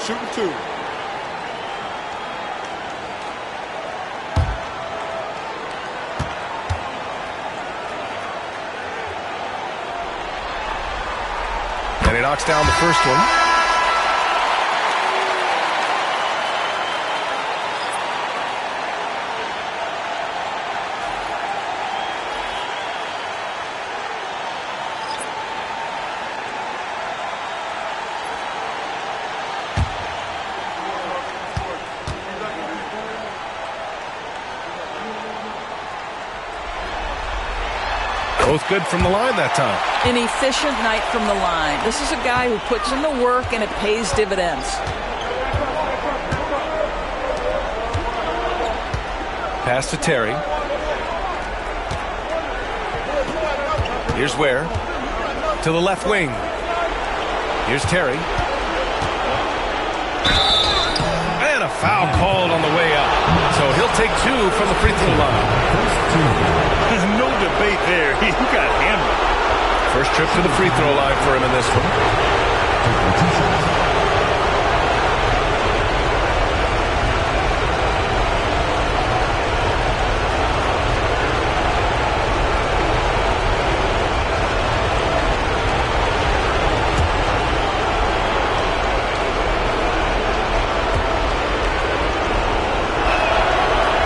shooting 2. And he knocks down the first one. Both good from the line that time. An efficient night from the line. This is a guy who puts in the work and it pays dividends. Pass to Terry. Here's Ware. To the left wing. Here's Terry. And a foul called on the way out. So he'll take 2 from the free throw line. No debate there. He got hammered. First trip to the free throw line for him in this one.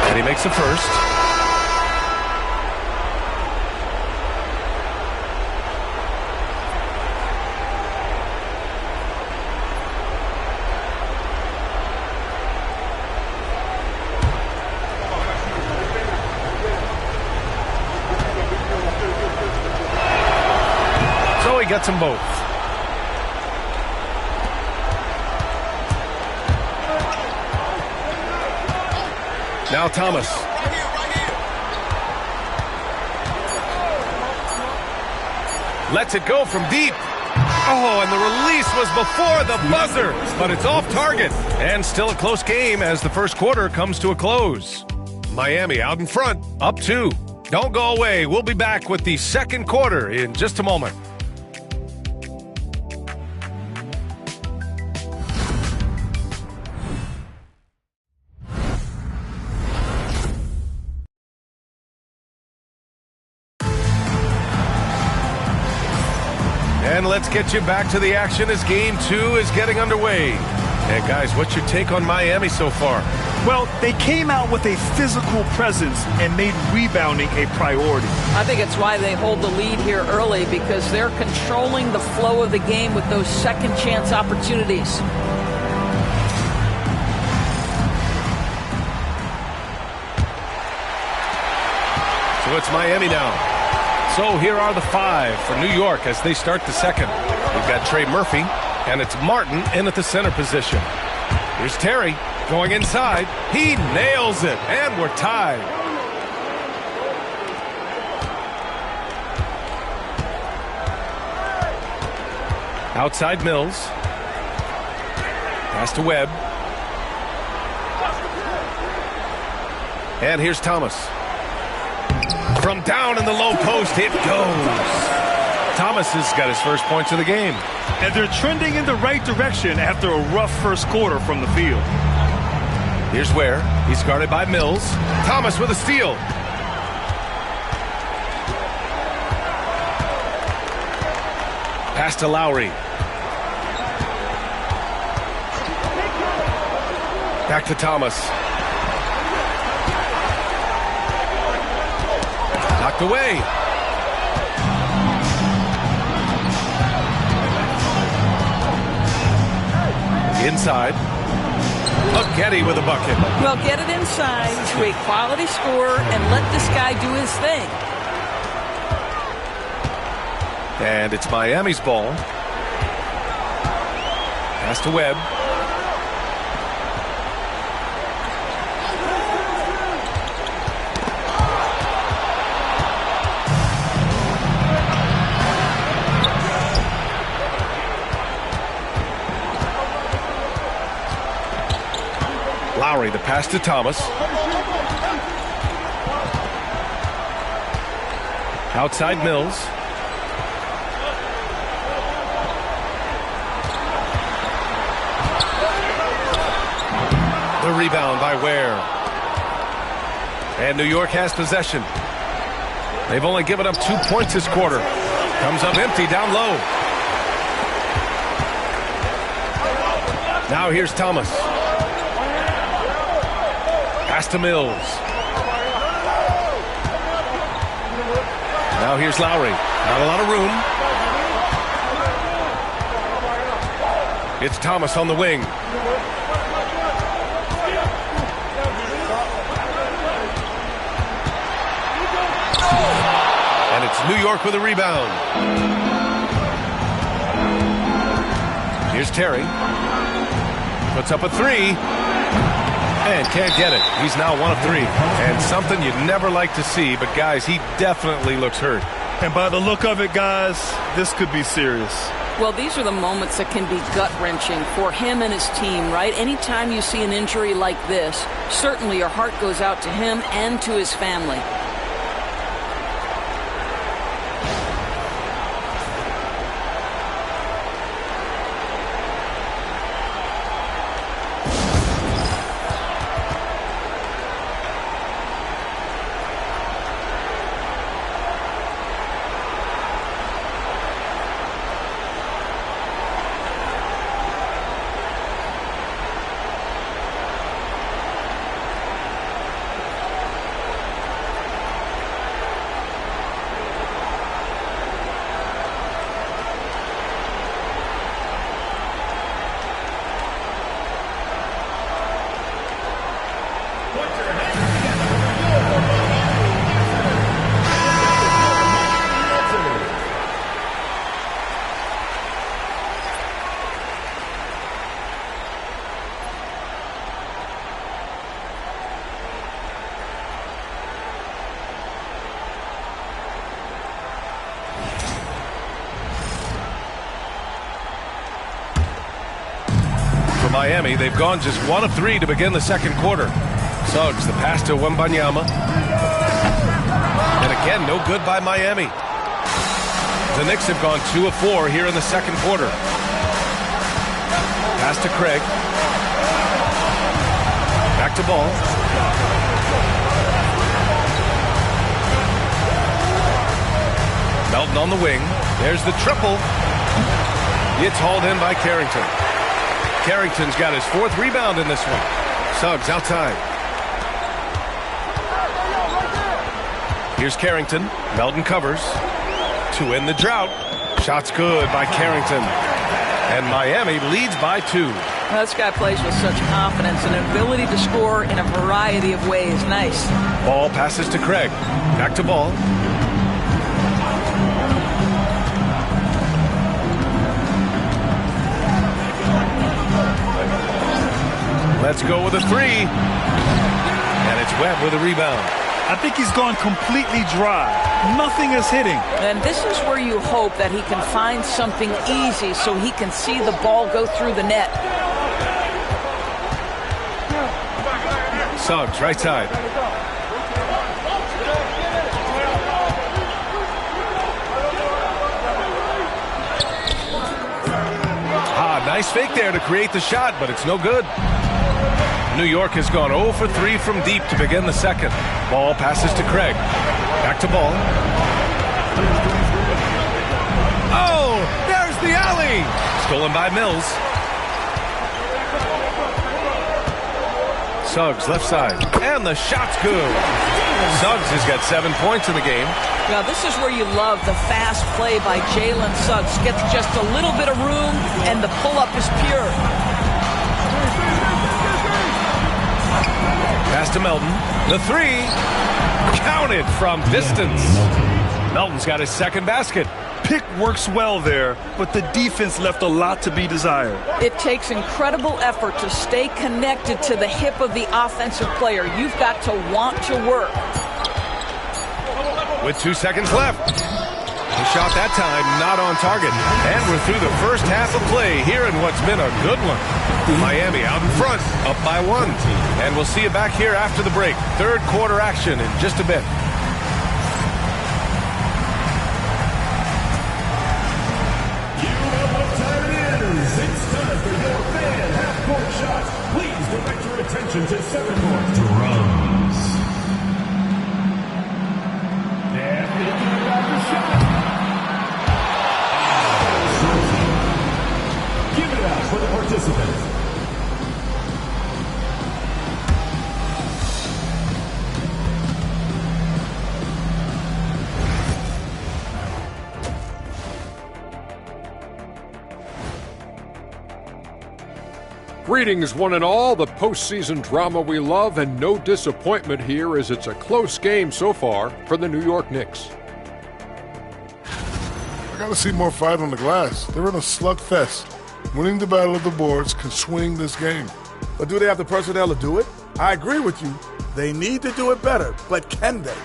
And he makes the first. Gets them both. Now Thomas. Lets it go from deep. Oh, and the release was before the buzzer, but it's off target. And still a close game as the first quarter comes to a close. Miami out in front, up 2. Don't go away. We'll be back with the second quarter in just a moment. And let's get you back to the action as Game 2 is getting underway. And guys, what's your take on Miami so far? Well, they came out with a physical presence and made rebounding a priority. I think it's why they hold the lead here early, because they're controlling the flow of the game with those second chance opportunities. So it's Miami now. So here are the 5 for New York as they start the second. We've got Trey Murphy, and it's Martin in at the center position. Here's Terry going inside. He nails it, and we're tied. Outside Mills. Pass to Webb. And here's Thomas. From down in the low post, it goes. Thomas has got his first points of the game. And they're trending in the right direction after a rough first quarter from the field. Here's Ware. He's guarded by Mills. Thomas with a steal. Pass to Lowry. Back to Thomas. Knocked away. Inside. Getty with a bucket. Well, get it inside to a quality scorer and let this guy do his thing. And it's Miami's ball. Pass to Webb. Lowry, the pass to Thomas. Outside Mills. rebound by Ware. And New York has possession. They've only given up 2 points this quarter. Comes up empty down low. Now here's Thomas. Pass to Mills. Now here's Lowry. Not a lot of room. It's Thomas on the wing. And it's New York with a rebound. Here's Terry. Puts up a three. And can't get it. He's now 1 of 3. And something you'd never like to see, but guys, he definitely looks hurt. And by the look of it, guys, this could be serious. Well, these are the moments that can be gut-wrenching for him and his team, right? Anytime you see an injury like this, certainly your heart goes out to him and to his family. Miami, they've gone just 1 of 3 to begin the second quarter. Suggs, the pass to Wembanyama. And again, no good by Miami. The Knicks have gone 2 of 4 here in the second quarter. Pass to Craig. Back to Ball. Melton on the wing. There's the triple. It's hauled in by Carrington. Carrington's got his 4th rebound in this one. Suggs outside. Here's Carrington. Melton covers to end the drought. Shot's good by Carrington. And Miami leads by 2. Well, this guy plays with such confidence and ability to score in a variety of ways. Nice. Ball passes to Craig. Back to Ball. Let's go with a 3. And it's Webb with a rebound. I think he's gone completely dry. Nothing is hitting. And this is where you hope that he can find something easy so he can see the ball go through the net. Suggs, right side. Nice fake there to create the shot, but it's no good. New York has gone 0 for 3 from deep to begin the second. Ball passes to Craig. Back to Ball. Oh, there's the alley. Stolen by Mills. Suggs left side. And the shot's good. Suggs has got 7 points in the game. Now, this is where you love the fast play by Jalen Suggs. Gets just a little bit of room, and the pull-up is pure. Pass to Melton. The 3. Counted from distance. Melton's got his 2nd basket. Pick works well there, but the defense left a lot to be desired. It takes incredible effort to stay connected to the hip of the offensive player. You've got to want to work. With 2 seconds left. The shot that time not on target. And we're through the first half of play here in what's been a good one. Miami out in front, up by 1. And we'll see you back here after the break. Third quarter action in just a bit. You know what time it is. It's time for your fan half-court shots. Please direct your attention stretches at 7 points. Drums. And thinking about the shot. Give it up for the participants. Greetings, one and all. The postseason drama we love, and no disappointment here as it's a close game so far for the New York Knicks. I gotta see more fight on the glass. They're in a slugfest. Winning the battle of the boards can swing this game. But do they have the personnel to do it? I agree with you. They need to do it better, but can they?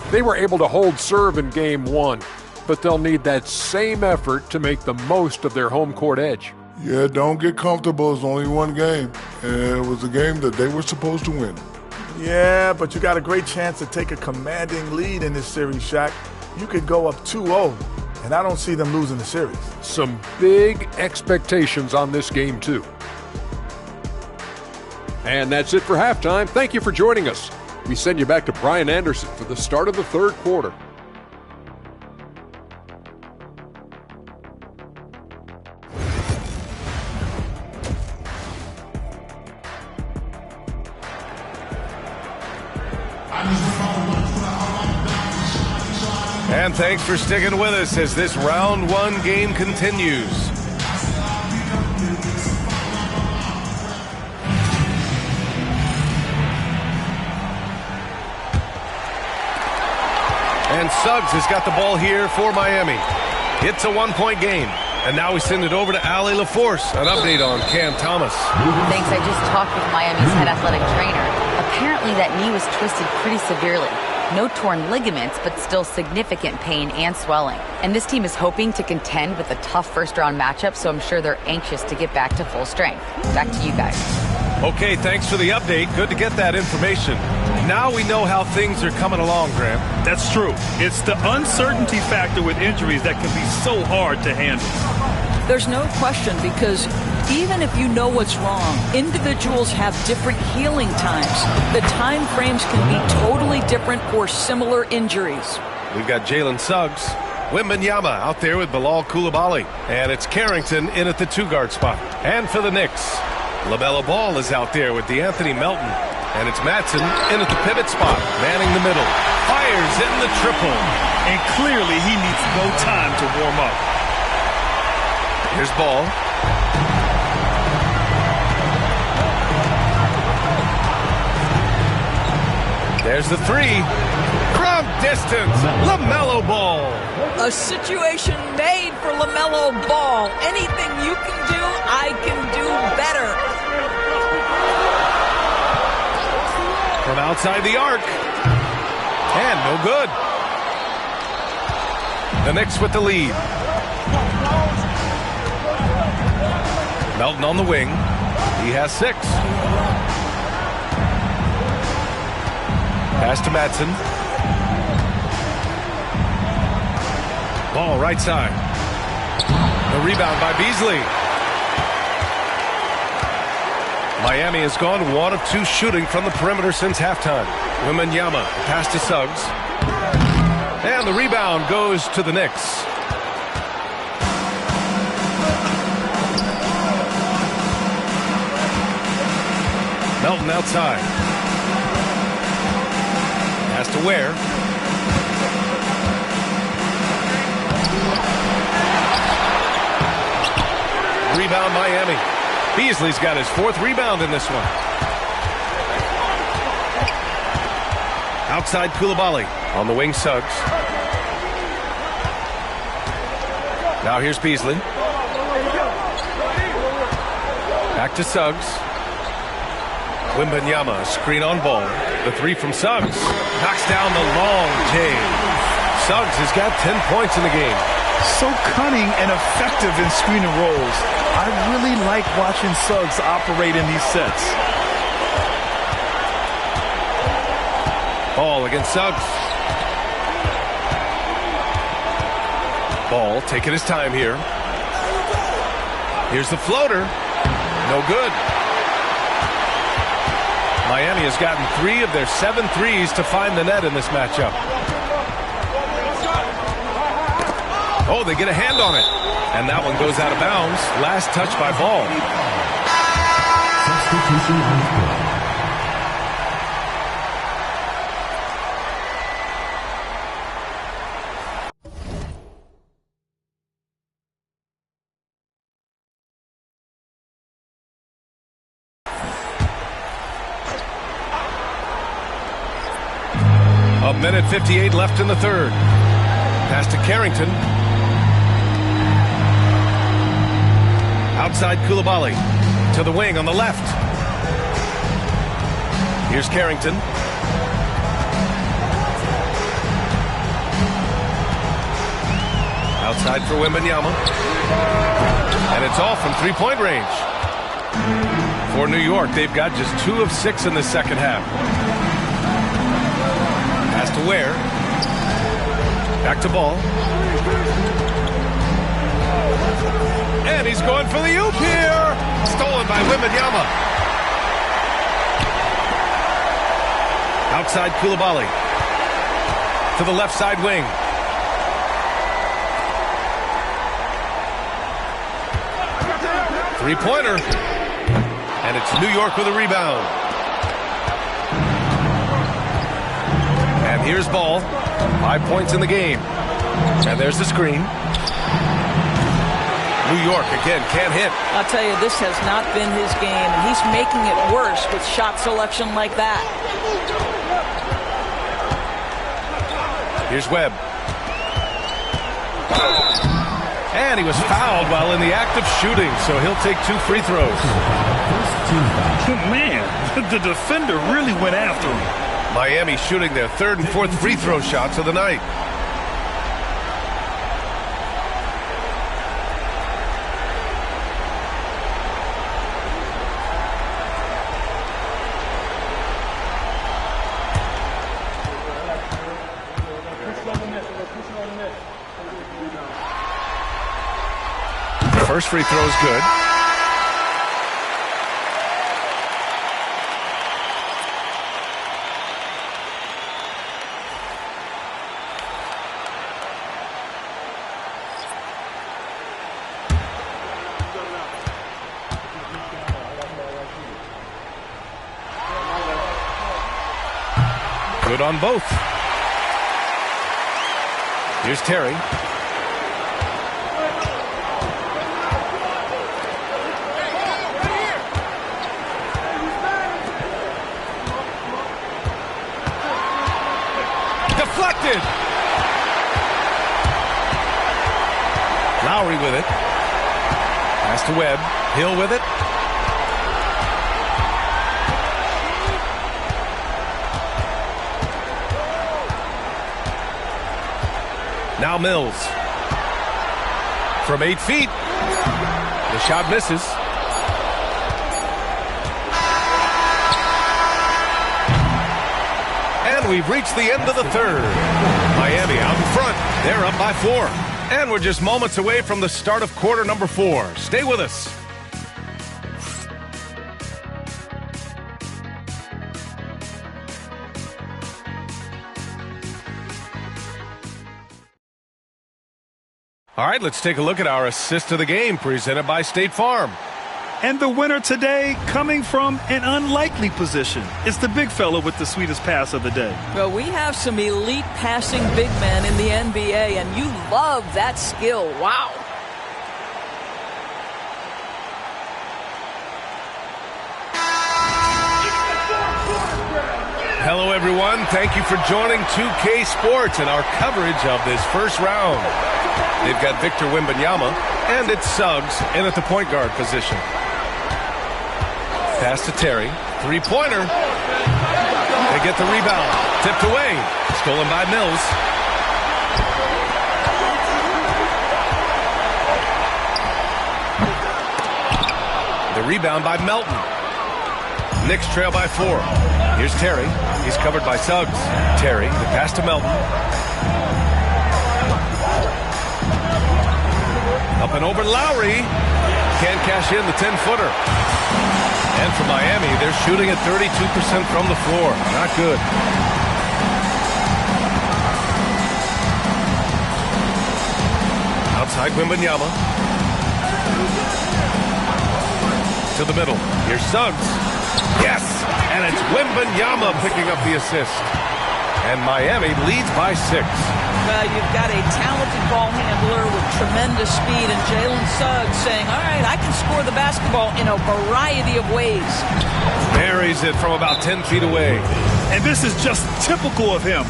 They were able to hold serve in Game 1, but they'll need that same effort to make the most of their home court edge. Yeah, don't get comfortable. It's only one game. And it was a game that they were supposed to win. Yeah, but you got a great chance to take a commanding lead in this series, Shaq. You could go up 2-0, and I don't see them losing the series. Some big expectations on this game, too. And that's it for halftime. Thank you for joining us. We send you back to Brian Anderson for the start of the third quarter. And thanks for sticking with us as this round one game continues. And Suggs has got the ball here for Miami. It's a one-point game. And now we send it over to Allie LaForce. An update on Cam Thomas. Thanks. I just talked with Miami's head athletic trainer. Apparently that knee was twisted pretty severely. No torn ligaments, but still significant pain and swelling. And this team is hoping to contend with a tough first-round matchup, so I'm sure they're anxious to get back to full strength. Back to you guys. Okay, thanks for the update. Good to get that information. Now we know how things are coming along, Graham. That's true. It's the uncertainty factor with injuries that can be so hard to handle. There's no question, because even if you know what's wrong, individuals have different healing times. The time frames can be totally different for similar injuries. We've got Jalen Suggs, Wembanyama out there with Bilal Coulibaly, and it's Carrington in at the two-guard spot. And for the Knicks, LaMelo Ball is out there with DeAnthony Melton, and it's Matson in at the pivot spot, manning the middle. Fires in the triple. And clearly he needs no time to warm up. Here's Ball. There's the three. From distance, LaMelo Ball. A situation made for LaMelo Ball. Anything you can do, I can do better. From outside the arc. And no good. The Knicks with the lead. Melton on the wing. He has 6. Pass to Matson. Ball right side. The rebound by Beasley. Miami has gone 1 of 2 shooting from the perimeter since halftime. Wembanyama, pass to Suggs. And the rebound goes to the Knicks. Melton outside. Has to Ware. Rebound Miami. Beasley's got his 4th rebound in this one. Outside Coulibaly. On the wing, Suggs. Now here's Beasley. Back to Suggs. Wembanyama, screen on Ball. The 3 from Suggs. Knocks down the long J. Suggs has got 10 points in the game. So cunning and effective in screen and rolls. I really like watching Suggs operate in these sets. Ball against Suggs. Ball taking his time here. Here's the floater. No good. Miami has gotten 3 of their 7 threes to find the net in this matchup. Oh, they get a hand on it. And that one goes out of bounds. Last touch by Ball. Substitution on the court. A minute 58 left in the third. Pass to Carrington. Outside Koulibaly. To the wing on the left. Here's Carrington. Outside for Wembanyama. And it's off from three-point range. For New York, they've got just 2 of 6 in the second half. Pass to Ware. Back to Ball. And he's going for the oop here. Stolen by Wembanyama. Outside Koulibaly. To the left side wing. Three-pointer. And it's New York with a rebound. And here's Ball. 5 points in the game. And there's the screen. New York again can't hit. I'll tell you, this has not been his game, and he's making it worse with shot selection like that. Here's Webb. And he was fouled while in the act of shooting, so he'll take 2 free throws. Man, the defender really went after him. Miami shooting their 3rd and 4th free throw shots of the night. First free throw is good. Good on both. Here's Terry. Deflected. Lowry with it. Pass to Webb. Hill with it. Now Mills. From 8 feet. The shot misses. And we've reached the end of the third. Miami out in front. They're up by 4. And we're just moments away from the start of quarter number 4. Stay with us. All right, let's take a look at our assist of the game presented by State Farm. And the winner today coming from an unlikely position. It's the big fella with the sweetest pass of the day. Well, we have some elite passing big men in the NBA, and you love that skill. Wow. Hello, everyone. Thank you for joining 2K Sports and our coverage of this first round. They've got Victor Wembanyama, and it's Suggs in at the point guard position. Pass to Terry. Three-pointer. They get the rebound. Tipped away. Stolen by Mills. The rebound by Melton. Knicks trail by 4. Here's Terry. He's covered by Suggs. Terry, the pass to Melton. Up and over Lowry. can't cash in the 10-footer. And for Miami, they're shooting at 32% from the floor. Not good. Outside Wembanyama. To the middle. Here's Suggs. Yes! And it's Wembanyama picking up the assist. And Miami leads by 6. Well, you've got a talented ball handler with tremendous speed, and Jalen Suggs saying, all right, I can score the basketball in a variety of ways. Buries it from about 10 feet away. And this is just typical of him.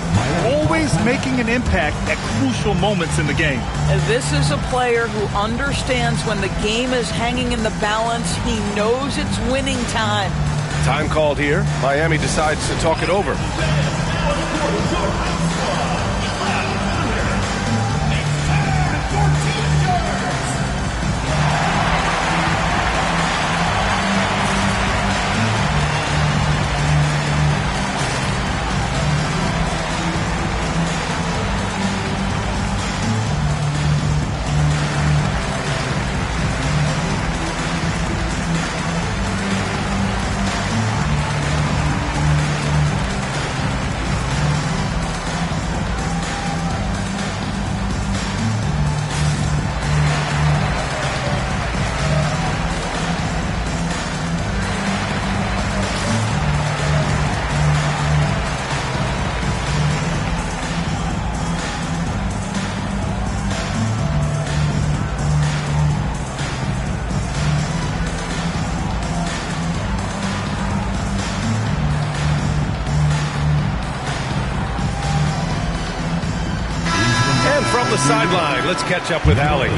Always making an impact at crucial moments in the game. This is a player who understands when the game is hanging in the balance. He knows it's winning time. Time called here. Miami decides to talk it over. From the sideline, let's catch up with Allie.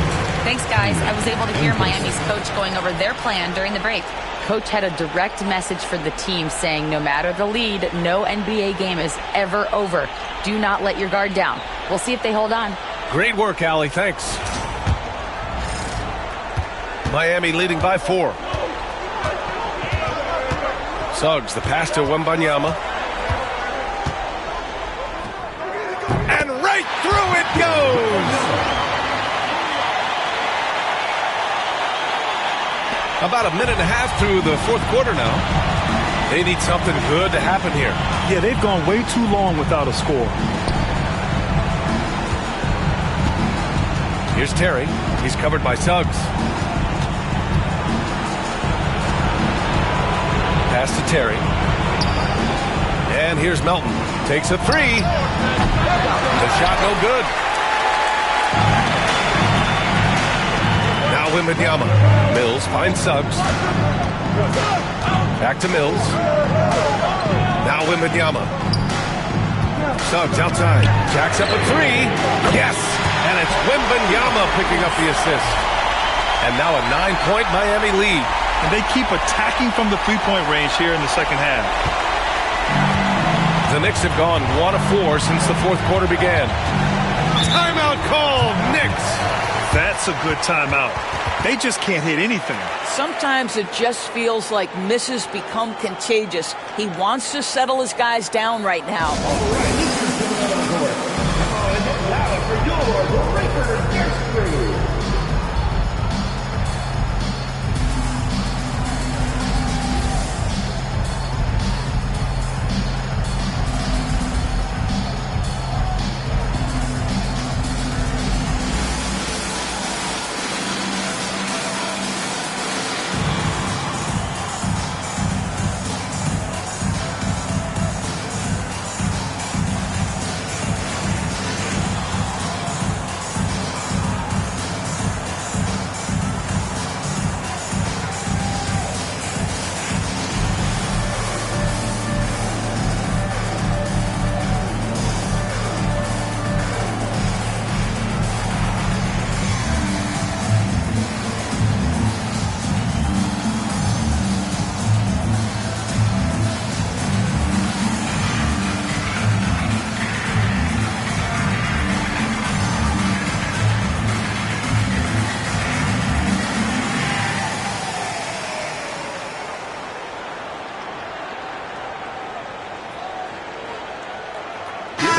Thanks, guys. I was able to hear Miami's coach going over their plan during the break. Coach had a direct message for the team saying no matter the lead, no NBA game is ever over. Do not let your guard down. We'll see if they hold on. Great work, Allie. Thanks. Miami leading by 4. Suggs, the pass to Wembanyama. Through it goes! About a minute and a half through the fourth quarter now. They need something good to happen here. Yeah, they've gone way too long without a score. Here's Terry. He's covered by Suggs. Pass to Terry. And here's Melton. Takes a 3. The shot no good. Now Wembanyama. Mills finds Suggs. Back to Mills. Now Wembanyama. Suggs outside. Jacks up a 3. Yes! And it's Wembanyama picking up the assist. And now a 9-point Miami lead. And they keep attacking from the three-point range here in the second half. The Knicks have gone 1 of 4 since the fourth quarter began. Timeout call, Knicks! That's a good timeout. They just can't hit anything. Sometimes it just feels like misses become contagious. He wants to settle his guys down right now.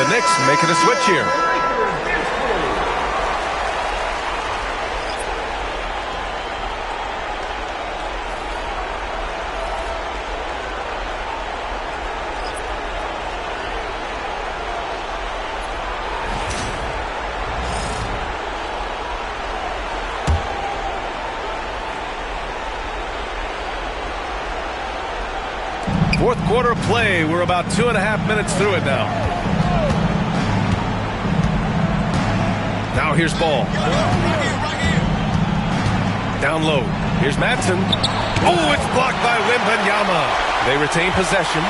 The Knicks making a switch here. Fourth quarter play. We're about 2.5 minutes through it now. Now here's Ball. Down low. Here's Madsen. Oh, it's blocked by Wembanyama. They retain possession.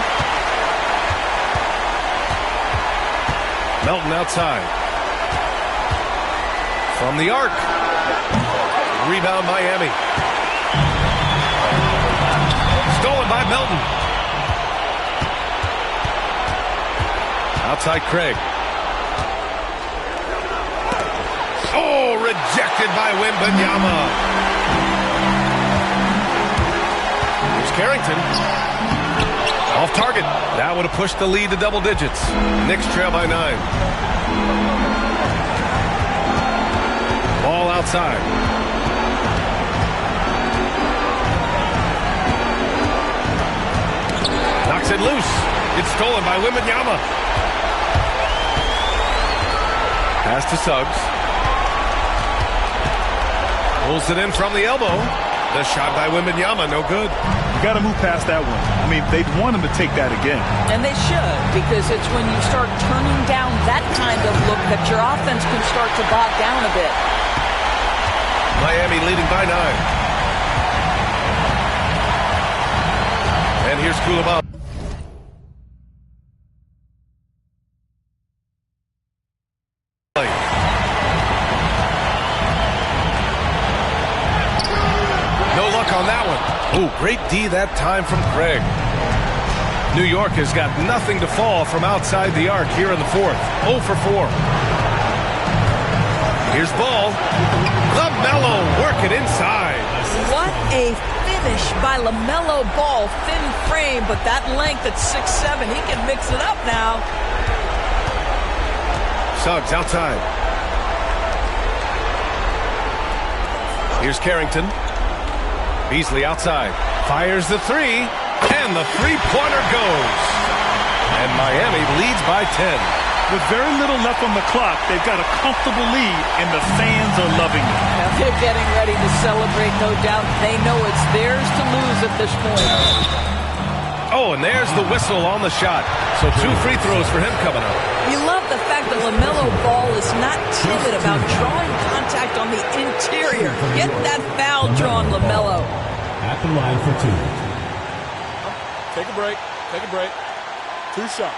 Melton outside. From the arc. Rebound Miami. Stolen by Melton. Outside Craig. Oh, rejected by Wembanyama. Here's Carrington. Off target. That would have pushed the lead to double digits. Knicks trail by 9. Ball outside. Knocks it loose. It's stolen by Wembanyama. Pass to Suggs. Pulls it in from the elbow. The shot by Wembanyama, no good. You got to move past that one. I mean, they'd want him to take that again. And they should, because it's when you start turning down that kind of look that your offense can start to bog down a bit. Miami leading by 9. And here's Koulibaly. On that one. Oh, great D that time from Craig. New York has got nothing to fall from outside the arc here in the fourth. 0 for 4. Here's Ball. LaMelo working inside. What a finish by LaMelo Ball. Thin frame, but that length at 6'7", he can mix it up now. Suggs outside. Here's Carrington. Beasley outside. Fires the three. And the three-pointer goes. And Miami leads by 10. With very little left on the clock, they've got a comfortable lead, and the fans are loving it. Now they're getting ready to celebrate, no doubt. They know it's theirs to lose at this point. Oh, and there's the whistle on the shot. So 2 free throws for him coming up. You love the fact that LaMelo Ball is not timid about drawing contact on the interior. Get that foul drawn, LaMelo. At the line for 2. Take a break. Take a break. 2 shots.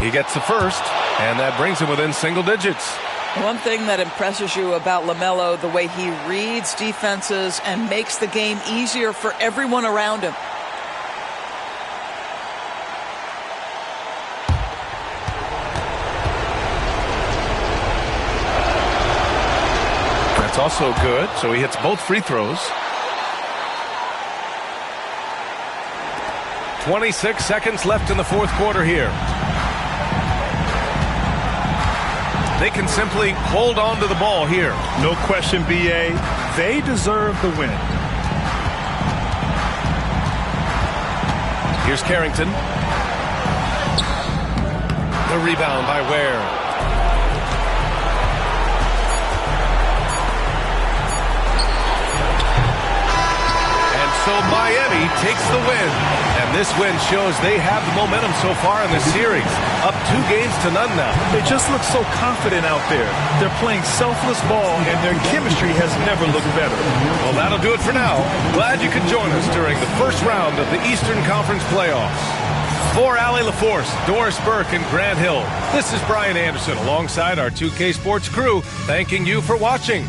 He gets the first, and that brings him within single digits. One thing that impresses you about LaMelo, the way he reads defenses and makes the game easier for everyone around him. That's also good, so he hits both free throws. 26 seconds left in the fourth quarter here. They can simply hold on to the ball here. No question, B.A. They deserve the win. Here's Carrington. The rebound by Ware. And so Miami takes the win. And this win shows they have the momentum so far in this series. Up 2 games to none now. They just look so confident out there. They're playing selfless ball, and their chemistry has never looked better. Well, that'll do it for now. Glad you could join us during the first round of the Eastern Conference playoffs. For Allie LaForce, Doris Burke, and Grant Hill, this is Brian Anderson alongside our 2K Sports crew, thanking you for watching.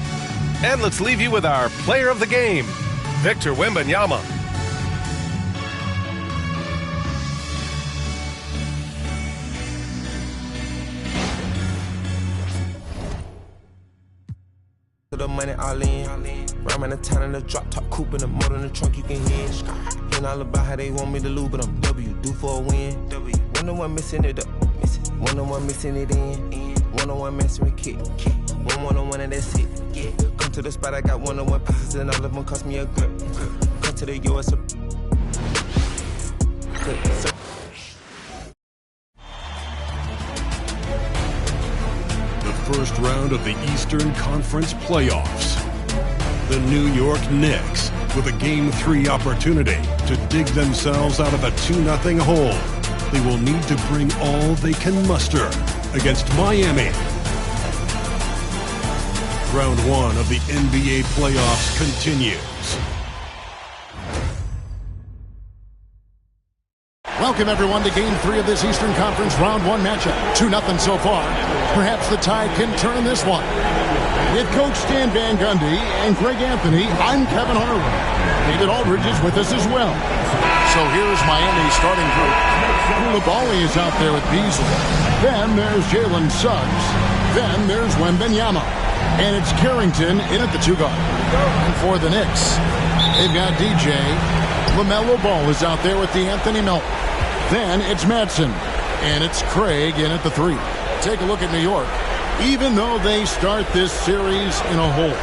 And let's leave you with our player of the game, Victor Wembanyama. The money all in. Rhyme the town in the drop top coupe in the motor in the trunk you can hear. Ain't all about how they want me to lose, but I'm W, due for a win. One on one missing it up, one on one missing it in. One on one messing with kick. One on one and that's it. Come to the spot, I got one on one pieces and all of them cost me a grip. Come to the US. The first round of the Eastern Conference Playoffs. The New York Knicks with a Game 3 opportunity to dig themselves out of a 2-0 hole. They will need to bring all they can muster against Miami. Round 1 of the NBA playoffs continues. Welcome, everyone, to Game 3 of this Eastern Conference Round 1 matchup. 2-0 so far. Perhaps the Tide can turn this one. With Coach Stan Van Gundy and Greg Anthony, I'm Kevin Harlan. David Aldridge is with us as well. So here's Miami's starting group. Koulibaly is out there with Beasley. Then there's Jalen Suggs. Then there's Wembanyama. And it's Carrington in at the 2-guard. And for the Knicks, they've got DJ. LaMelo Ball is out there with DeAnthony Melton. Then it's Madsen. And it's Craig in at the 3. Take a look at New York. Even though they start this series in a hole,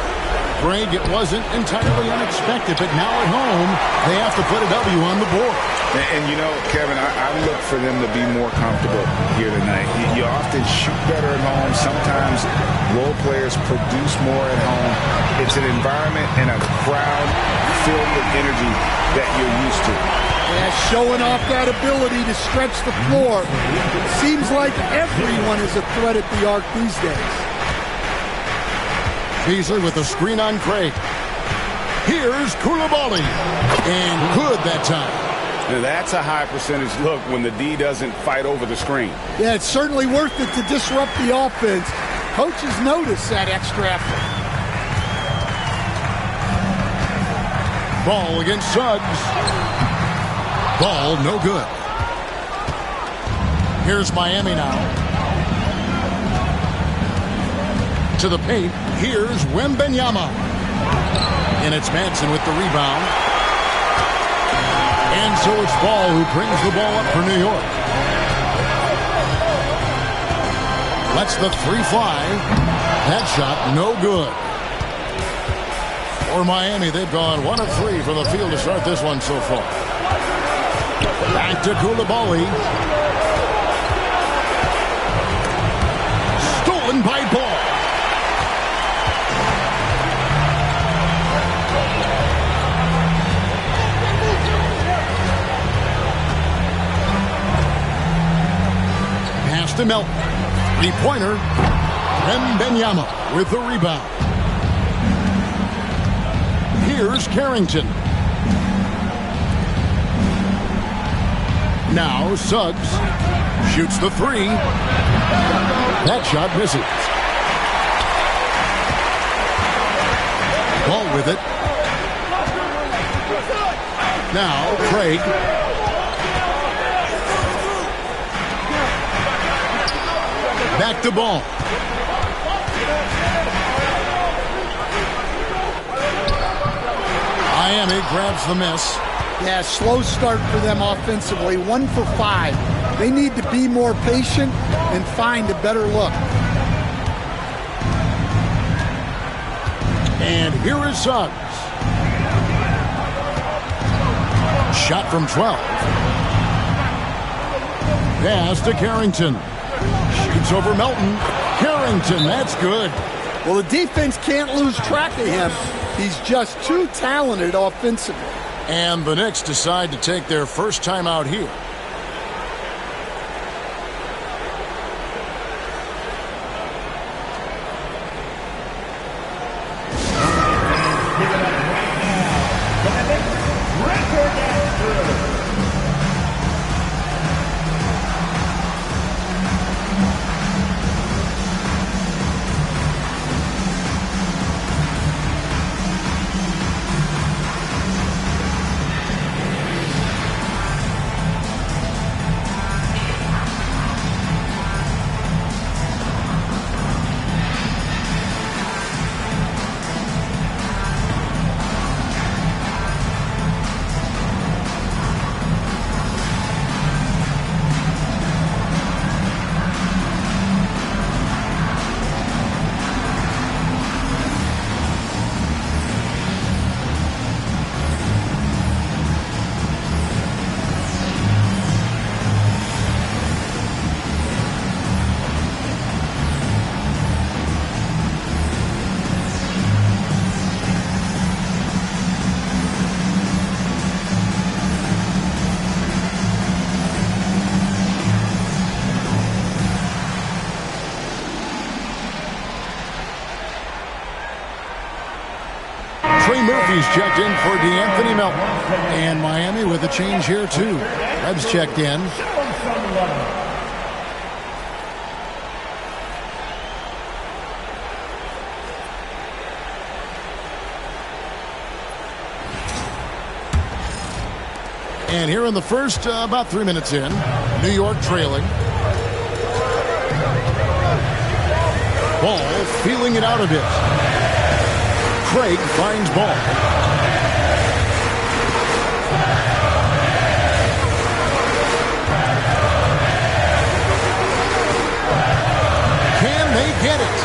Greg, it wasn't entirely unexpected, but now at home, they have to put a W on the board. And you know, Kevin, I look for them to be more comfortable here tonight. You often shoot better at home. Sometimes role players produce more at home. It's an environment and a crowd filled with energy that you're used to. Yeah, showing off that ability to stretch the floor. Seems like everyone is a threat at the arc these days. Beasley with the screen on Craig. Here's Koulibaly. And good that time. Now that's a high percentage look when the D doesn't fight over the screen. Yeah, it's certainly worth it to disrupt the offense. Coaches notice that extra effort. Ball against Suggs. Ball no good. Here's Miami now. To the paint. Here's Wembanyama. And it's Madsen with the rebound. And so it's Ball who brings the ball up for New York. Lets the 3 fly. That shot no good. For Miami, they've gone 1 of 3 from the field to start this one so far. Back to Koulibaly. Stolen by Ball. Pass to Melton. 3-pointer. Wembanyama with the rebound. Here's Carrington. Now Suggs shoots the 3. That shot misses. Ball with it. Now Craig. Back to Ball. Miami grabs the miss. Yeah, slow start for them offensively. 1 for 5. They need to be more patient and find a better look. And here is Suggs. Shot from 12. Pass to Carrington. Shoots over Melton. Carrington, that's good. Well, the defense can't lose track of him. He's just too talented offensively. And the Knicks decide to take their first time out here. Trey Murphy's checked in for DeAnthony Melton. And Miami with a change here, too. Webb's checked in. And here in the first, about 3 minutes in, New York trailing. Ball feeling it out a bit. Craig finds ball. Can they get it?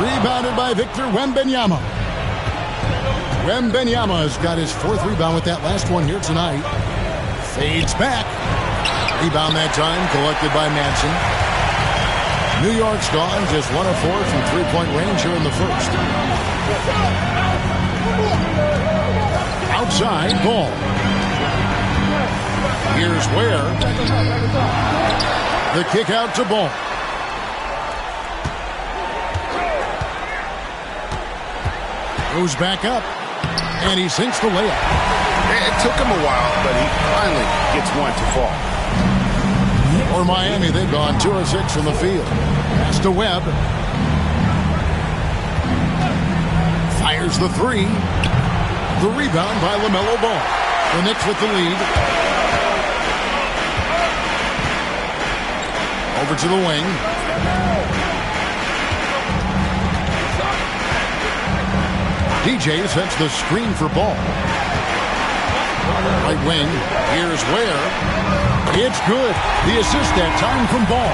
Rebounded by Victor Wembanyama. Wembanyama has got his 4th rebound with that last one here tonight. Fades back. Rebound that time collected by Manson. New York's gone just 1 of 4 from three-point range here in the first. Outside ball. Here's Ware. The kick out to Ball. Goes back up. And he sinks the layup. It took him a while, but he finally gets one to fall. For Miami, they've gone 2 of 6 from the field. Pass to Webb. Fires the 3. The rebound by LaMelo Ball. The Knicks with the lead. Over to the wing. DJ sets the screen for Ball. Right wing. Here's Ware. It's good. The assist that time from Ball.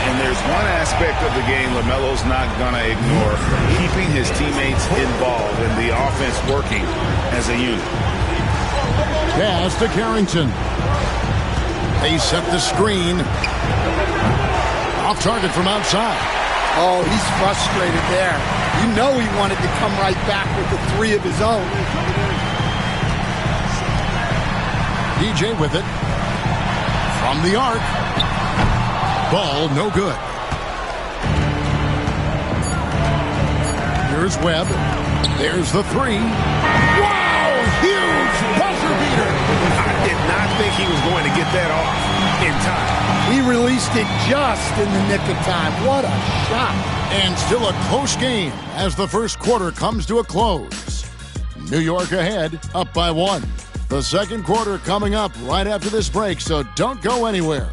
And there's one aspect of the game LaMelo's not going to ignore. Keeping his teammates involved and the offense working as a unit. Pass to Carrington. They set the screen. Off target from outside. Oh, he's frustrated there. You know he wanted to come right back with the 3 of his own. DJ with it. From the arc. Ball no good. Here's Webb. There's the 3. Wow! Huge buzzer beater. I did not think he was going to get that off in time. He released it just in the nick of time. What a shot. And still a close game as the first quarter comes to a close. New York ahead, up by 1. The second quarter coming up right after this break, so don't go anywhere.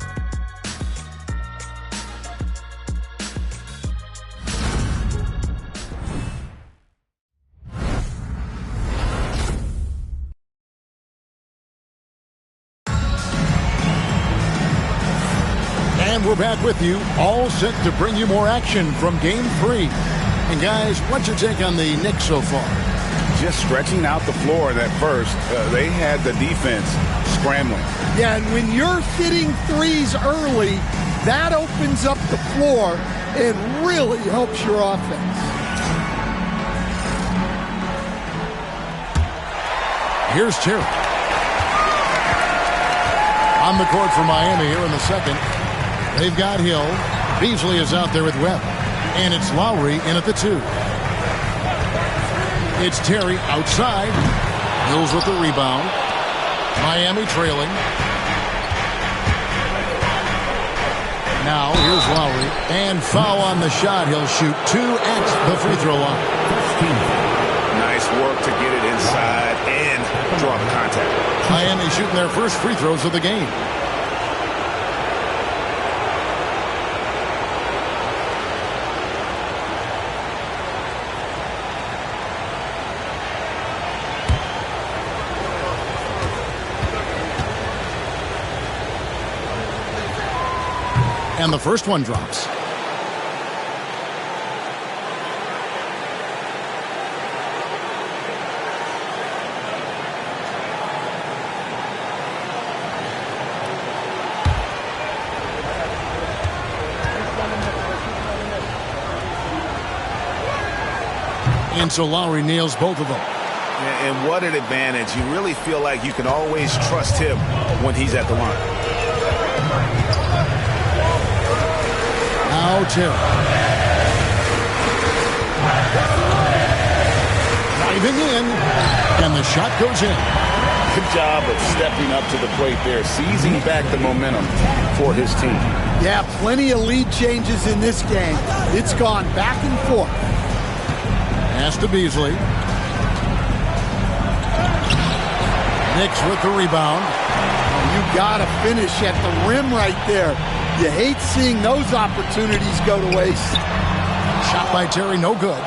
And we're back with you, all set to bring you more action from Game 3. And guys, what's your take on the Knicks so far? Just stretching out the floor that first. They had the defense scrambling. Yeah, and when you're hitting 3s early, that opens up the floor and really helps your offense. Here's Terry. On the court for Miami here in the second. They've got Hill. Beasley is out there with Webb. And it's Lowry in at the 2. It's Terry outside. Hills with the rebound. Miami trailing. Now here's Lowry. And foul on the shot. He'll shoot 2 at the free throw line. Nice work to get it inside and draw the contact. Miami shooting their first free throws of the game. And the first one drops. And so Lowry nails both of them. And what an advantage. You really feel like you can always trust him when he's at the line. Now Terry. Driving in, and the shot goes in. Good job of stepping up to the plate there, seizing back the momentum for his team. Yeah, plenty of lead changes in this game. It's gone back and forth. Pass to Beasley. Knicks with the rebound. You got to finish at the rim right there. You hate seeing those opportunities go to waste. Shot by Terry, no good.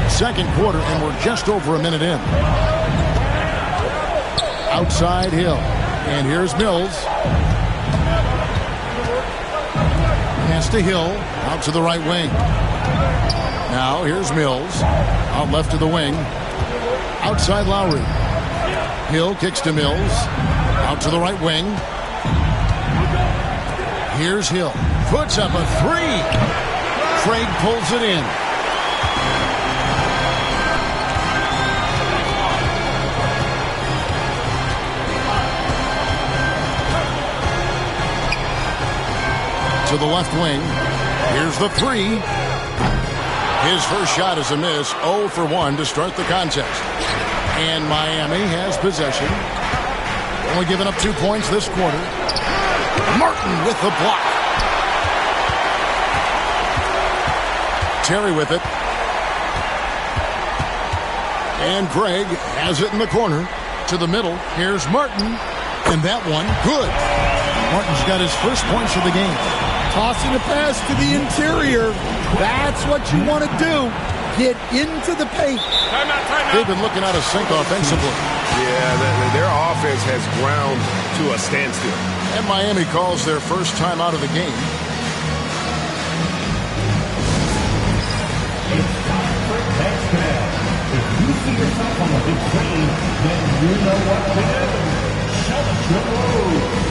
Second quarter, and we're just over a minute in. Outside Hill. And here's Mills. Pass to Hill. Out to the right wing. Now here's Mills. Out left to the wing. Outside Lowry. Hill kicks to Mills. Out to the right wing. Here's Hill. Puts up a three. Craig pulls it in. To the left wing. Here's the three. His first shot is a miss. 0 for 1 to start the contest. And Miami has possession. Only giving up 2 points this quarter. Martin with the block. Terry with it. And Craig has it in the corner. To the middle. Here's Martin. And that one, good. Martin's got his first points of the game. Tossing a pass to the interior. That's what you want to do. Get into the paint. Timeout. They've been looking out of sync offensively. Yeah, their offense has ground to a standstill. And Miami calls their first time out of the game. It's time for next man. If you see yourself on the big screen, then you know what to do. Show us your move.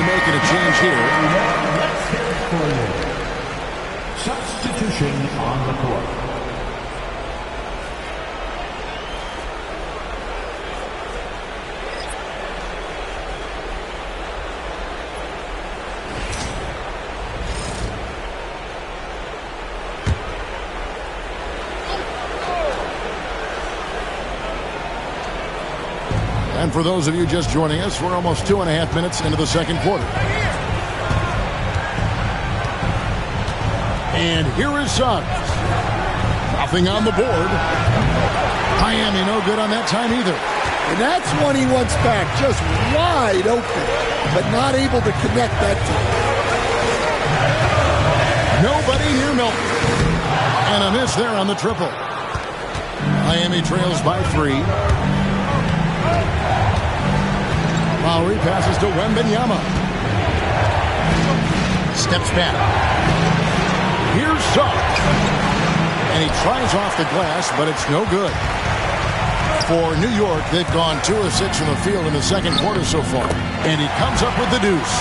Making a change here. Let's hear it for you. Substitution on the court. And for those of you just joining us, we're almost 2.5 minutes into the second quarter. And here is Suggs. Nothing on the board. Miami no good on that time either. And that's one he wants back, just wide open, but not able to connect that time. Nobody near Milton. And a miss there on the triple. Miami trails by 3. Lowry passes to Wembanyama. Steps back. Here's Suggs. And he tries off the glass, but it's no good. For New York, they've gone 2 of 6 from the field in the second quarter so far. And he comes up with the deuce.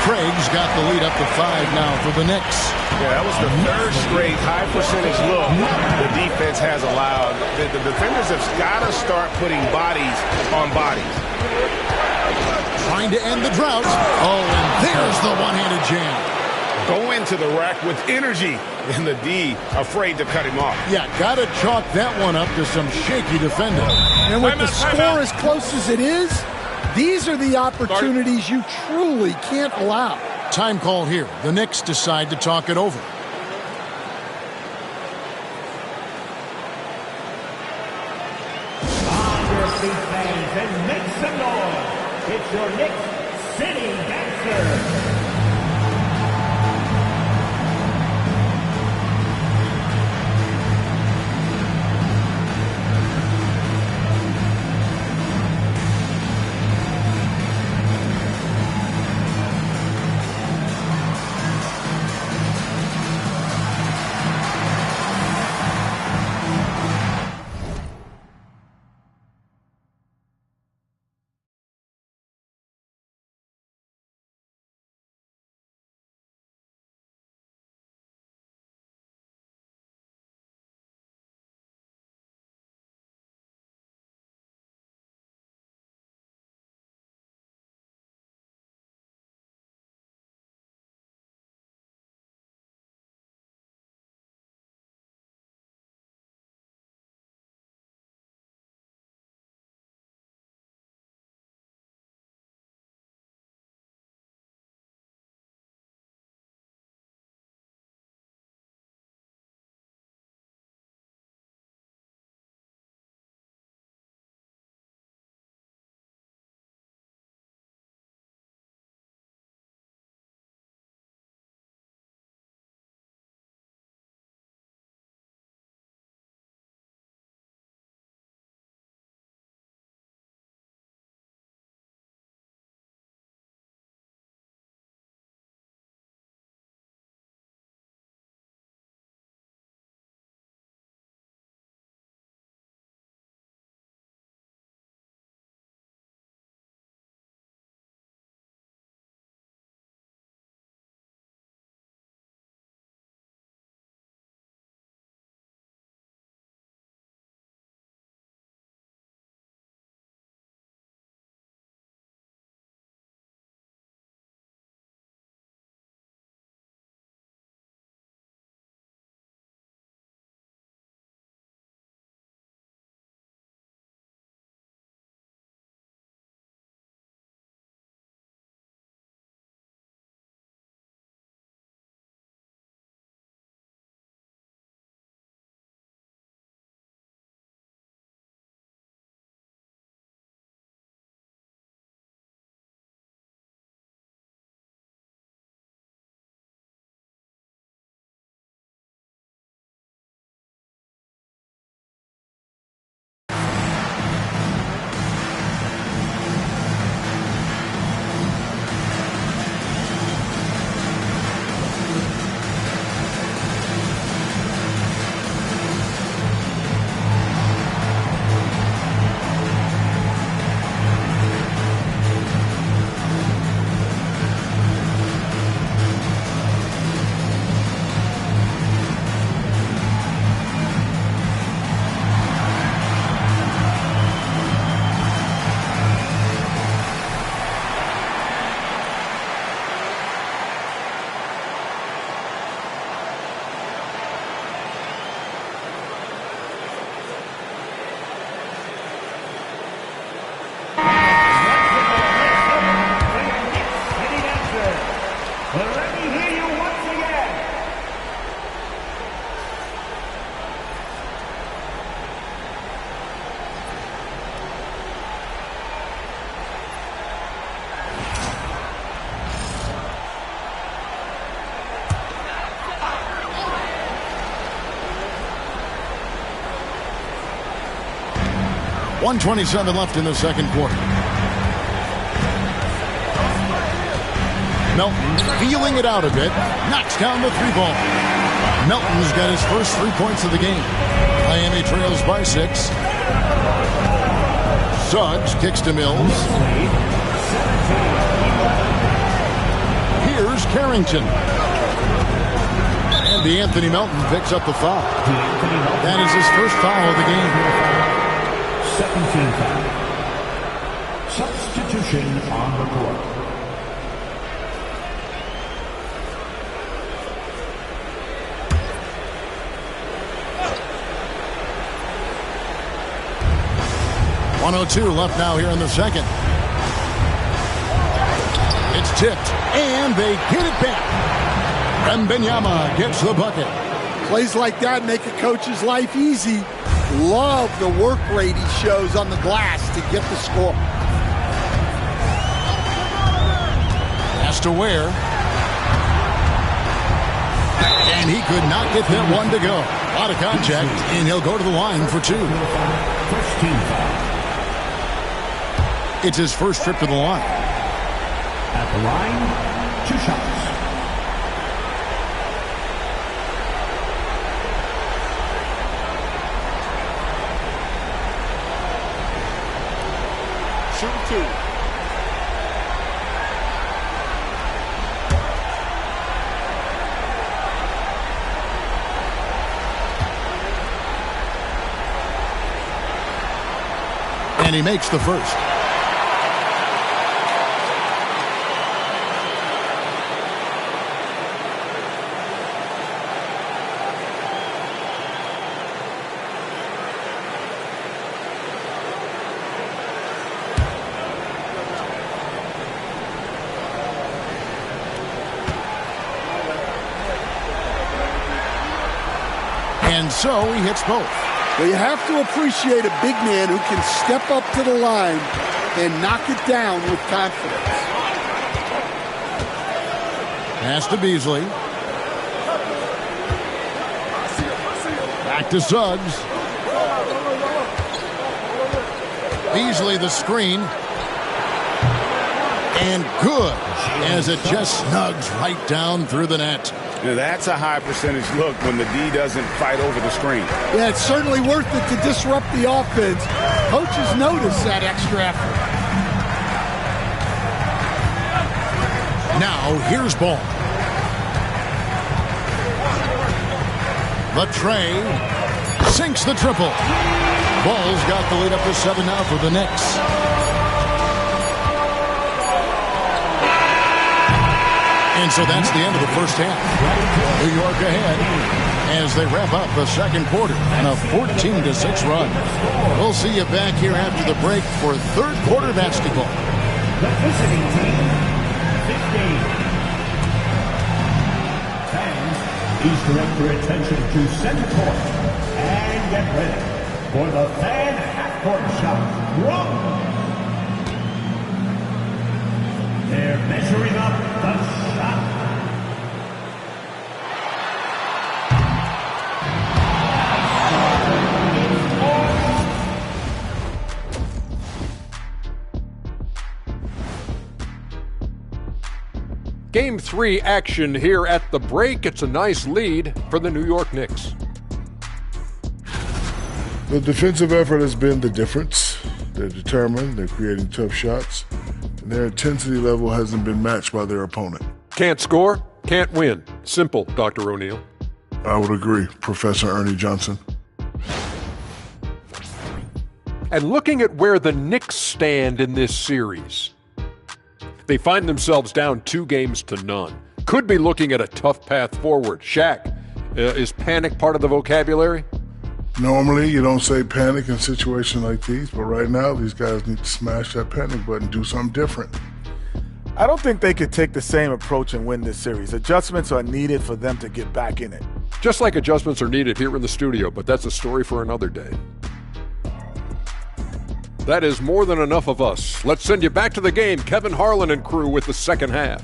Craig's got the lead up to 5 now for the Knicks. Yeah, that was the third straight high percentage look the defense has allowed. The defenders have got to start putting bodies on bodies. Trying to end the drought. Oh, and there's the one-handed jam. Go into the rack with energy, and the D afraid to cut him off. Yeah, got to chalk that one up to some shaky defending. And with the score as close as it is, these are the opportunities you truly can't allow. Time call here. The Knicks decide to talk it over. On your feet, fans, and make some noise. It's your Knicks City Dancer. .127 left in the second quarter. Melton feeling it out a bit. Knocks down the three ball. Melton's got his first 3 points of the game. Miami trails by 6. Suggs kicks to Mills. Here's Carrington. And Anthony Melton picks up the foul. That is his first foul of the game. Second team foul. Substitution on the court. .102 left now here in the second. It's It's tipped, and they get it back. Wembanyama gets the bucket. Plays like that make a coach's life easy. Love the work rate he shows on the glass to get the score. Pass to Ware. And he could not get that one to go. Out of contact, and he'll go to the line for two. It's his first trip to the line. At the line, 2 shots. Shoot 2. And he makes the first. And so he hits both. Well, you have to appreciate a big man who can step up to the line and knock it down with confidence. Pass to Beasley. Back to Suggs. Beasley the screen. And good, as it just snugs right down through the net. Now that's a high percentage look when the D doesn't fight over the screen. Yeah, it's certainly worth it to disrupt the offense. Coaches notice that extra effort. Now, here's Ball. Latrey sinks the triple. Ball's got the lead up to 7 now for the Knicks. And so that's the end of the first half. New York ahead as they wrap up the second quarter and a 14-6 run. We'll see you back here after the break for third quarter basketball. The visiting team, 15. Fans, please direct your attention to center court and get ready for the fan half-court shot. Wrong. They're measuring up the shot. Game 3 action here at the break. It's a nice lead for the New York Knicks. The defensive effort has been the difference. They're determined. They're creating tough shots. And their intensity level hasn't been matched by their opponent. Can't score, can't win. Simple, Dr. O'Neill. I would agree, Professor Ernie Johnson. And looking at where the Knicks stand in this series, they find themselves down 2-0. Could be looking at a tough path forward. Shaq, is panic part of the vocabulary? Normally, you don't say panic in situations like these, but right now, these guys need to smash that panic button, do something different. I don't think they could take the same approach and win this series. Adjustments are needed for them to get back in it. Just like adjustments are needed here in the studio, but that's a story for another day. That is more than enough of us. Let's send you back to the game. Kevin Harlan and crew with the second half.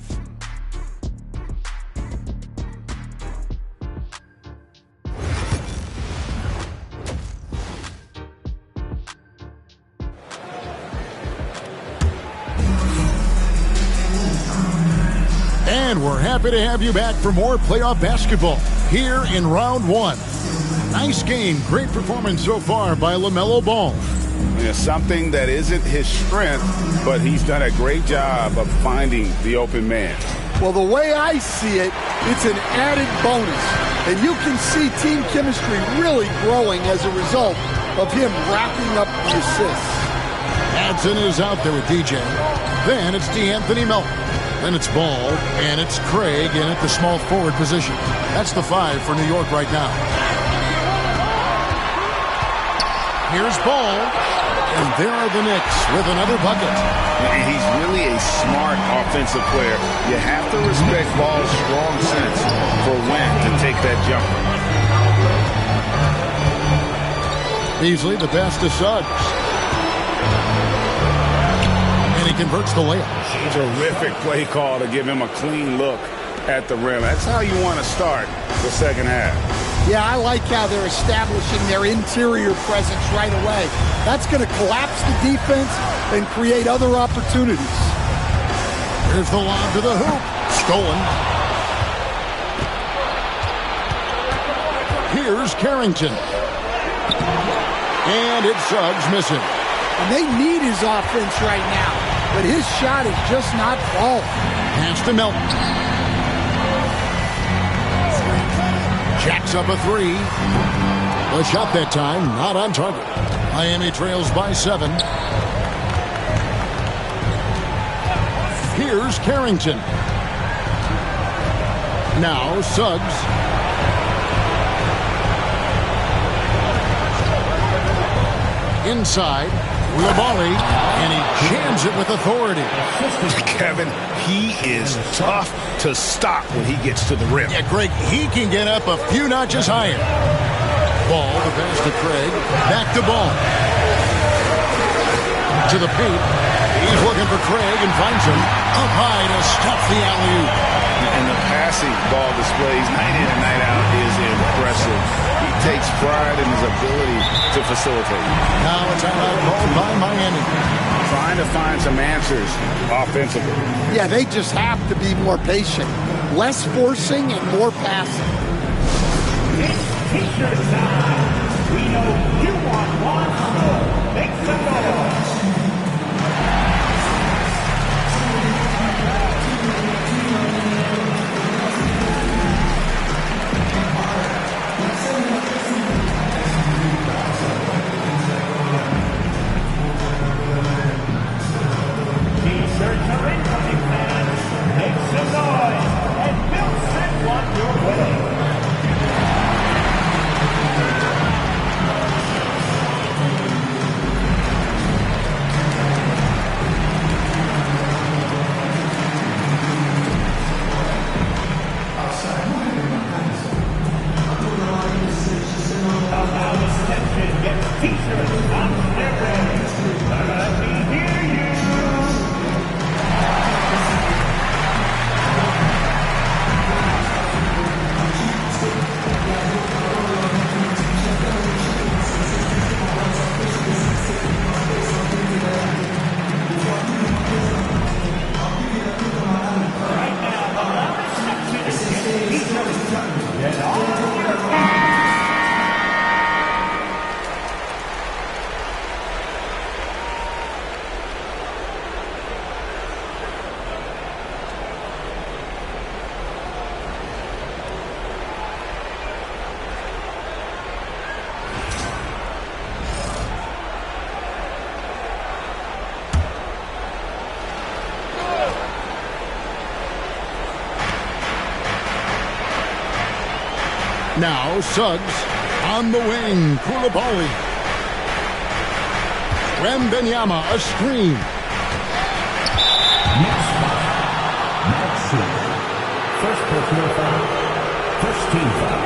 And we're happy to have you back for more playoff basketball here in round 1. Nice game, great performance so far by LaMelo Ball. You know, something that isn't his strength, but he's done a great job of finding the open man. Well, the way I see it, it's an added bonus. And you can see team chemistry really growing as a result of him racking up the assists. Madsen is out there with DJ. Then it's DeAnthony Melton. Then it's Ball, and it's Craig in at the small forward position. That's the 5 for New York right now. Here's Ball, And there are the Knicks with another bucket. And he's really a smart offensive player. You have to respect Ball's strong sense for when to take that jumper. Beasley, the pass to Suggs. And he converts the layup. Terrific play call to give him a clean look at the rim. That's how you want to start the second half. Yeah, I like how they're establishing their interior presence right away. That's going to collapse the defense and create other opportunities. Here's the lob to the hoop. Stolen. Here's Carrington. And it's Suggs missing. And they need his offense right now, but his shot is just not falling. Pass to Melton. Jacks up a three. The shot that time not on target. Miami trails by 7. Here's Carrington. Now Suggs. Inside, Koulibaly, and he jams it with authority. Kevin, he is tough to stop when he gets to the rim. Yeah, Greg, he can get up a few notches higher. Ball, the pass to Craig. Back to Ball. To the paint. He's looking for Craig and finds him up high to stop the alley-oop. And the passing Ball displays night in and night out is impressive. He takes pride in his ability to facilitate. Now a timeout called by Miami. Trying to find some answers offensively. Yeah, they just have to be more patient. Less forcing and more passing. It's T-shirt time. We know you want one, so make some noise. T-shirts are incoming, fans. Make some noise, and we'll send one your way. T-shirts on their way. Let me hear you. Right now, the loudest section is getting T-shirts. Get all your Now Suggs on the wing. Koulibaly. Wembanyama a screen. Next foul. Maxi. First personal foul. First team foul.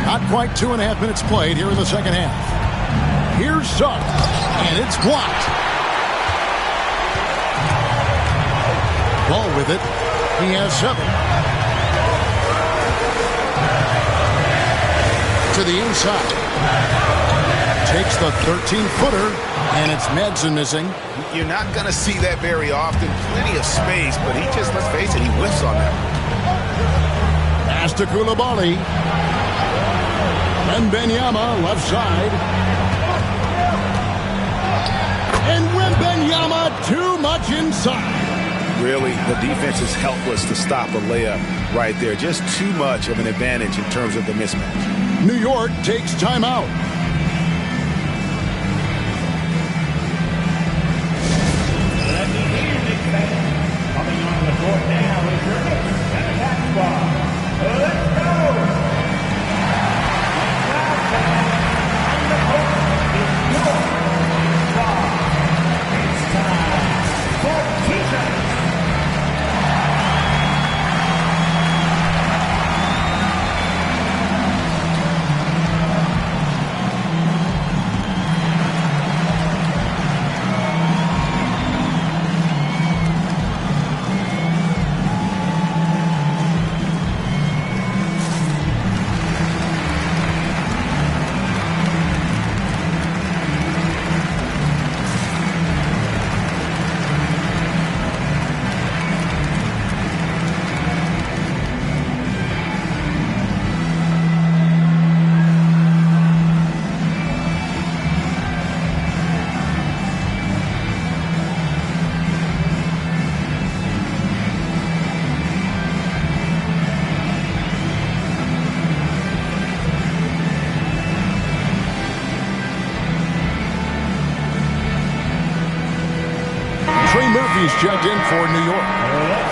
Not quite 2.5 minutes played here in the second half. Here's Suggs, and it's blocked. Ball with it. He has 7. To the inside. Takes the 13-footer, and it's Madsen missing. You're not going to see that very often. Plenty of space, but he just, let's face it, he whiffs on that. Pass to Koulibaly. Wembanyama left side. And Wembanyama too much inside. Really, the defense is helpless to stop a layup right there. Just too much of an advantage in terms of the mismatch. New York takes timeout. Let me hear you, Knicks fans. Coming on the court now is your Knicks center back squad. Let's go! checked in for New York.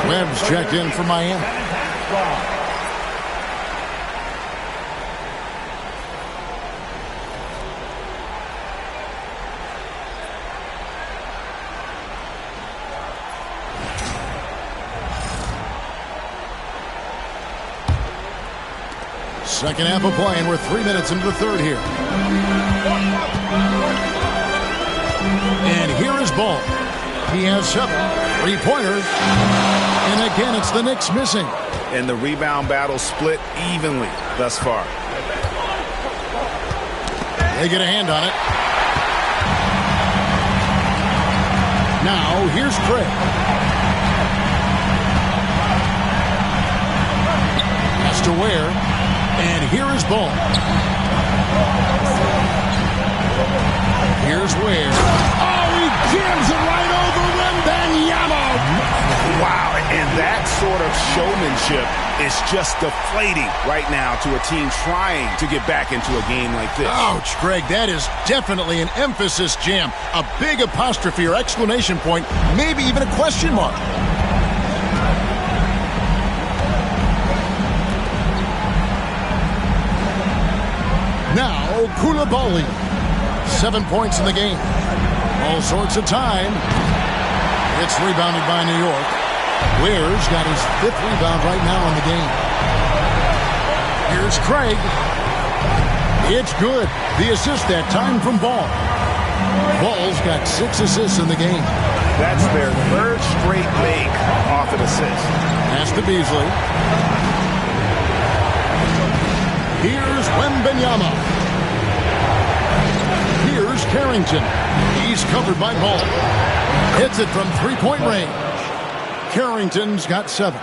Webb's checked in for Miami. Second half of play, and we're 3 minutes into the third here. And here is Ball. He has 7 3-pointers. And again, it's the Knicks missing. And the rebound battle split evenly thus far. They get a hand on it. Now, here's Craig. Has to Ware. And here is Ball. Here's Ware. Oh, he jams it right over Wembanyama. Wow, and that sort of showmanship is just deflating right now to a team trying to get back into a game like this. Ouch, Greg, that is definitely an emphasis jam. A big apostrophe or exclamation point, maybe even a question mark. Now, Koulibaly. 7 points in the game. All sorts of time. It's rebounded by New York. Ware's got his 5th rebound right now in the game. Here's Craig. It's good. The assist that time from Ball. Ball's got 6 assists in the game. That's their 3rd straight make off an assist. Pass to Beasley. Here's Wembanyama. Here's Carrington. He's covered by Ball. Hits it from 3-point range. Carrington's got 7.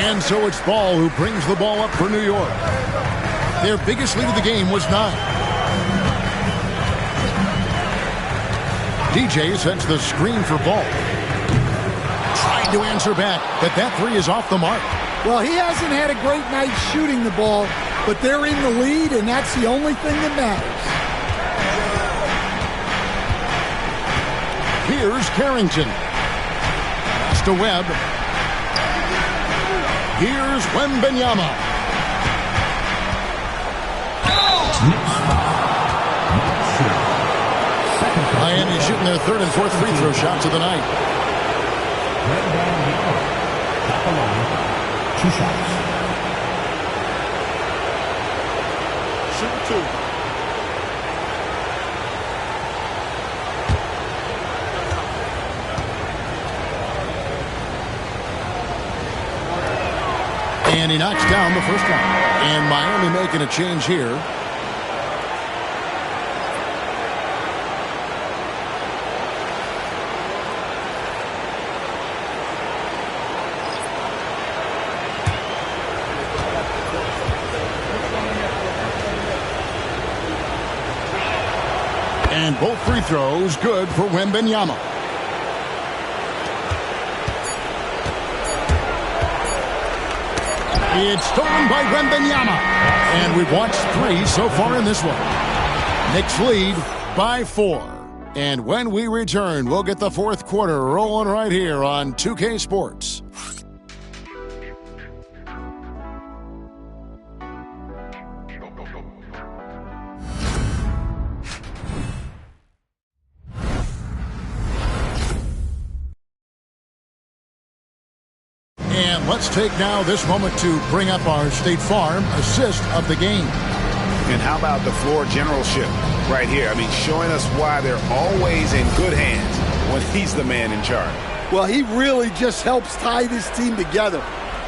And so it's Ball who brings the ball up for New York. Their biggest lead of the game was 9. DJ sets the screen for Ball. Trying to answer back, but that 3 is off the mark. Well, he hasn't had a great night shooting the ball, but they're in the lead, and that's the only thing that matters. Here's Carrington. Pass to Webb. Here's Wembanyama. Miami shooting their 3rd and 4th free throw shots of the night. 2 shots. Shoot 2. And he knocks down the first one. And Miami making a change here. And both free throws good for Wembanyama. It's stolen by Wembanyama. And we've watched 3 so far in this one. Knicks lead by 4. And when we return, we'll get the 4th quarter rolling right here on 2K Sports. And let's take now this moment to bring up our State Farm assist of the game. And how about the floor generalship right here? I mean, showing us why they're always in good hands when he's the man in charge. Well, he really just helps tie this team together.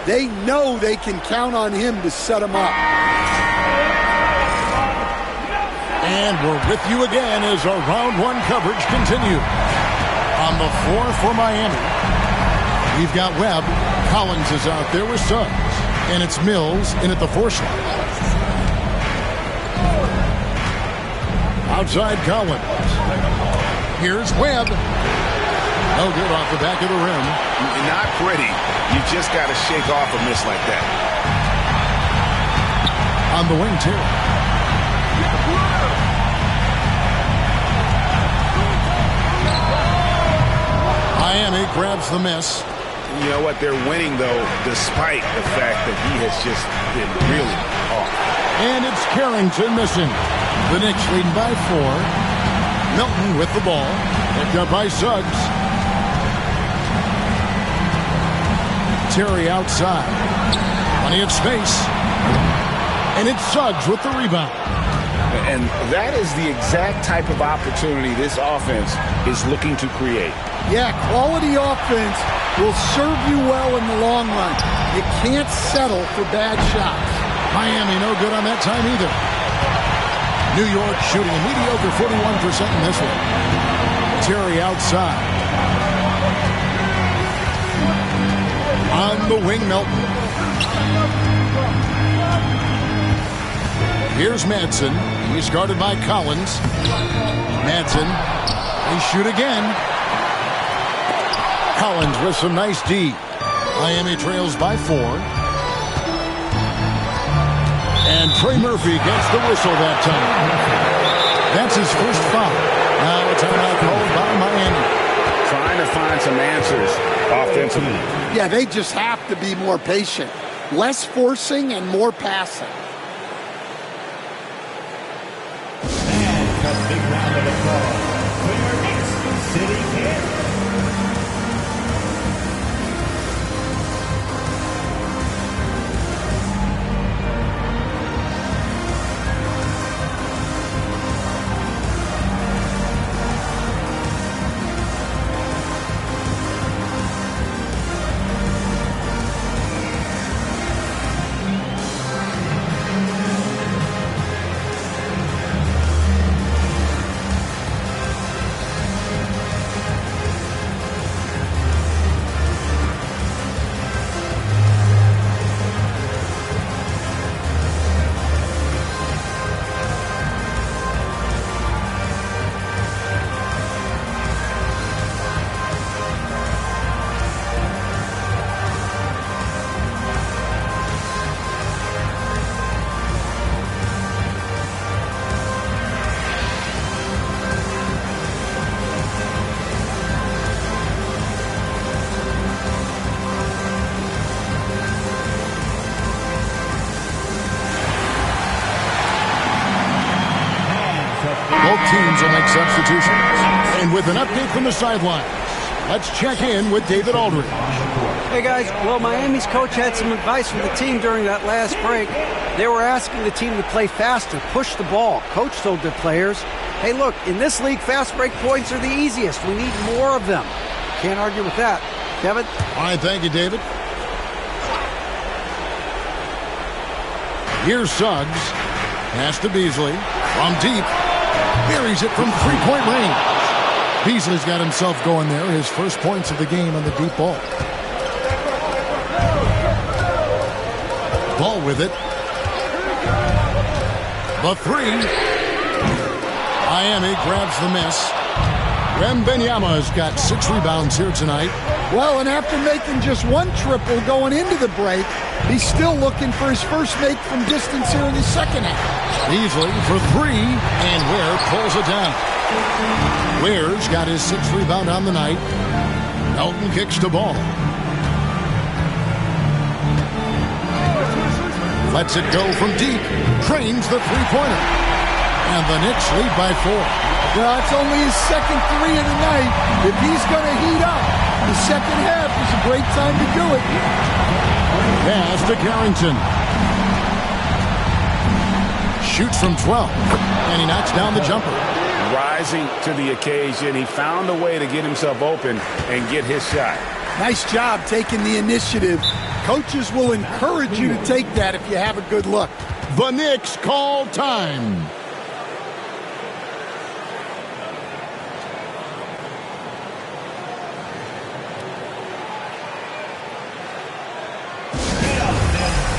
They know they can count on him to set them up. And we're with you again as our round 1 coverage continues. On the floor for Miami, we've got Webb. Collins is out there with Suggs. And it's Mills in at the 4 slot. Outside Collins. Here's Webb. No good off the back of the rim. Not pretty. You just got to shake off a miss like that. On the wing, too. Miami grabs the miss. You know what? They're winning, though, despite the fact that he has just been really off. And it's Carrington missing. The Knicks leading by 4. Milton with the ball. Picked up by Suggs. Terry outside. Plenty of space. And it's Suggs with the rebound. And that is the exact type of opportunity this offense is looking to create. Yeah, quality offense will serve you well in the long run. You can't settle for bad shots. Miami no good on that time either. New York shooting a mediocre 41% in this one. Terry outside. On the wing, Milton. Here's Madsen. He's guarded by Collins. Madsen. They shoot again. Collins with some nice D. Miami trails by 4. And Trey Murphy gets the whistle that time. That's his first foul. Now a timeout called by Miami. Trying to find some answers offensively. Yeah, they just have to be more patient. Less forcing and more passing. A big round of applause for your Knicks City Kid. Both teams will make substitutions. And with an update from the sidelines, let's check in with David Aldridge. Hey guys, well, Miami's coach had some advice for the team during that last break. They were asking the team to play faster, push the ball. Coach told their players, hey look, in this league, fast break points are the easiest. We need more of them. Can't argue with that. Kevin? All right, thank you, David. Here's Suggs. Pass to Beasley. From deep. Buries it from three-point range. Beasley's got himself going there. His first points of the game on the deep ball. Ball with it. The three. Miami grabs the miss. Wembanyama's got 6 rebounds here tonight. Well, and after making just 1 triple going into the break, he's still looking for his first make from distance here in the second half. Beasley for 3, and Ware pulls it down. Ware's got his 6th rebound on the night. Elton kicks the ball. Lets it go from deep. Trains the three-pointer. And the Knicks lead by 4. Well, it's only his second 3 of the night. If he's going to heat up, the second half is a great time to do it. Pass to Carrington. Shoots from 12. And he knocks down the jumper. Rising to the occasion. He found a way to get himself open and get his shot. Nice job taking the initiative. Coaches will encourage you to take that if you have a good look. The Knicks call time.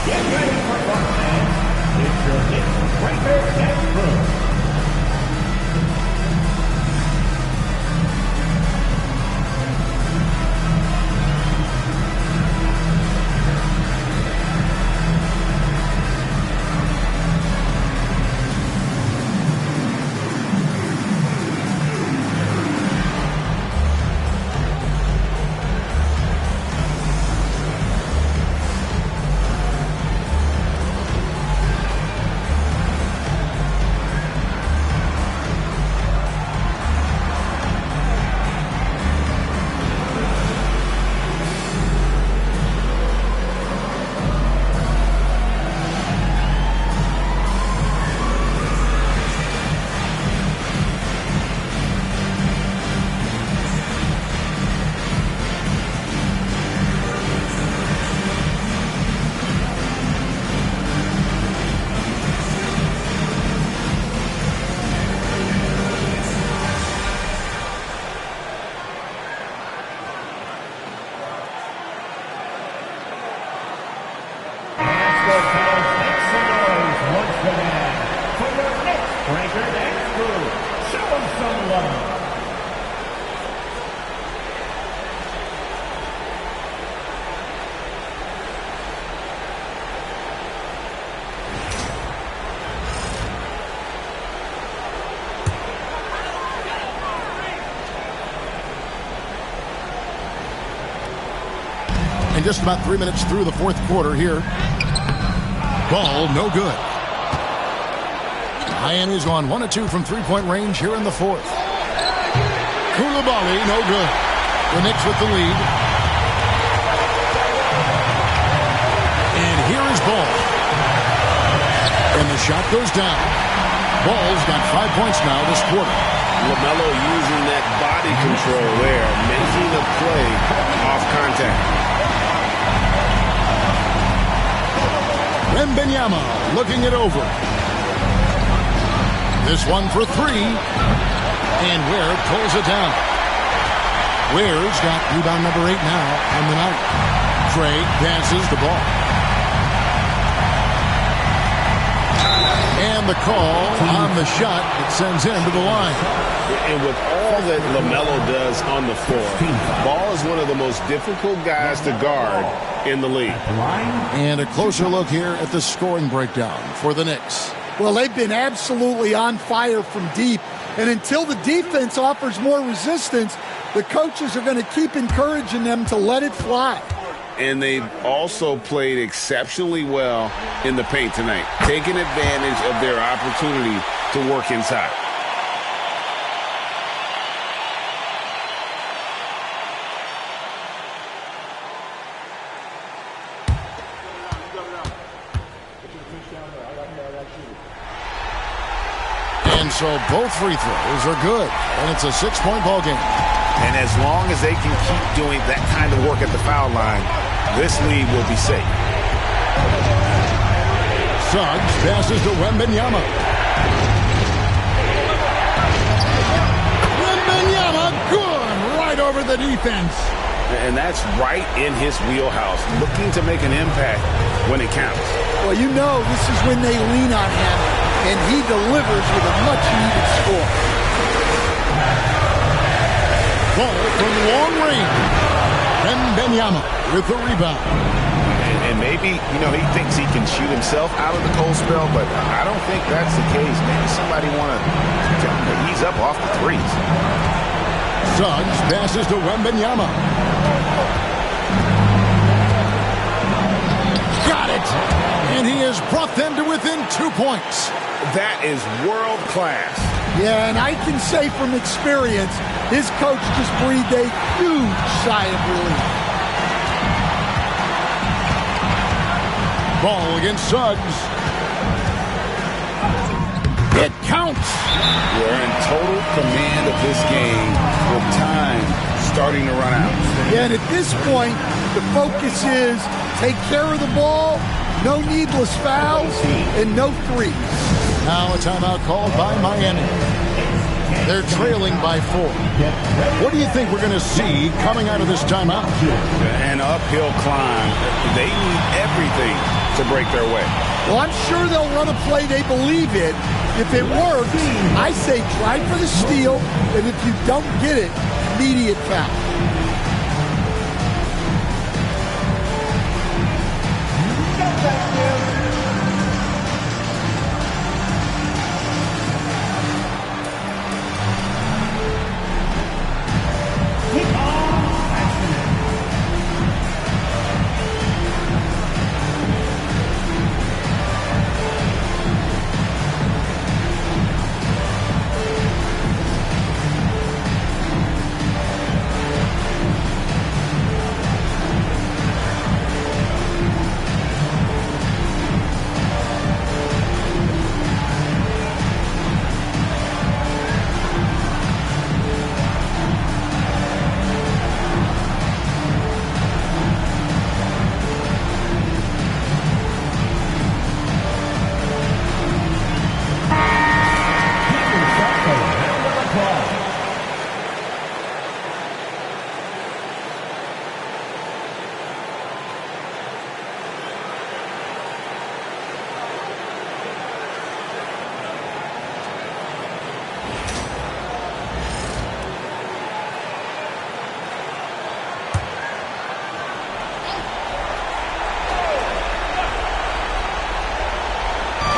Get ready for fun, fans. It's your Knicks Breaker and Crew. And just about 3 minutes through the fourth quarter here. Ball no good. Miami's gone 1 of 2 from three-point range here in the fourth. Koulibaly, no good. The Knicks with the lead. And here is Ball. And the shot goes down. Ball's got 5 points now this quarter. LaMelo using that body control there, making a play off contact. Wembanyama looking it over. This one for three. And Ware pulls it down. Ware's got rebound number 8 now on the night. Craig passes the ball. And the call on the shot that sends him to the line. And with all that LaMelo does on the floor, Ball is one of the most difficult guys to guard in the league. And a closer look here at the scoring breakdown for the Knicks. Well, they've been absolutely on fire from deep. And until the defense offers more resistance, the coaches are going to keep encouraging them to let it fly. And they've also played exceptionally well in the paint tonight, taking advantage of their opportunity to work inside. And so both free throws are good, and it's a 6-point ball game. And as long as they can keep doing that kind of work at the foul line, this lead will be safe. Suggs passes to Wembanyama. Wembanyama, good, right over the defense. And that's right in his wheelhouse, looking to make an impact when it counts. Well, you know this is when they lean on him, and he delivers with a much-needed score. Ball from long range. Wembanyama with the rebound. And maybe, he thinks he can shoot himself out of the cold spell, but I don't think that's the case. Maybe somebody want to tell him to ease up off the threes. Suggs passes to Wembanyama. Got it! And he has brought them to within 2 points. That is world class. Yeah, and I can say from experience, his coach just breathed a huge sigh of relief. Ball against Suggs. It counts. We're in total command of this game with time starting to run out. Yeah, and at this point, the focus is take care of the ball, no needless fouls, and no threes. Now a timeout called by Miami. They're trailing by 4. What do you think we're going to see coming out of this timeout? An uphill climb. They need everything to break their way. Well, I'm sure they'll run a play they believe in. If it works, I say try for the steal, and if you don't get it, immediate foul.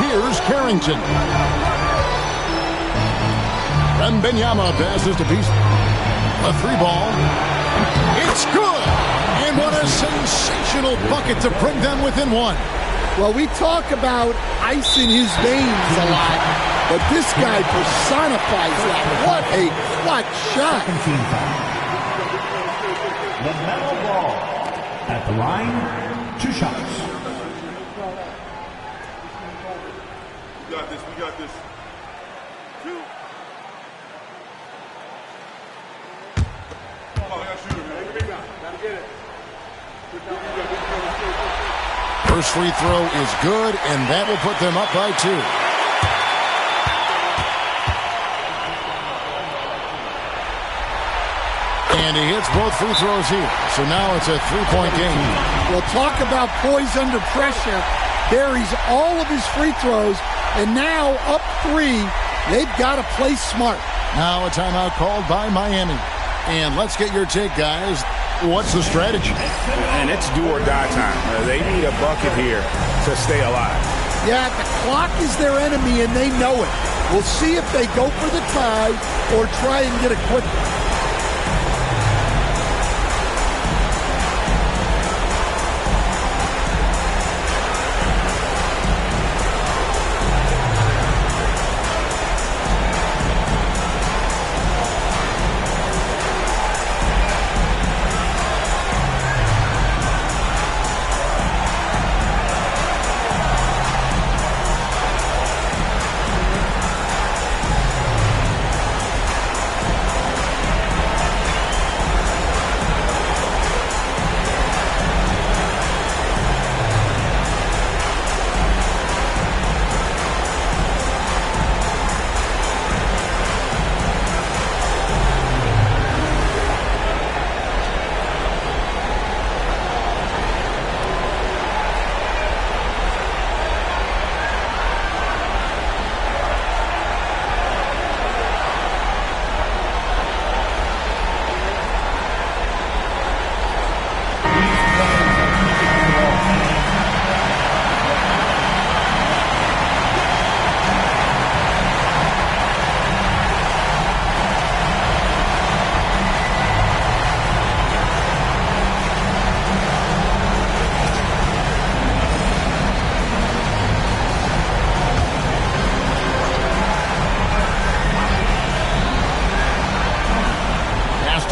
Here's Carrington. Wembanyama passes to Beasley. A 3 ball. It's good. And what a a sensational bucket to bring them within one. Well, we talk about ice in his veins a lot, but this guy personifies that. What a clutch shot. The metal ball at the line, 2 shots. We got this. We got this. 2. Oh, I got to shoot it, man. Gotta get it. First free throw is good, and that will put them up by 2. And he hits both free throws here. So now it's a 3-point game. Well, talk about poise under pressure. Buries all of his free throws, and now up 3. They've got to play smart. Now a timeout called by Miami. And let's get your take, guys. What's the strategy? And it's do or die time. They need a bucket here to stay alive. Yeah, the clock is their enemy, and they know it. We'll see if they go for the tie or try and get a quick one.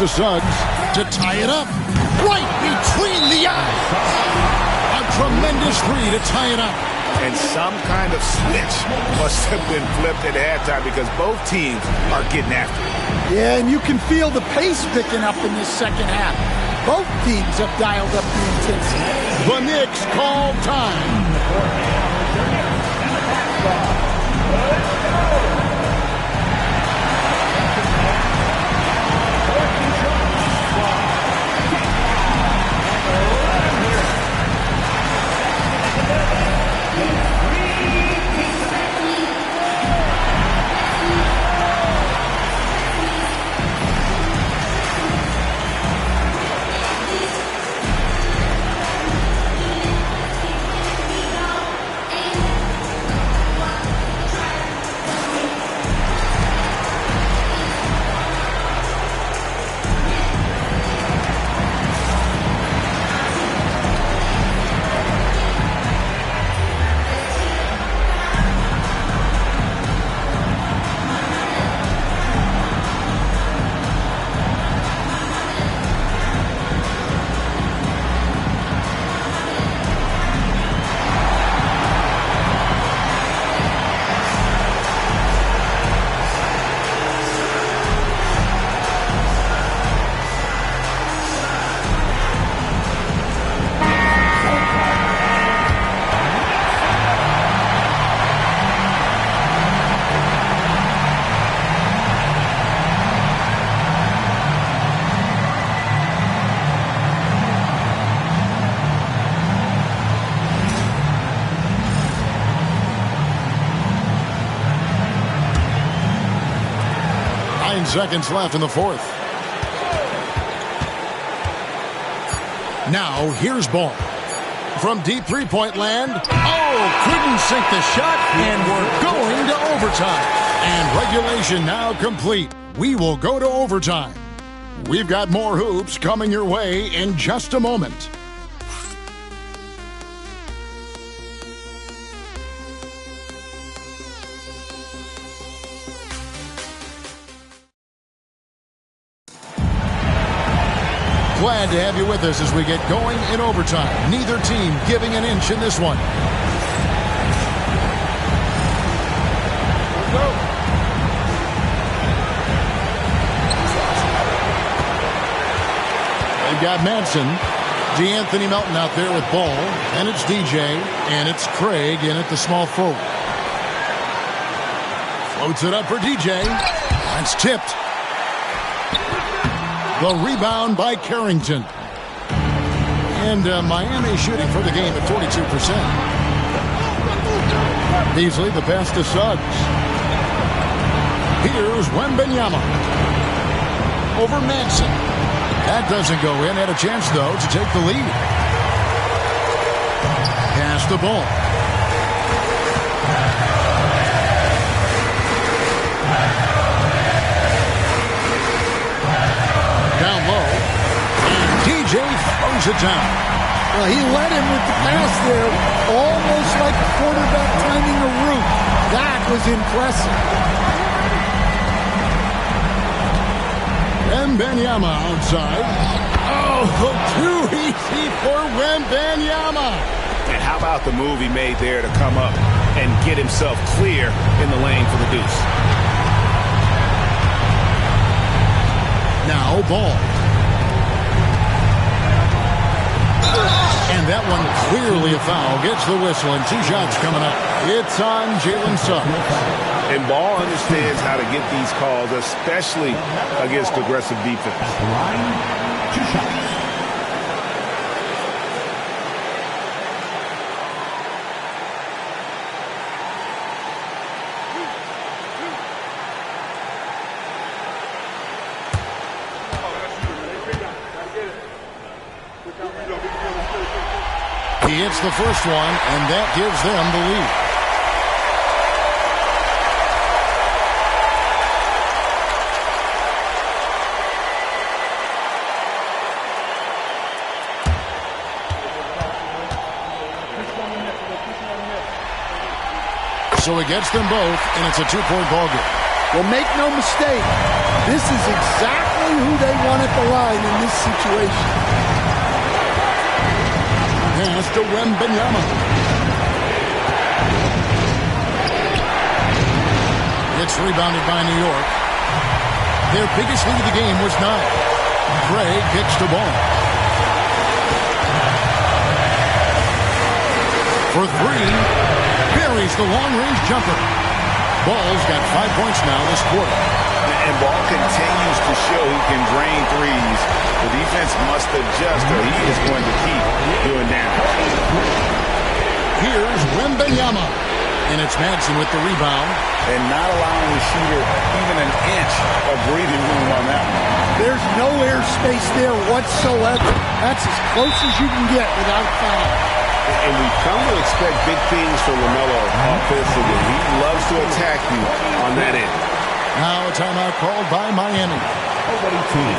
To Suggs to tie it up right between the eyes. A tremendous 3 to tie it up. And some kind of switch must have been flipped at halftime because both teams are getting after it. Yeah, and you can feel the pace picking up in this second half. Both teams have dialed up the intensity. The Knicks call time. Seconds left in the fourth. Now here's Ball. From deep three-point land. Oh, couldn't sink the shot, and we're going to overtime. And regulation now complete. We will go to overtime. We've got more hoops coming your way in just a moment. Glad to have you with us as we get going in overtime. Neither team giving an inch in this one. They've got Manson. D'Anthony Melton out there with ball. And it's DJ. And it's Craig in at the small forward. Floats it up for DJ. That's tipped. The rebound by Carrington. And Miami shooting for the game at 42%. Beasley, the pass to Suggs. Here's Wembanyama. Over Manson. That doesn't go in. Had a chance, though, to take the lead. Pass the ball. Down low. And DJ throws it down. Well, he led him with the pass there, almost like a quarterback timing a route. That was impressive. Wembanyama outside. Oh, too easy for Wembanyama. And how about the move he made there to come up and get himself clear in the lane for the deuce? Now ball. And that one clearly a foul. Gets the whistle and 2 shots coming up. It's on Jalen Suggs. And Ball understands how to get these calls, especially against aggressive defense. 2 shots. He hits the first one, and that gives them the lead. So he gets them both, and it's a 2-point ball game. Well, make no mistake, this is exactly who they want at the line in this situation. Pass to Wembanyama. It's rebounded by New York. Their biggest lead of the game was 9. Craig kicks the ball. For 3. Buries the long-range jumper. Ball's got 5 points now this quarter. And Ball continues to show he can drain threes. The defense must adjust or he is going to keep doing damage. Here's Wembanyama. And it's Madsen with the rebound. And not allowing the shooter even an inch of breathing room on that one. There's no airspace there whatsoever. That's as close as you can get without foul. And we've come to expect big things from LaMelo offensively. He loves to attack you on that end. Now a timeout called by Miami. Nobody team.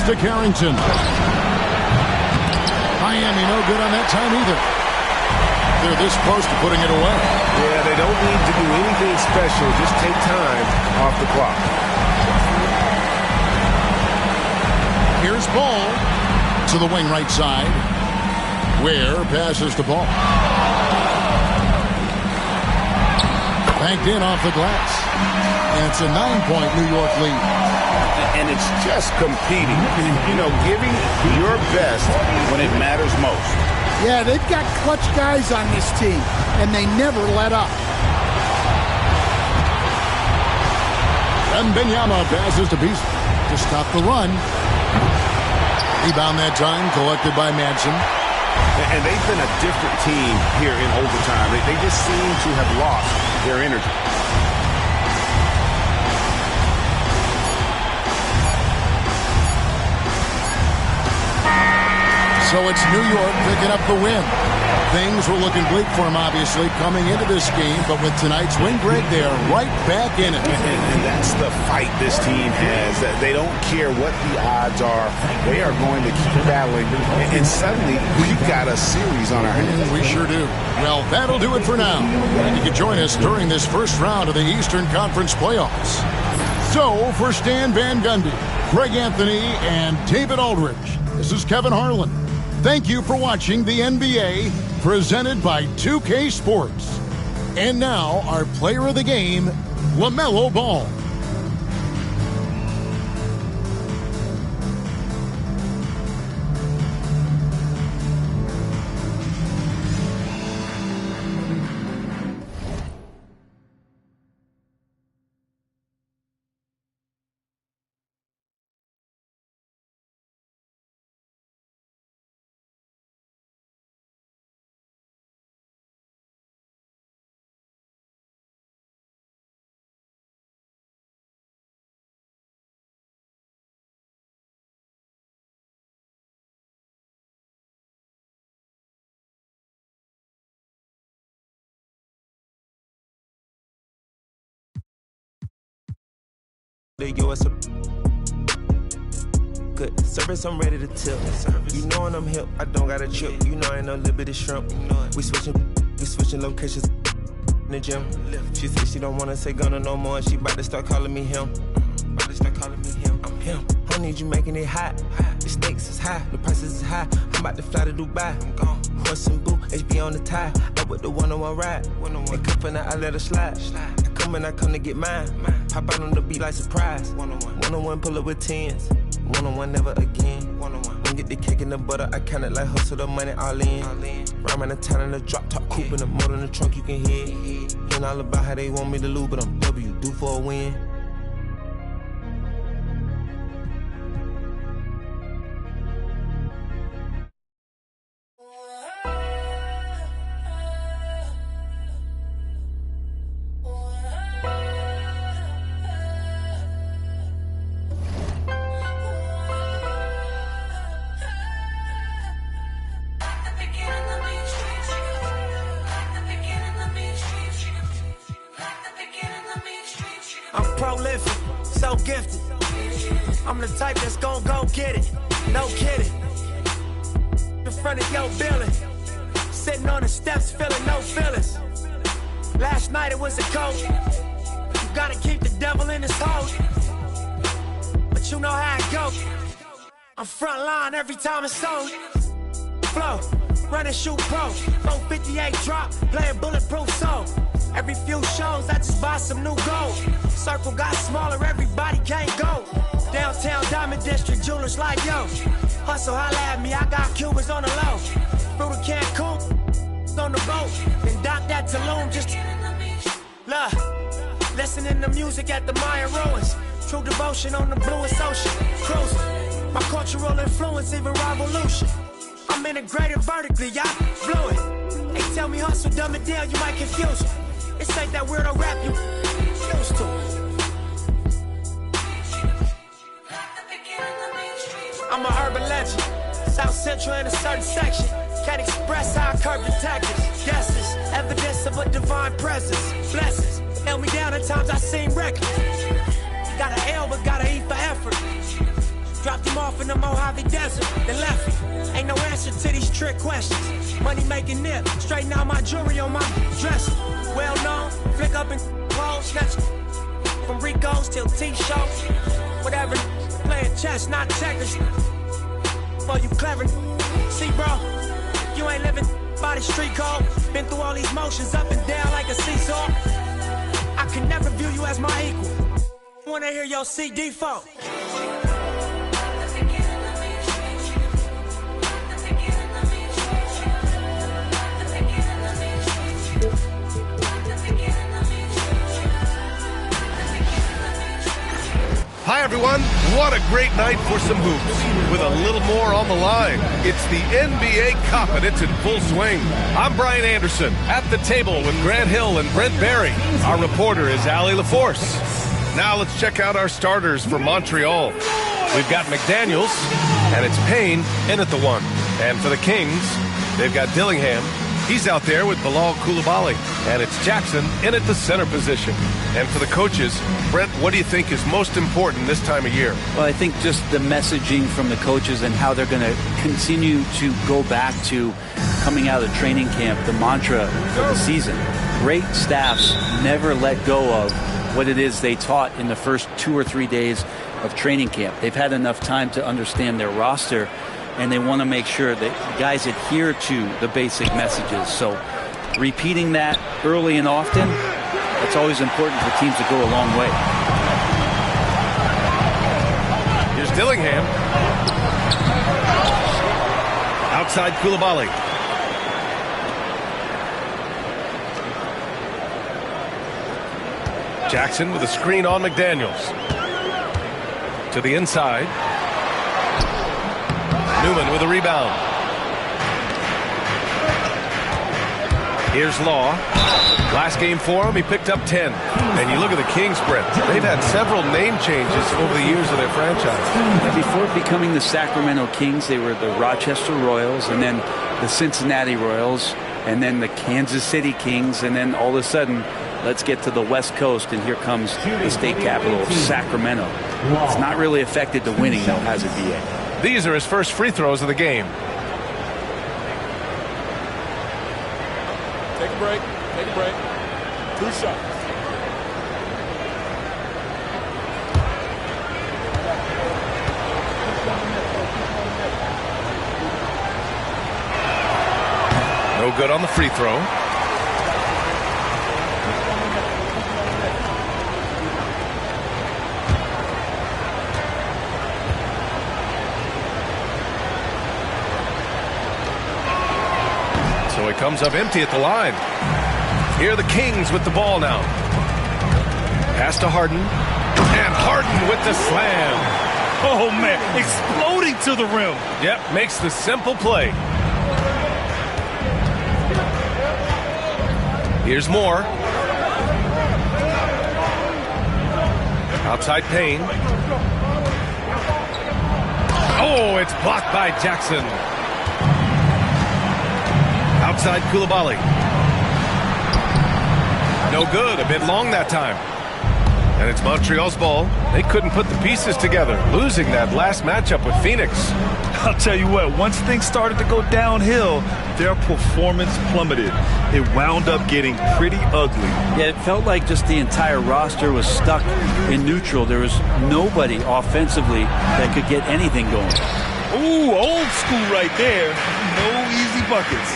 to Carrington. Miami no good on that time either. They're this close to putting it away. Yeah, they don't need to do anything special. Just take time off the clock. Here's Ball to the wing right side. Ware passes the ball. Banked in off the glass. And it's a 9-point New York lead. And it's just competing. You know, giving your best when it matters most. Yeah, they've got clutch guys on this team, and they never let up. Wembanyama passes to Beasley to stop the run. Rebound that time collected by Madsen. And they've been a different team here in overtime. They just seem to have lost their energy. So it's New York picking up the win. Things were looking bleak for them, obviously, coming into this game. But with tonight's win, Greg, they are right back in it. And that's the fight this team has. They don't care what the odds are. They are going to keep battling. And suddenly, we've got a series on our hands. We sure do. Well, that'll do it for now. And you can join us during this first round of the Eastern Conference playoffs. So, for Stan Van Gundy, Greg Anthony, and David Aldridge, this is Kevin Harlan. Thank you for watching the NBA, presented by 2K Sports. And now, our player of the game, LaMelo Ball. The US good service, I'm ready to tip. You know when I'm hip, I don't got a trip. You know I ain't no little bit of shrimp. We switching locations in the gym. She said she don't wanna say gonna no more. She about to start calling me him. I'm him. I need you making it hot. The stakes is high, the prices is high. I'm about to fly to Dubai. I'm gone. Horse and boo, HB on the tie. Up with the one-on-one ride. And cuffin' I let her slide. I come and I come to get mine. Pop out on the beat like surprise. One-on-one pull up with tens. One-on-one never again. One-on-one. Don't get the cake in the butter. I count it like hustle the money all in. Rhyme the town in the drop top coupe in the motor in the trunk you can hear. Hearing all about how they want me to lose, but I'm W, due for a win. I'm prolific, so gifted. I'm the type that's gon' go get it. No kidding. In front of your building. Sitting on the steps, feeling no feelings. Last night it was a cold. You gotta keep the devil in his hole. But you know how it go. I'm front line every time it's sold. Flow, run and shoot pro. 458 drop, playing bulletproof soul. Every few shows, I just buy some new gold. Circle got smaller, everybody can't go. Downtown Diamond District, jewelers like yo. Hustle, holla at me, I got Cubans on the low. Through the Cancun, on the boat. Then dock that Tulum, just look. Listening to music at the Mayan ruins. True devotion on the bluest ocean. Cruising, my cultural influence, even revolution. I'm integrated vertically, y'all blew it. They tell me hustle, dumb it down, you might confuse them. This ain't that weirdo rap you used to. I'm a urban legend, South Central in a certain section. Can't express how I curb detectives. Guesses, evidence of a divine presence. Blessings, held me down at times I seem reckless. Got an L but got an E for effort. Dropped him off in the Mojave Desert, then left him. Ain't no answer to these trick questions. Money making nip, straighten out my jewelry on my dresser. Well known, flick up and close, snatch from Rico's till T-shows. Whatever, playing chess, not checkers. Well, you clever. See, bro, you ain't living by the street code. Been through all these motions up and down like a seesaw. I can never view you as my equal. Wanna hear your CD fault. Hi, everyone. What a great night for some hoops. With a little more on the line. It's the NBA Cup, and it's in full swing. I'm Brian Anderson, at the table with Grant Hill and Brent Barry. Our reporter is Allie LaForce. Now let's check out our starters for Montreal. We've got McDaniels, and it's Payne in at the one. And for the Kings, they've got Dillingham. He's out there with Bilal Coulibaly. And it's Jackson in at the center position. And for the coaches, Brent, what do you think is most important this time of year? Well, I think just the messaging from the coaches and how they're going to continue to go back to coming out of training camp, the mantra for the season. Great staffs never let go of what it is they taught in the first 2 or 3 days of training camp. They've had enough time to understand their roster, and they want to make sure that guys adhere to the basic messages. So repeating that early and often, it's always important for teams to go a long way. Here's Dillingham. Outside Coulibaly. Jackson with a screen on McDaniels. To the inside. Newman with a rebound. Here's Law. Last game for him, he picked up 10. And you look at the Kings, Brent. They've had several name changes over the years of their franchise. Before becoming the Sacramento Kings, they were the Rochester Royals, and then the Cincinnati Royals, and then the Kansas City Kings, and then all of a sudden, let's get to the West Coast, and here comes the state capital of Sacramento. It's not really affected the winning, though, has it, B.A.? These are his first free throws of the game. Take a break. Take a break. 2 shots. No good on the free throw. So he comes up empty at the line. Here are the Kings with the ball now. Pass to Harden. And Harden with the slam. Oh, man. Exploding to the rim. Yep, makes the simple play. Here's Moore. Outside Payne. Oh, it's blocked by Jackson. Outside Coulibaly. No good. A bit long that time. And it's Montreal's ball. They couldn't put the pieces together, losing that last matchup with Phoenix. I'll tell you what, once things started to go downhill, their performance plummeted. It wound up getting pretty ugly. Yeah, it felt like just the entire roster was stuck in neutral. There was nobody offensively that could get anything going. Ooh, old school right there. No easy buckets.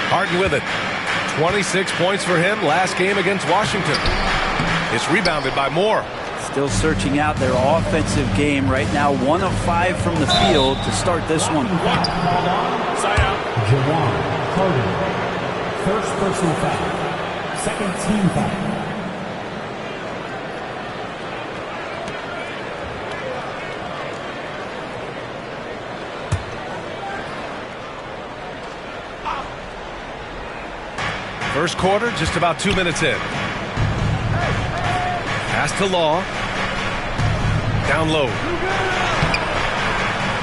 Harden with it. 26 points for him last game against Washington. It's rebounded by Moore. Still searching out their offensive game right now. 1 of 5 from the field to start this one. Side out. Jawan Harden. First personal foul. Second team foul. First quarter, just about 2 minutes in. Pass to Law. Down low.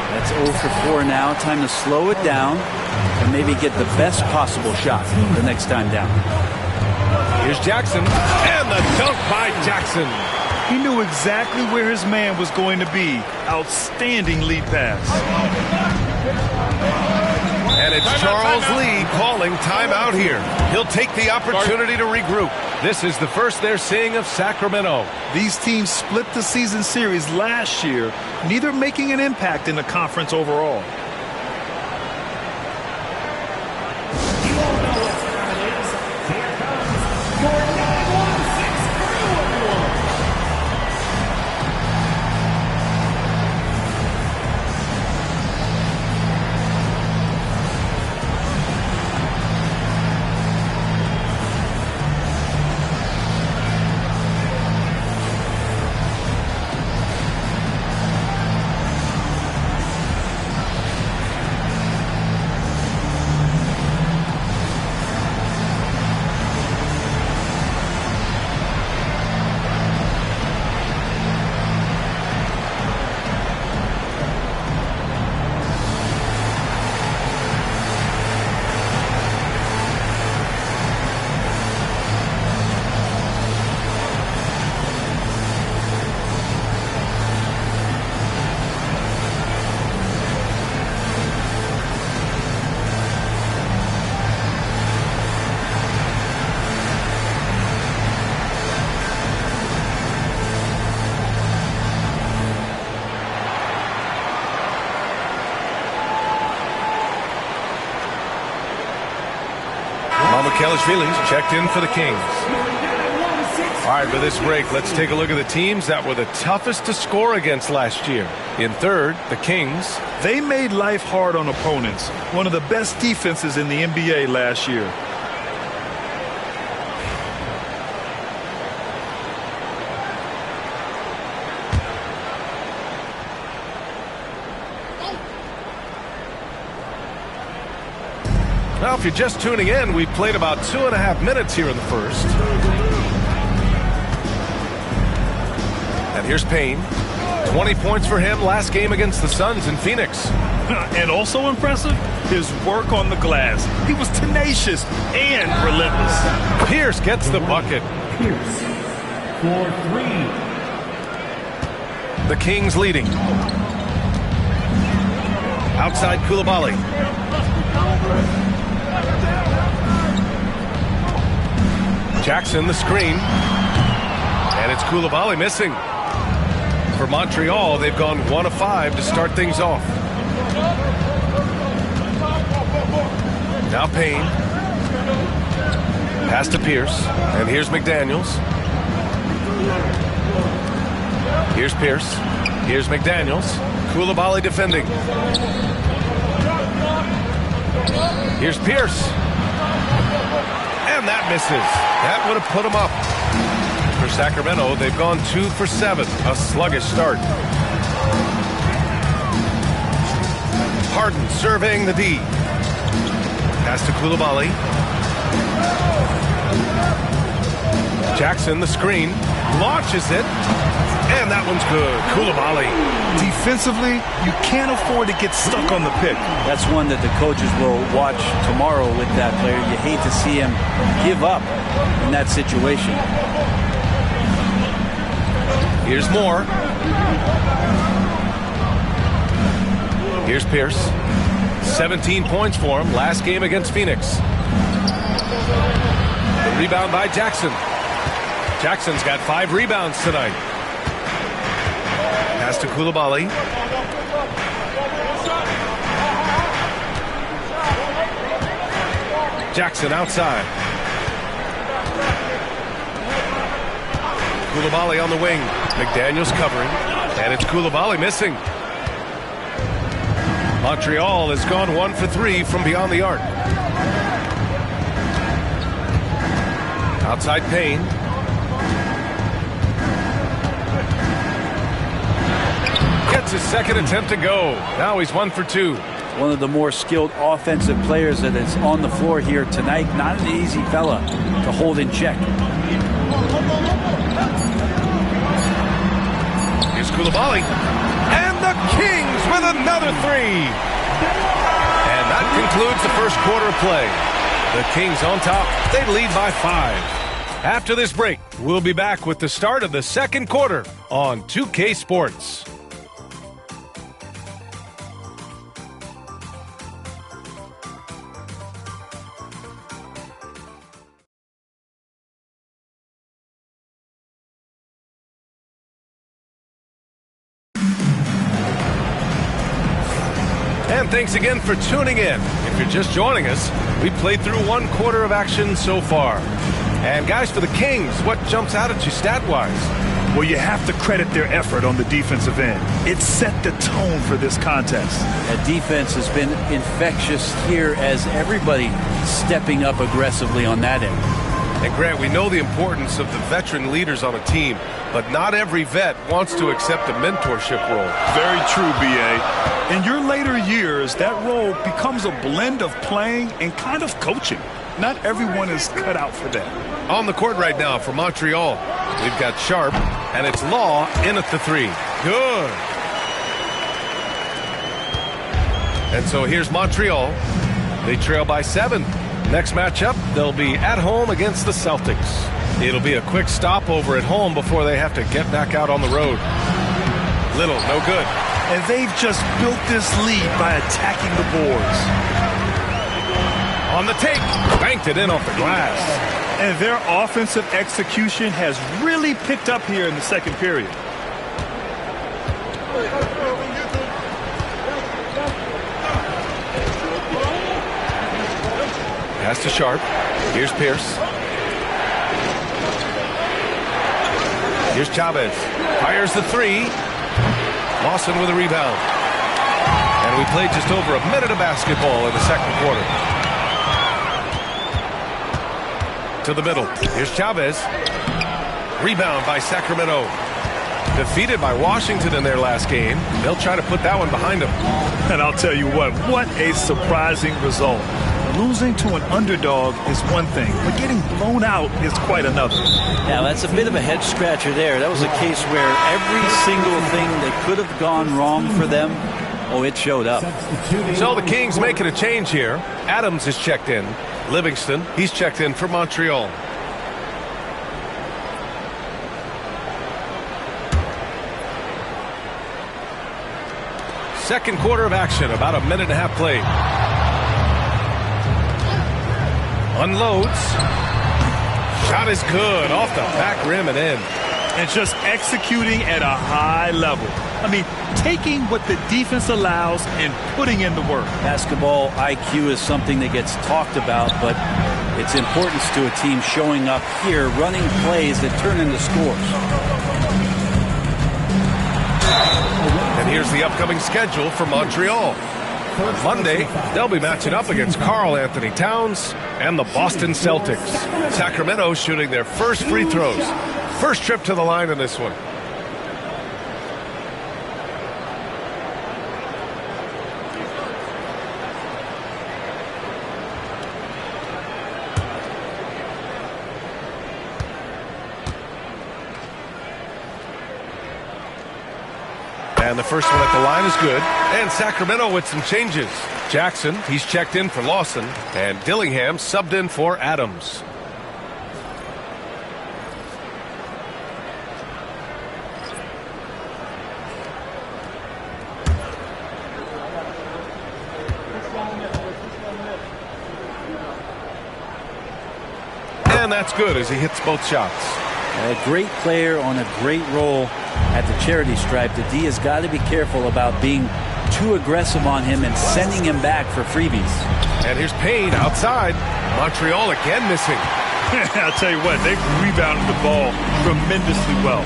That's 0 for 4 now. Time to slow it down and maybe get the best possible shot the next time down. Here's Jackson. And the dunk by Jackson. He knew exactly where his man was going to be. Outstanding lead pass. And it's Charles Lee calling timeout here. He'll take the opportunity to regroup. This is the first they're seeing of Sacramento. These teams split the season series last year, neither making an impact in the conference overall. Kelishvili's checked in for the Kings. All right, for this break, let's take a look at the teams that were the toughest to score against last year. In third, the Kings. They made life hard on opponents. One of the best defenses in the NBA last year. Now, if you're just tuning in, we've played about 2.5 minutes here in the first. And here's Payne. 20 points for him last game against the Suns in Phoenix. And also impressive, his work on the glass. He was tenacious and relentless. Pierce gets the bucket. Pierce for 3. The Kings leading. Outside Koulibaly. Jackson the screen. And it's Koulibaly missing. For Montreal, they've gone 1 of 5 to start things off. Now Payne. Pass to Pierce. And here's McDaniels. Here's Pierce. Here's McDaniels. Koulibaly defending. Here's Pierce. And that misses. That would have put him up. For Sacramento, they've gone 2 for 7. A sluggish start. Harden surveying the D. Pass to Koulibaly. Jackson the screen. Launches it. And that one's good. Koulibaly. Defensively, you can't afford to get stuck on the pick. That's one that the coaches will watch tomorrow with that player. You hate to see him give up in that situation. Here's Moore. Here's Pierce. 17 points for him last game against Phoenix. The rebound by Jackson. Jackson's got 5 rebounds tonight. Pass to Koulibaly. Jackson outside. Koulibaly on the wing. McDaniels covering. And it's Koulibaly missing. Montreal has gone 1 for 3 from beyond the arc. Outside Payne. Gets his second attempt to go. Now he's 1 for 2. One of the more skilled offensive players that is on the floor here tonight. Not an easy fella to hold in check. Here's Koulibaly. And the Kings with another 3. And that concludes the first quarter of play. The Kings on top. They lead by 5. After this break, we'll be back with the start of the second quarter on 2K Sports. And thanks again for tuning in. If you're just joining us, we played through one quarter of action so far. And guys, for the Kings, what jumps out at you stat-wise? Well, you have to credit their effort on the defensive end. It set the tone for this contest. That defense has been infectious here as everybody stepping up aggressively on that end. And Grant, we know the importance of the veteran leaders on a team, but not every vet wants to accept a mentorship role. Very true, B.A. In your later years, that role becomes a blend of playing and kind of coaching. Not everyone is cut out for that. On the court right now for Montreal, we've got Sharp, and it's Law in at the three. Good. And so here's Montreal. They trail by 7. Next matchup, they'll be at home against the Celtics. It'll be a quick stopover at home before they have to get back out on the road. Little, no good. And they've just built this lead by attacking the boards. On the take, banked it in off the glass. And their offensive execution has really picked up here in the second period. Pass to Sharp. Here's Pierce. Here's Chavez. Fires the three. Lawson with a rebound. And we played just over a minute of basketball in the second quarter. To the middle. Here's Chavez. Rebound by Sacramento. Defeated by Washington in their last game. They'll try to put that one behind them. And I'll tell you what a surprising result. Losing to an underdog is one thing, but getting blown out is quite another. Yeah, that's a bit of a head scratcher there. That was a case where every single thing that could have gone wrong for them, it showed up. So the Kings making a change here. Adams is checked in. Livingston, he's checked in for Montreal. Second quarter of action, about a minute and a half played. Unloads. Shot is good, off the back rim and in. And just executing at a high level. I mean, taking what the defense allows and putting in the work. Basketball IQ is something that gets talked about, but its importance to a team showing up here, running plays that turn into scores. And here's the upcoming schedule for Montreal. On Monday, they'll be matching up against Karl Anthony Towns and the Boston Celtics. Sacramento shooting their first free throws. First trip to the line in this one. And the first one at the line is good. And Sacramento with some changes. Jackson, he's checked in for Lawson. And Dillingham subbed in for Adams. And that's good as he hits both shots. A great player on a great role at the charity stripe. The D has got to be careful about being too aggressive on him and sending him back for freebies. And here's Payne outside. Montreal again missing. I'll tell you what, they've rebounded the ball tremendously well.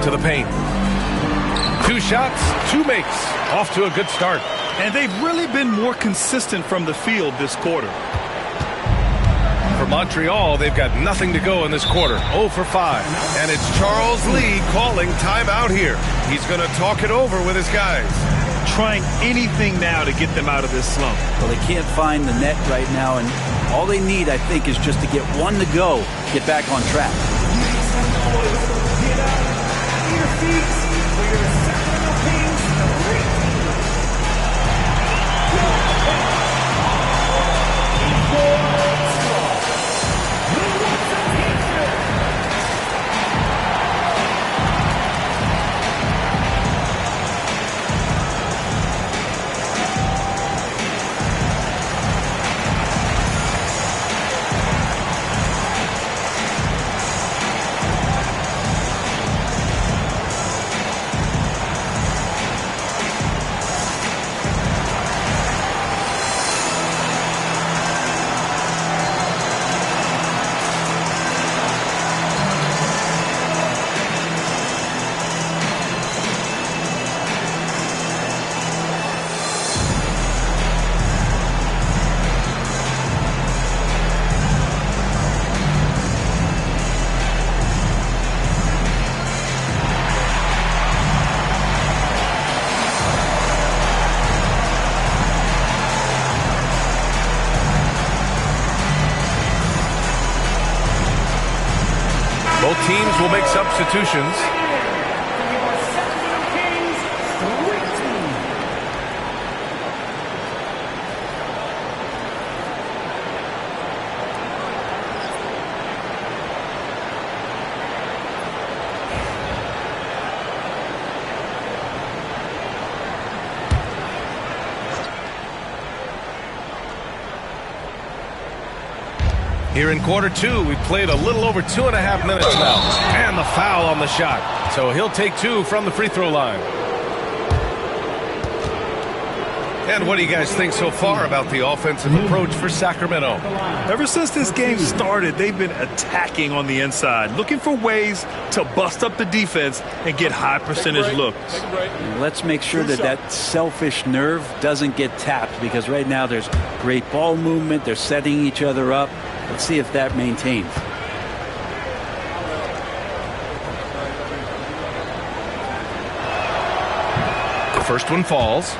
To the paint. 2 shots, 2 makes. Off to a good start. And they've really been more consistent from the field this quarter. For Montreal, they've got nothing to go in this quarter. 0 for 5. And it's Charles Lee calling timeout here. He's going to talk it over with his guys. Trying anything now to get them out of this slump. Well, they can't find the net right now, and all they need, I think, is just to get one to go, get back on track. Both teams will make substitutions. Here in quarter two, we've played a little over 2.5 minutes now. And the foul on the shot. So he'll take 2 from the free throw line. And what do you guys think so far about the offensive approach for Sacramento? Ever since this game started, they've been attacking on the inside, looking for ways to bust up the defense and get high percentage looks. Let's make sure that that selfish nerve doesn't get tapped, because right now there's great ball movement. They're setting each other up. Let's see if that maintains. The first one falls.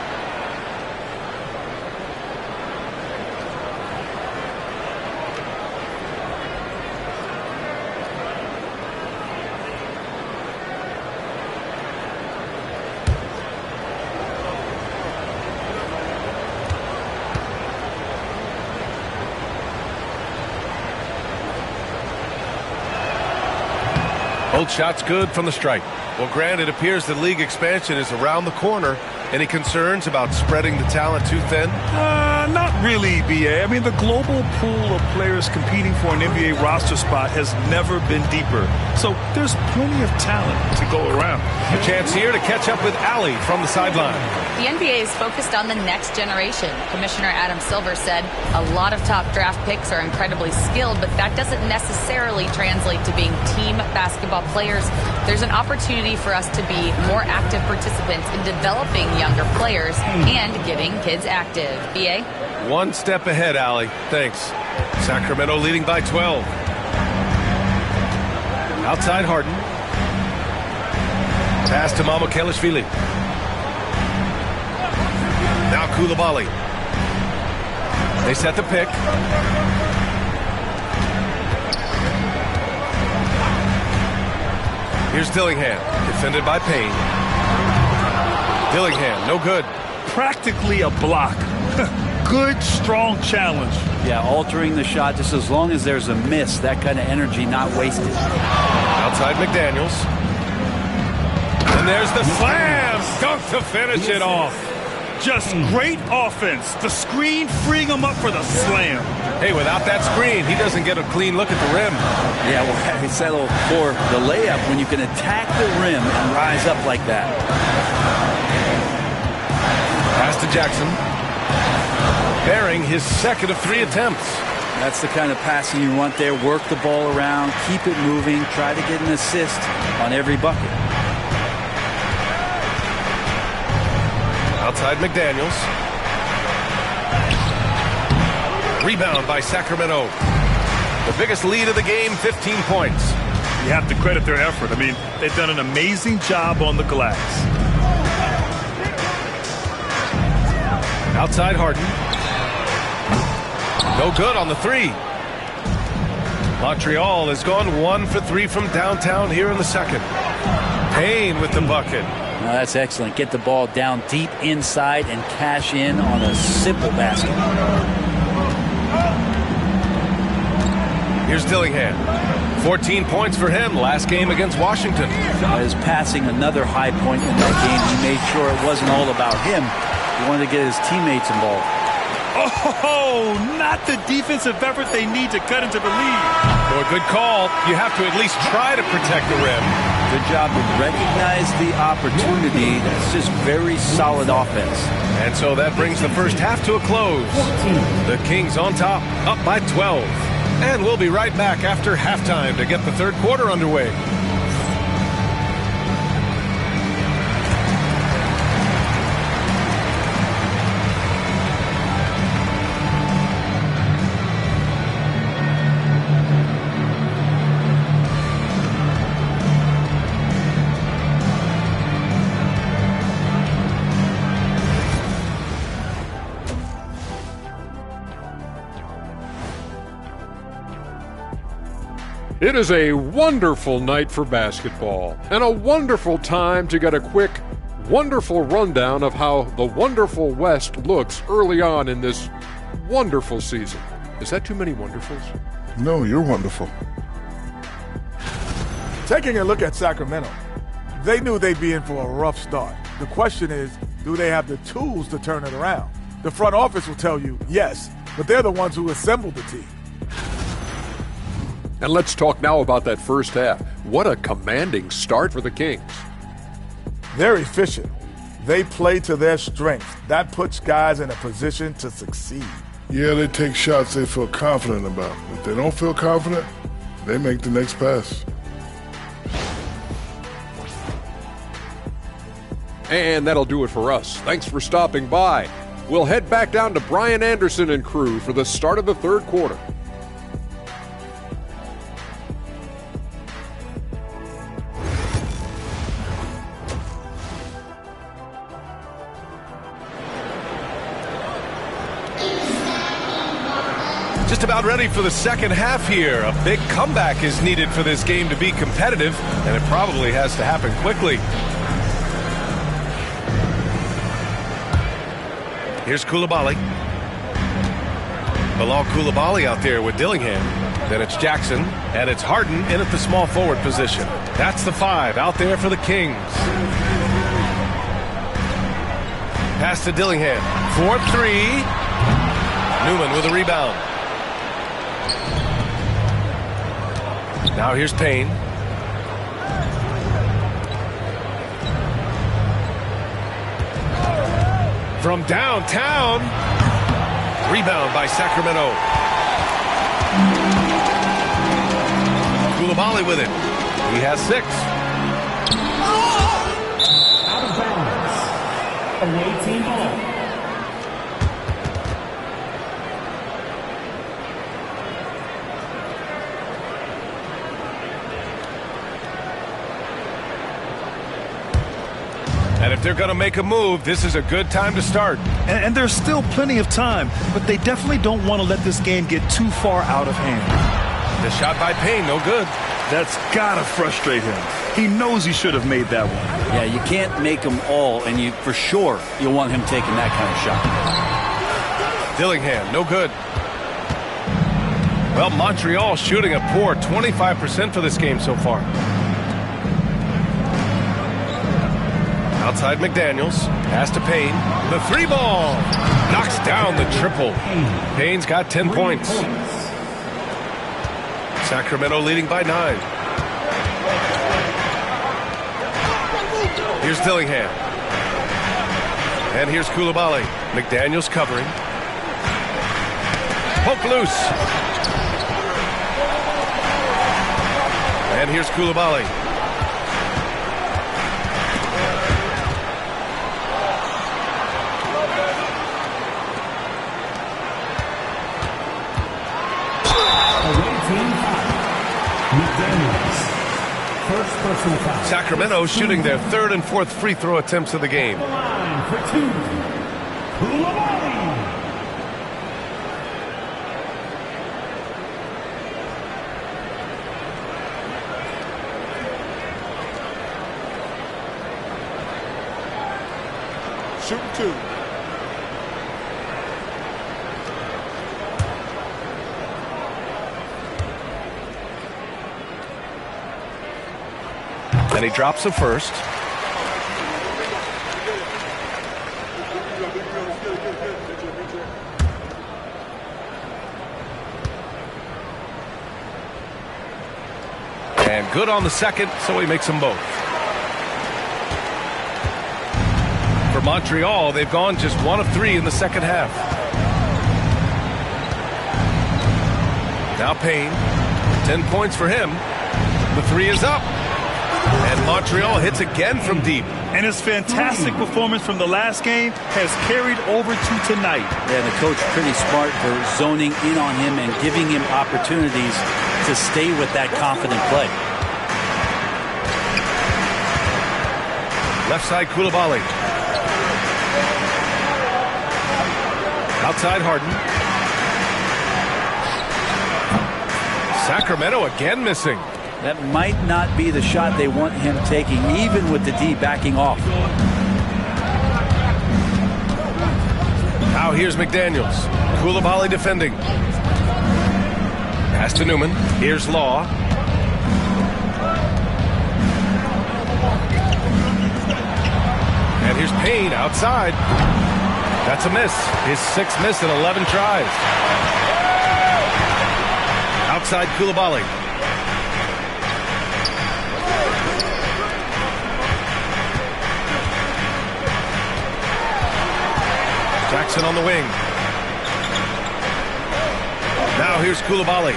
Both shots good from the stripe. Well, Grant, it appears that league expansion is around the corner. Any concerns about spreading the talent too thin? Not really, BA. I mean, the global pool of players competing for an NBA roster spot has never been deeper. So there's plenty of talent to go around. A chance here to catch up with Allie from the sideline. The NBA is focused on the next generation. Commissioner Adam Silver said a lot of top draft picks are incredibly skilled, but that doesn't necessarily translate to being team basketball players. There's an opportunity for us to be more active participants in developing younger players and getting kids active. BA? One step ahead, Allie. Thanks. Sacramento leading by 12. Outside Harden. Pass to Mamukelashvili. Now Coulibaly. They set the pick. Here's Dillingham, defended by Payne. Dillingham, no good. Practically a block. Good, strong challenge. Yeah, altering the shot just as long as there's a miss. That kind of energy not wasted. Outside McDaniels. And there's the slam. Dunk to finish it off. Just great offense. The screen freeing him up for the slam. Hey, without that screen, he doesn't get a clean look at the rim. Yeah, well, I settled for the layup when you can attack the rim and rise up like that. Pass to Jackson. Bearing his second of 3 attempts. That's the kind of passing you want there. Work the ball around, keep it moving, try to get an assist on every bucket. Outside McDaniels. Rebound by Sacramento. The biggest lead of the game, 15 points. You have to credit their effort. I mean, they've done an amazing job on the glass. Outside Harden. No good on the 3. Montreal has gone 1 for 3 from downtown here in the second. Payne with the bucket. Now that's excellent. Get the ball down deep inside and cash in on a simple basket. Here's Dillingham. 14 points for him last game against Washington. His passing another high point in that game. He made sure it wasn't all about him. He wanted to get his teammates involved. Oh, not the defensive effort they need to cut into the lead. Well, a good call. You have to at least try to protect the rim. Good job to recognize the opportunity. That's just very solid offense. And so that brings the first half to a close. The Kings on top, up by 12. And we'll be right back after halftime to get the third quarter underway. It is a wonderful night for basketball and a wonderful time to get a quick, wonderful rundown of how the wonderful West looks early on in this wonderful season. Is that too many wonderfuls? No, you're wonderful. Taking a look at Sacramento, they knew they'd be in for a rough start. The question is, do they have the tools to turn it around? The front office will tell you yes, but they're the ones who assembled the team. And let's talk now about that first half. What a commanding start for the Kings. They're efficient. They play to their strengths. That puts guys in a position to succeed. Yeah, they take shots they feel confident about. If they don't feel confident, they make the next pass. And that'll do it for us. Thanks for stopping by. We'll head back down to Brian Anderson and crew for the start of the third quarter. Just about ready for the second half here. A big comeback is needed for this game to be competitive, and it probably has to happen quickly. Here's Coulibaly. Bilal Coulibaly out there with Dillingham. Then it's Jackson, and it's Harden in at the small forward position. That's the 5 out there for the Kings. Pass to Dillingham. 4-3. Newman with a rebound. Now here's Payne. From downtown. Rebound by Sacramento. Coulibaly with it. He has 6. Out of bounds. Away team ball. And if they're going to make a move, this is a good time to start. And there's still plenty of time, but they definitely don't want to let this game get too far out of hand. The shot by Payne, no good. That's got to frustrate him. He knows he should have made that one. Yeah, you can't make them all, and you for sure you'll want him taking that kind of shot. Dillingham, no good. Well, Montreal shooting a poor 25% for this game so far. Outside McDaniels, pass to Payne. The 3-ball knocks down the triple. Payne's got 10 points. Sacramento leading by 9. Here's Dillingham. And here's Coulibaly. McDaniels covering. Poke loose. And here's Coulibaly. First personal foul. Sacramento shooting their 3rd and 4th free throw attempts of the game. Line for 2. Coulibaly. Shoot 2. And he drops the first. And good on the second, so he makes them both. For Montreal, they've gone just 1 of 3 in the second half. Now Payne, 10 points for him. The 3 is up. And Montreal hits again from deep. And his fantastic performance from the last game has carried over to tonight. Yeah, the coach pretty smart for zoning in on him and giving him opportunities to stay with that confident play. Left side, Coulibaly. Outside, Harden. Sacramento again missing. That might not be the shot they want him taking, even with the D backing off. Now here's McDaniels. Koulibaly defending. Pass to Newman. Here's Law. And here's Payne outside. That's a miss. His 6th miss in 11 tries. Outside Koulibaly. Jackson on the wing. Now here's Koulibaly.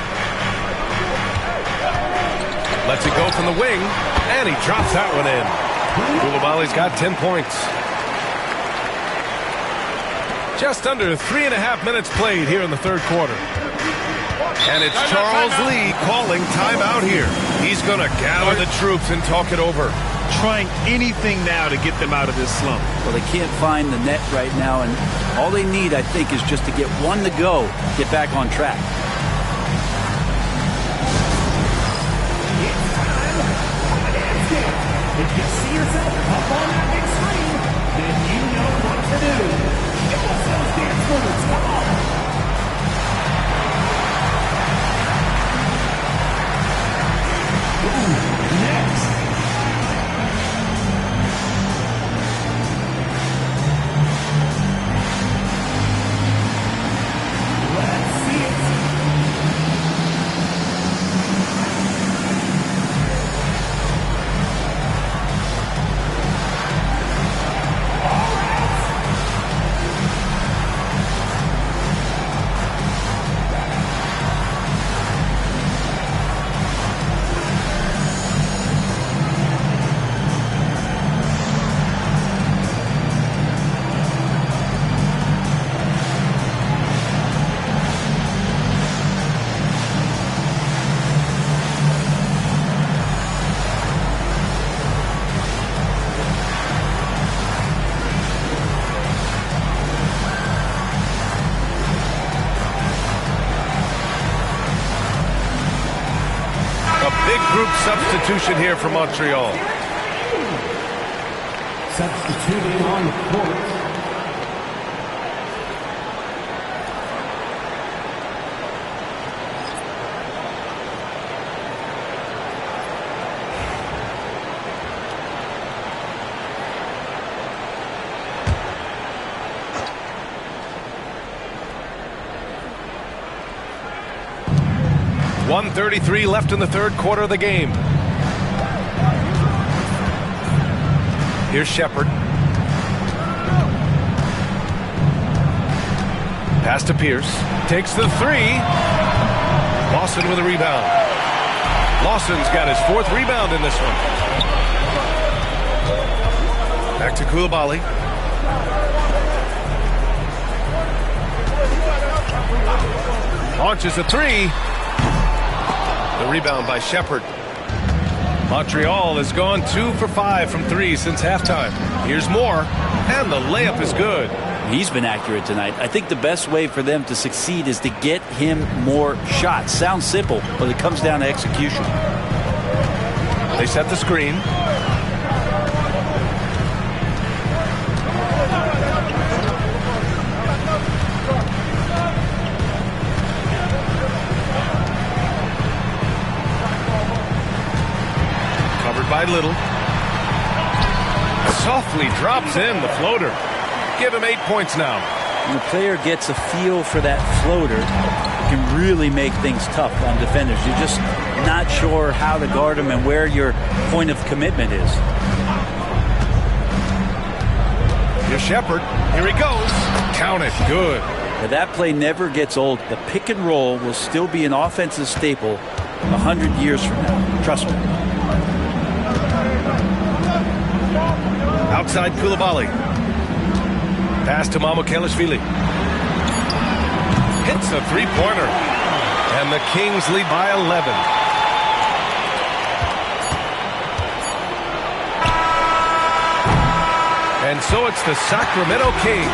Lets it go from the wing, and he drops that one in. Koulibaly's got 10 points. Just under 3.5 minutes played here in the third quarter. And it's Charles Lee calling timeout here. He's going to gather the troops and talk it over. Trying anything now to get them out of this slump. Well, they can't find the net right now, and all they need, I think, is just to get one to go, get back on track. If you see yourself up on that big screen, then you know what to do. Get yourselves dance moves, come on! Ooh, next! Let's see it! Substitution here for Montreal. Substituting on the court. .133 left in the third quarter of the game. Here's Shepard. Pass to Pierce. Takes the 3. Lawson with a rebound. Lawson's got his 4th rebound in this one. Back to Koulibaly. Launches a 3. The rebound by Shepard. Montreal has gone 2 for 5 from 3 since halftime. Here's more, and the layup is good. He's been accurate tonight. I think the best way for them to succeed is to get him more shots. Sounds simple, but it comes down to execution. They set the screen. By Little. Softly drops in the floater. Give him 8 points now. When the player gets a feel for that floater, it can really make things tough on defenders. You're just not sure how to guard him and where your point of commitment is. Here's Shepard. Here he goes. Count it. Good. But that play never gets old. The pick and roll will still be an offensive staple 100 years from now. Trust me. Outside Koulibaly. Pass to Mamukelashvili. Hits a 3-pointer. And the Kings lead by 11. And so it's the Sacramento Kings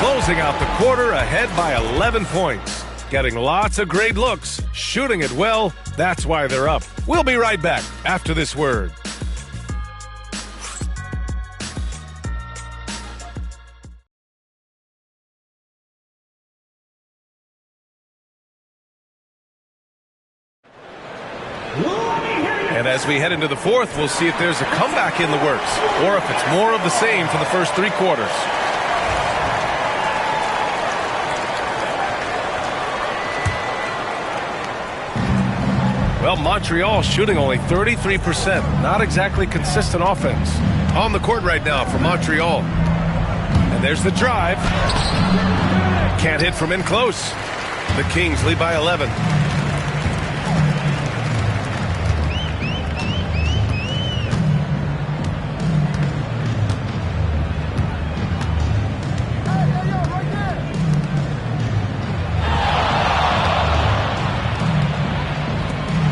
closing out the quarter ahead by 11 points. getting lots of great looks, shooting it well. That's why they're up. We'll be right back after this word. And as we head into the fourth, we'll see if there's a comeback in the works or if it's more of the same for the first 3 quarters. Well, Montreal shooting only 33%. Not exactly consistent offense. On the court right now for Montreal. And there's the drive. Can't hit from in close. The Kings lead by 11.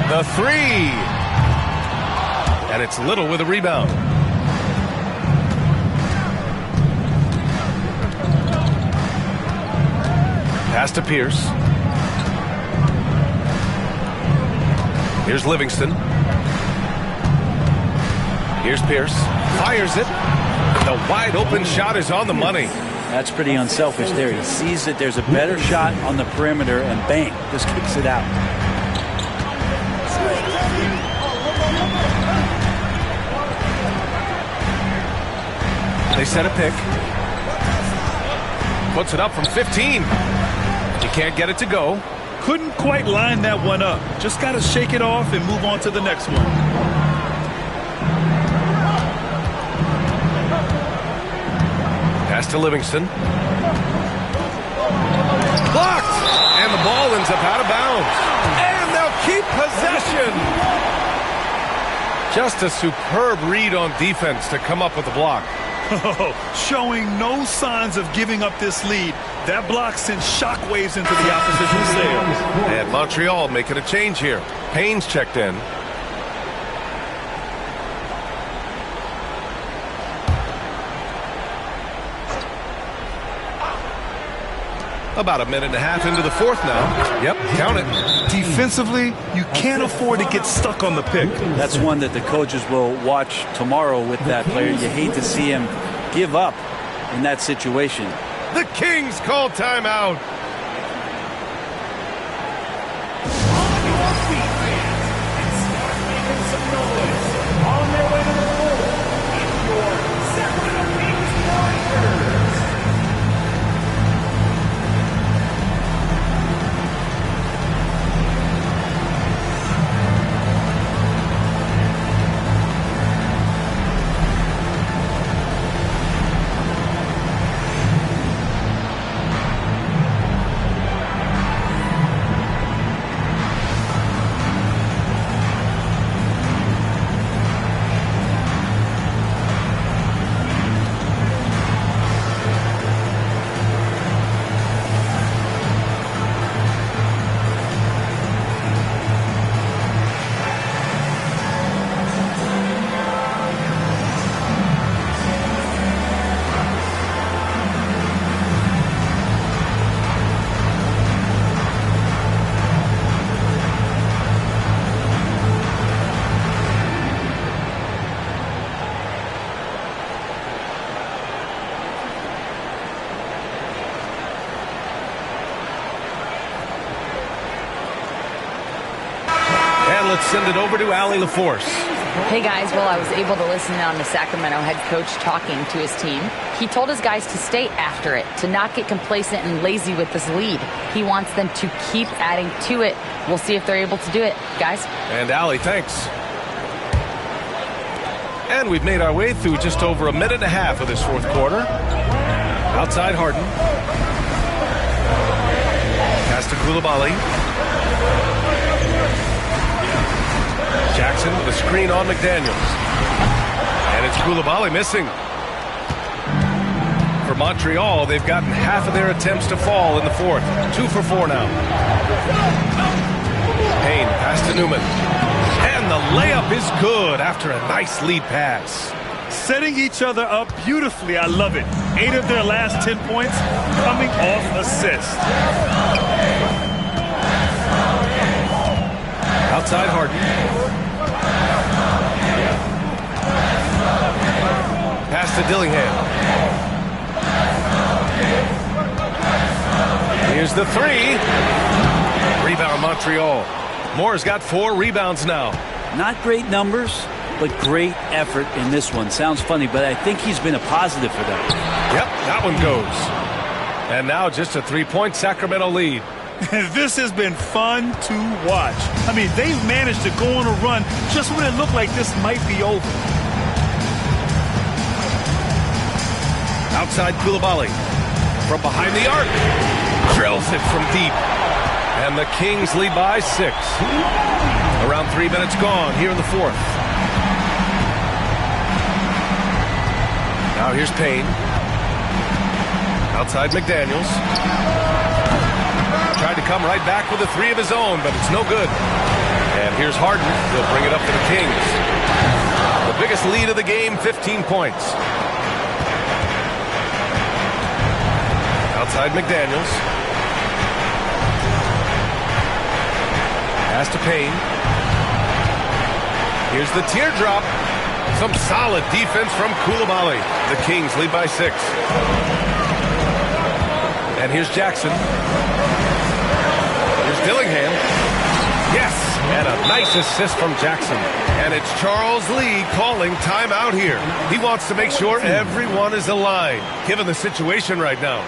The 3. And it's Little with a rebound. Pass to Pierce. Here's Livingston. Here's Pierce. Fires it. The wide open shot is on the money. That's pretty unselfish there. He sees that there's a better shot on the perimeter and bang, just kicks it out. They set a pick. Puts it up from 15. He can't get it to go. Couldn't quite line that one up. Just got to shake it off and move on to the next one. Pass to Livingston. Blocked! And the ball ends up out of bounds. And they'll keep possession. Just a superb read on defense to come up with the block. Showing no signs of giving up this lead. That block sends shockwaves into the opposition's sails. And Montreal making a change here. Payne's checked in. About a minute and a half into the fourth now. Yep, count it. Defensively, you can't afford to get stuck on the pick. That's one that the coaches will watch tomorrow with that player. You hate to see him give up in that situation. The Kings call timeout. Let's send it over to Allie LaForce. Hey guys, well, I was able to listen on the Sacramento head coach talking to his team. He told his guys to stay after it, to not get complacent and lazy with this lead. He wants them to keep adding to it. We'll see if they're able to do it, guys. And Allie, thanks. And we've made our way through just over a minute and a half of this fourth quarter. Outside Harden. Pass to Coulibaly. Jackson with a screen on McDaniels. And it's Coulibaly missing. For Montreal, they've gotten half of their attempts to fall in the fourth. 2 for 4 now. Payne, pass to Newman. And the layup is good after a nice lead pass. Setting each other up beautifully. I love it. 8 of their last 10 points coming off assists. Outside Harden. Pass to Dillingham. Here's the three. Rebound Montreal. Moore's got 4 rebounds now. Not great numbers, but great effort in this one. Sounds funny, but I think he's been a positive for them. Yep, that one goes. And now just a 3-point Sacramento lead. This has been fun to watch. I mean, they've managed to go on a run just when it looked like this might be over. Outside Koulibaly. From behind the arc. Drills it from deep. And the Kings lead by 6. Around 3 minutes gone here in the 4th. Now here's Payne. Outside McDaniels. Tried to come right back with a 3 of his own, but it's no good. And here's Harden. He'll bring it up to the Kings. The biggest lead of the game, 15 points. Outside McDaniels. Pass to Payne. Here's the teardrop. Some solid defense from Koulibaly. The Kings lead by 6. And here's Jackson. Here's Dillingham. Yes, and a nice assist from Jackson. And it's Charles Lee calling timeout here. He wants to make sure everyone is aligned, given the situation right now.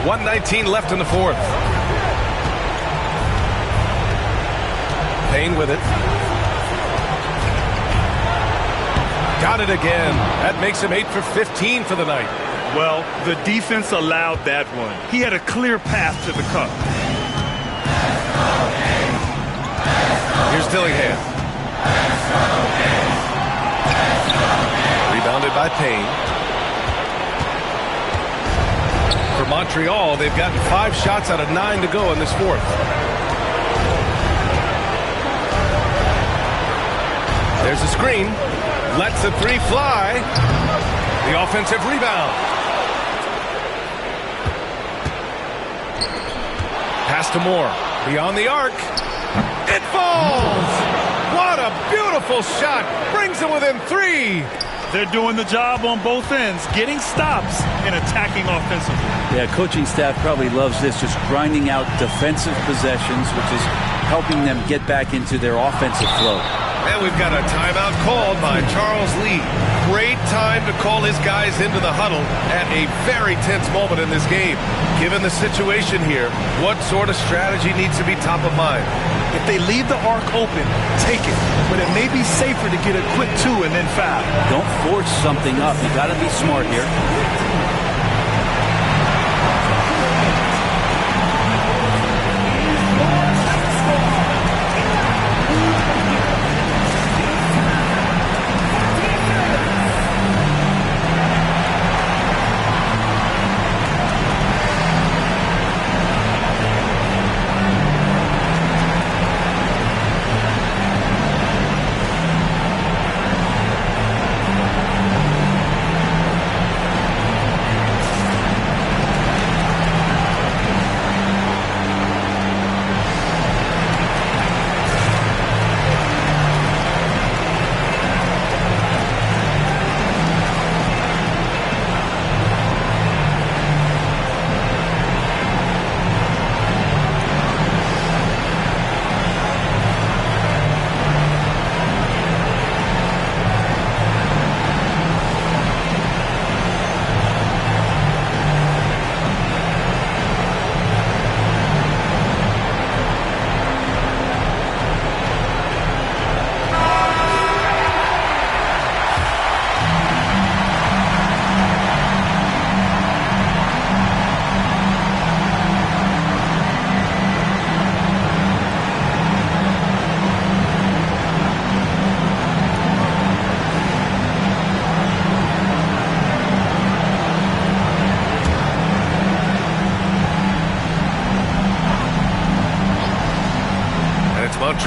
.119 left in the 4th. Payne with it. Got it again. That makes him 8 for 15 for the night. Well, the defense allowed that one. He had a clear path to the cup. Here's Dillingham. Rebounded by Payne. For Montreal, they've gotten 5 shots out of 9 to go in this 4th. There's a screen. Lets the 3 fly. The offensive rebound. Pass to Moore. Beyond the arc. It falls! What a beautiful shot. Brings them within 3. They're doing the job on both ends, getting stops and attacking offensively. Yeah, coaching staff probably loves this, just grinding out defensive possessions, which is helping them get back into their offensive flow. And we've got a timeout called by Charles Lee. Great time to call his guys into the huddle at a very tense moment in this game. Given the situation here, what sort of strategy needs to be top of mind? If they leave the arc open, take it. But it may be safer to get a quick 2 and then foul. Don't force something up. You got to be smart here.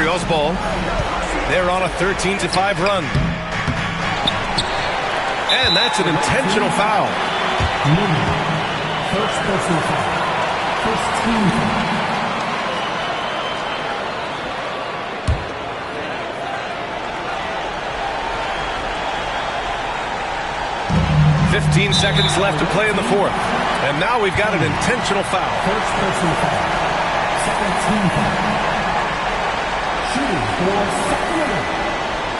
Montreal's ball. They're on a 13-5 run. And that's an intentional foul. First personal foul. First team foul. 15 seconds left to play in the fourth. And now we've got an intentional foul. First personal foul. Second team foul. Shooting for second.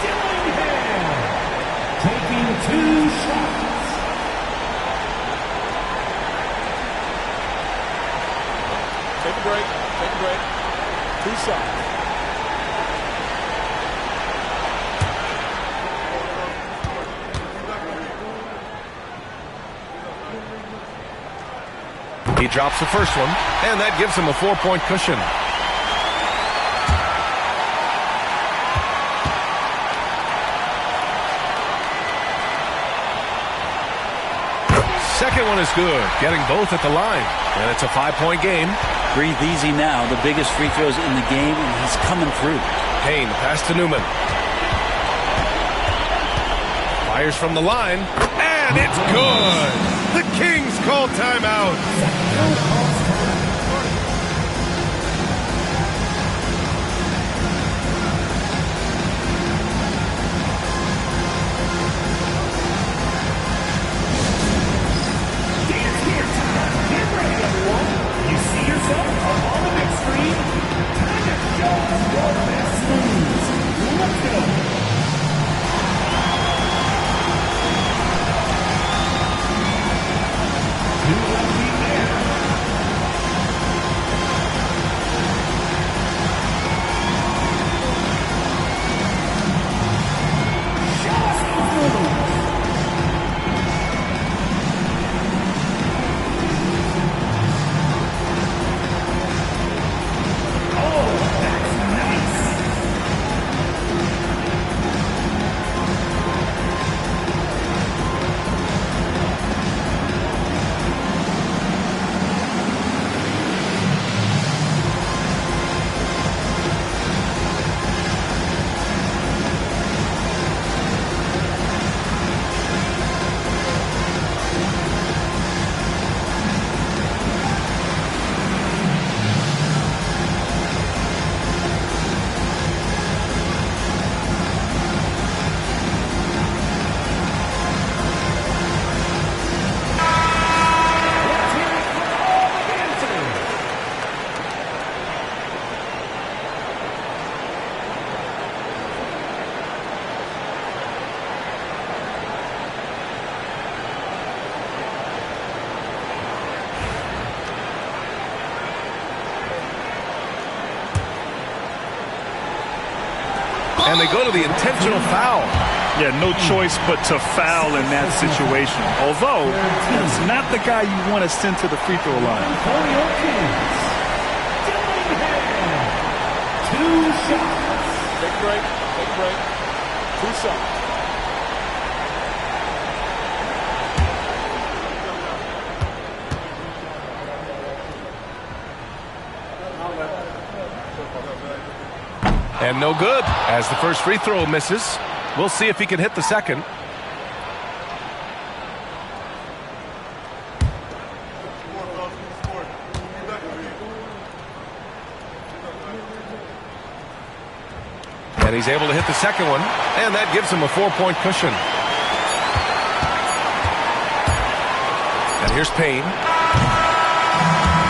Dillingham. Taking 2 shots. Take a break. Take a break. 2 shots. He drops the first one, and that gives him a 4-point cushion. Second one is good, getting both at the line. And it's a 5-point game. Breathe easy now. The biggest free throws in the game, and he's coming through. Payne, pass to Newman. Fires from the line, and it's good. The Kings call timeout. And they go to the intentional foul. Yeah, no choice but to foul in that situation. Although, it's not the guy you want to send to the free throw line. For your Kings, Dillingham. 2 shots. Take a break. Take a break. 2 shots. And no good, as the first free throw misses. We'll see if he can hit the second. And he's able to hit the second one, and that gives him a 4-point cushion. And here's Payne.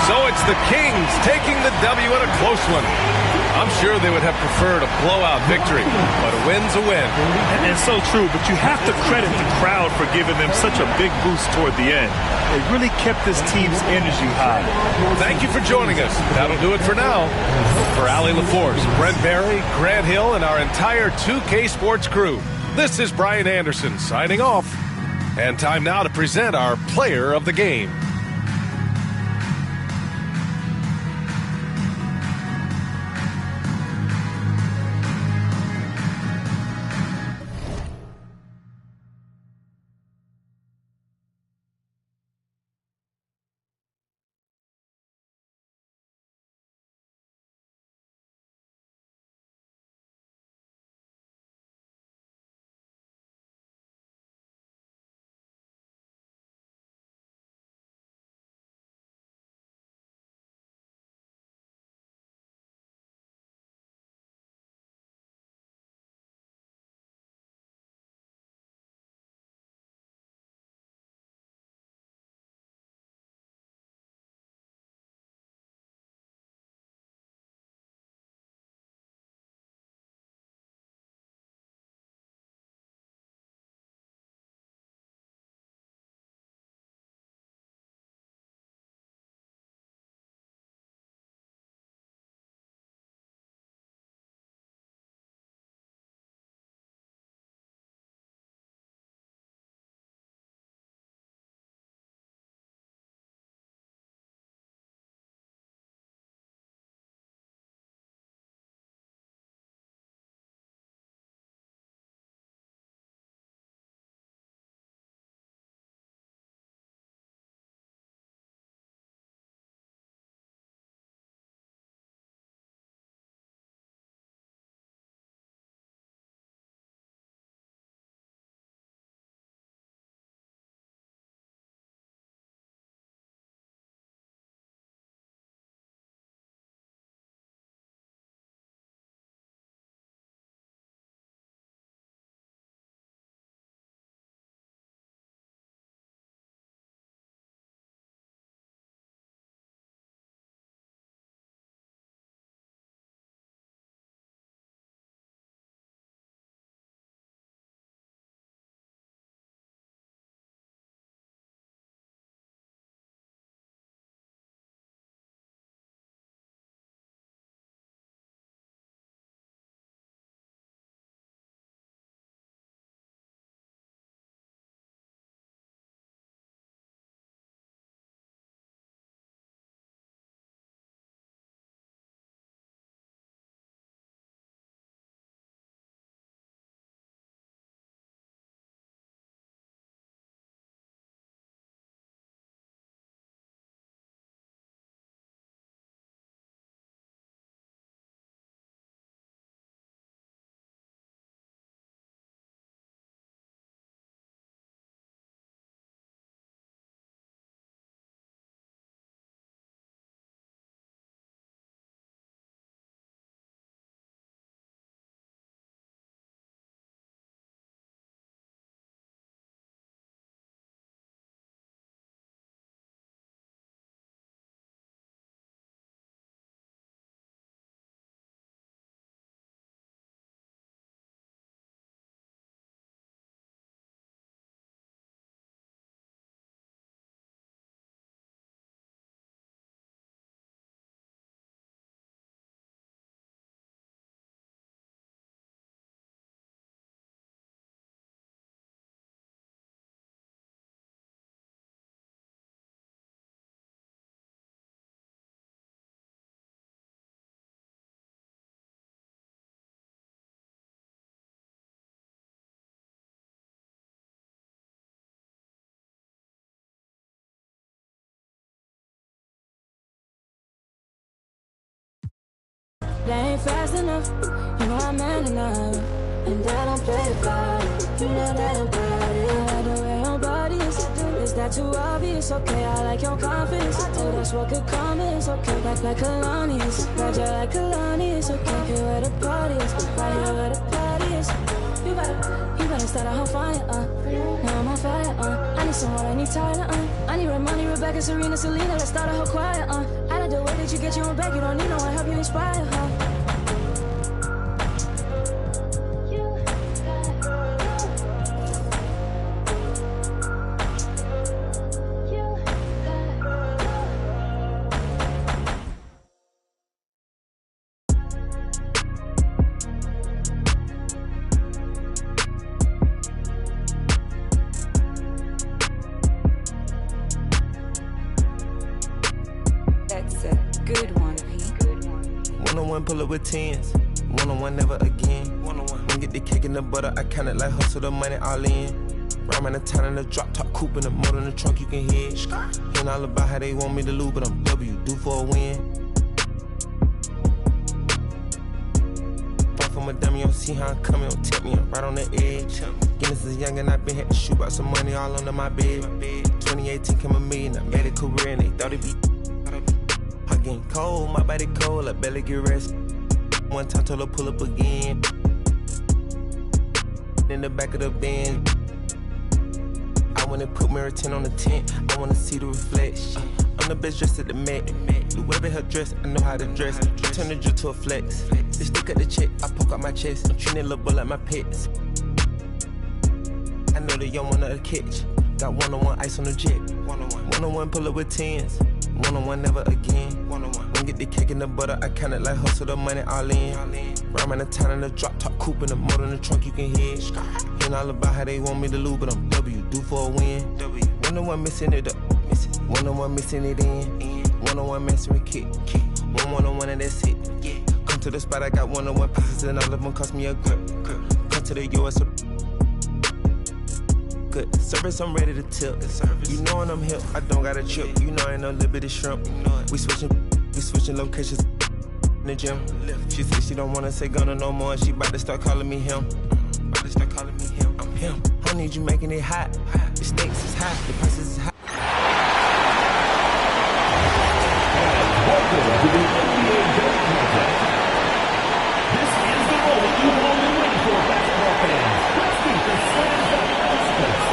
So it's the Kings taking the W in a close one. I'm sure they would have preferred a blowout victory, but a win's a win. And so true, but you have to credit the crowd for giving them such a big boost toward the end. They really kept this team's energy high. Thank you for joining us. That'll do it for now. For Allie LaForce, Brent Barry, Grant Hill, and our entire 2K Sports crew, this is Brian Anderson signing off. And time now to present our player of the game. They ain't fast enough. You know I'm man enough. And I don't play about it. You know that I'm proud of it. I like the way your body is that too obvious? Okay, I like your confidence. Oh, that's what could come is okay. Like Kalani is. Roger like Kalani is okay. Here where the party is. Right here where the party is. You better start a whole fire, Now I'm on fire, I need someone, I need Tyler, I need Ramoni, Rebecca, Serena, Selena. Let's start a whole choir, I like the way that you get your own back. You don't need no one, help you inspire, Pull up with tens, one-on-one never again. One get the cake in the butter, I count it like hustle the money all in. Rhyme the town in the drop top coupe in the motor in the trunk you can hear. Hearing all about how they want me to lose, but I'm W, due for a win. Far from a dummy, you don't see how I'm coming, don't tip me, I'm right on the edge. Guinness is young and I been had to shoot out some money all under my bed. 2018 came a million, I made a career and they thought it'd be. I getting cold, my body cold, I barely get rest. One time told her pull up again. In the back of the Benz. I wanna put mirror 10 on the tent. I wanna see the reflection. I'm the best dressed at the Met. Whoever her dress, I know how to dress. Turn the drill to a flex. They stick at the check, I poke out my chest. I'm treating a little boy like my pets. I know the young one of the catch. Got one-on-one ice on the jet. One-on-one pull up with tens. One-on-one never again. One get the cake in the butter, I count it like hustle the money all in. Rhyme the town in the drop top coupe in the motor in the trunk you can hear. Hearing all about how they want me to lose, but I'm W, due for a win. One-on-one missing it up, one-on-one missing it in. One-on-one messing with kick. One-on-one and that's it. Come to the spot, I got one-on-one pieces and all of them cost me a grip. Come to the US. Good service, I'm ready to tip. You know when I'm hip, I don't got a chip. You know I ain't no little bit of shrimp. We switching locations in the gym. She said she don't wanna say Gunna no more. She about to start calling me him. I'm him. I need you making it hot. The stakes is high, the prices is high. Welcome to the NBA Dunk Contest. This is the moment you've all been waiting for, basketball fans. Let's keep the slam dunk experts.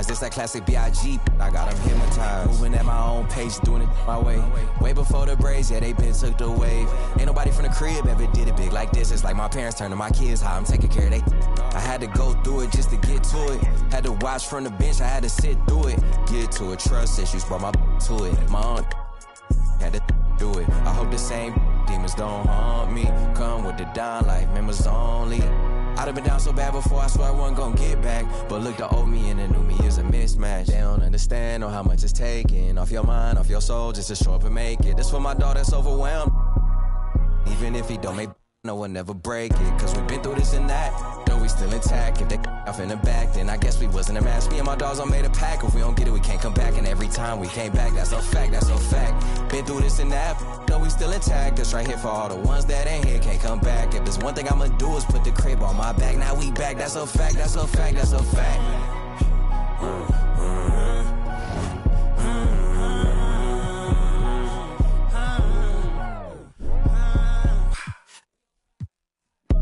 This that classic B.I.G. I got them hypnotized. Moving at my own pace, doing it my way. Way before the braids, yeah, they been took the wave. Ain't nobody from the crib ever did it big like this. It's like my parents turning my kids how I'm taking care of they. I had to go through it just to get to it. Had to watch from the bench, I had to sit through it. Get to it, trust issues, brought my to it. My aunt had to do it. I hope the same demons don't haunt me. Come with the down life, members only. I'd have been down so bad before, I swear I wasn't gonna get back. But look, the old me and the new me is a mismatch. They don't understand or how much it's taking off your mind, off your soul, just to show up and make it. This for my dog that's overwhelmed. Even if he don't make no one never break it. Cause we've been through this and that. Though we we still intact. If they off in the back, then I guess we wasn't a match. Me and my dogs all made a pack. If we don't get it, we can't come back. And every time we came back, that's a fact, that's a fact. Been through this and that, no, we still intact. That's right here for all the ones that ain't here, can't come back. If there's one thing I'ma do is put the crib on my back. Now we back, that's a fact, that's a fact, that's a fact.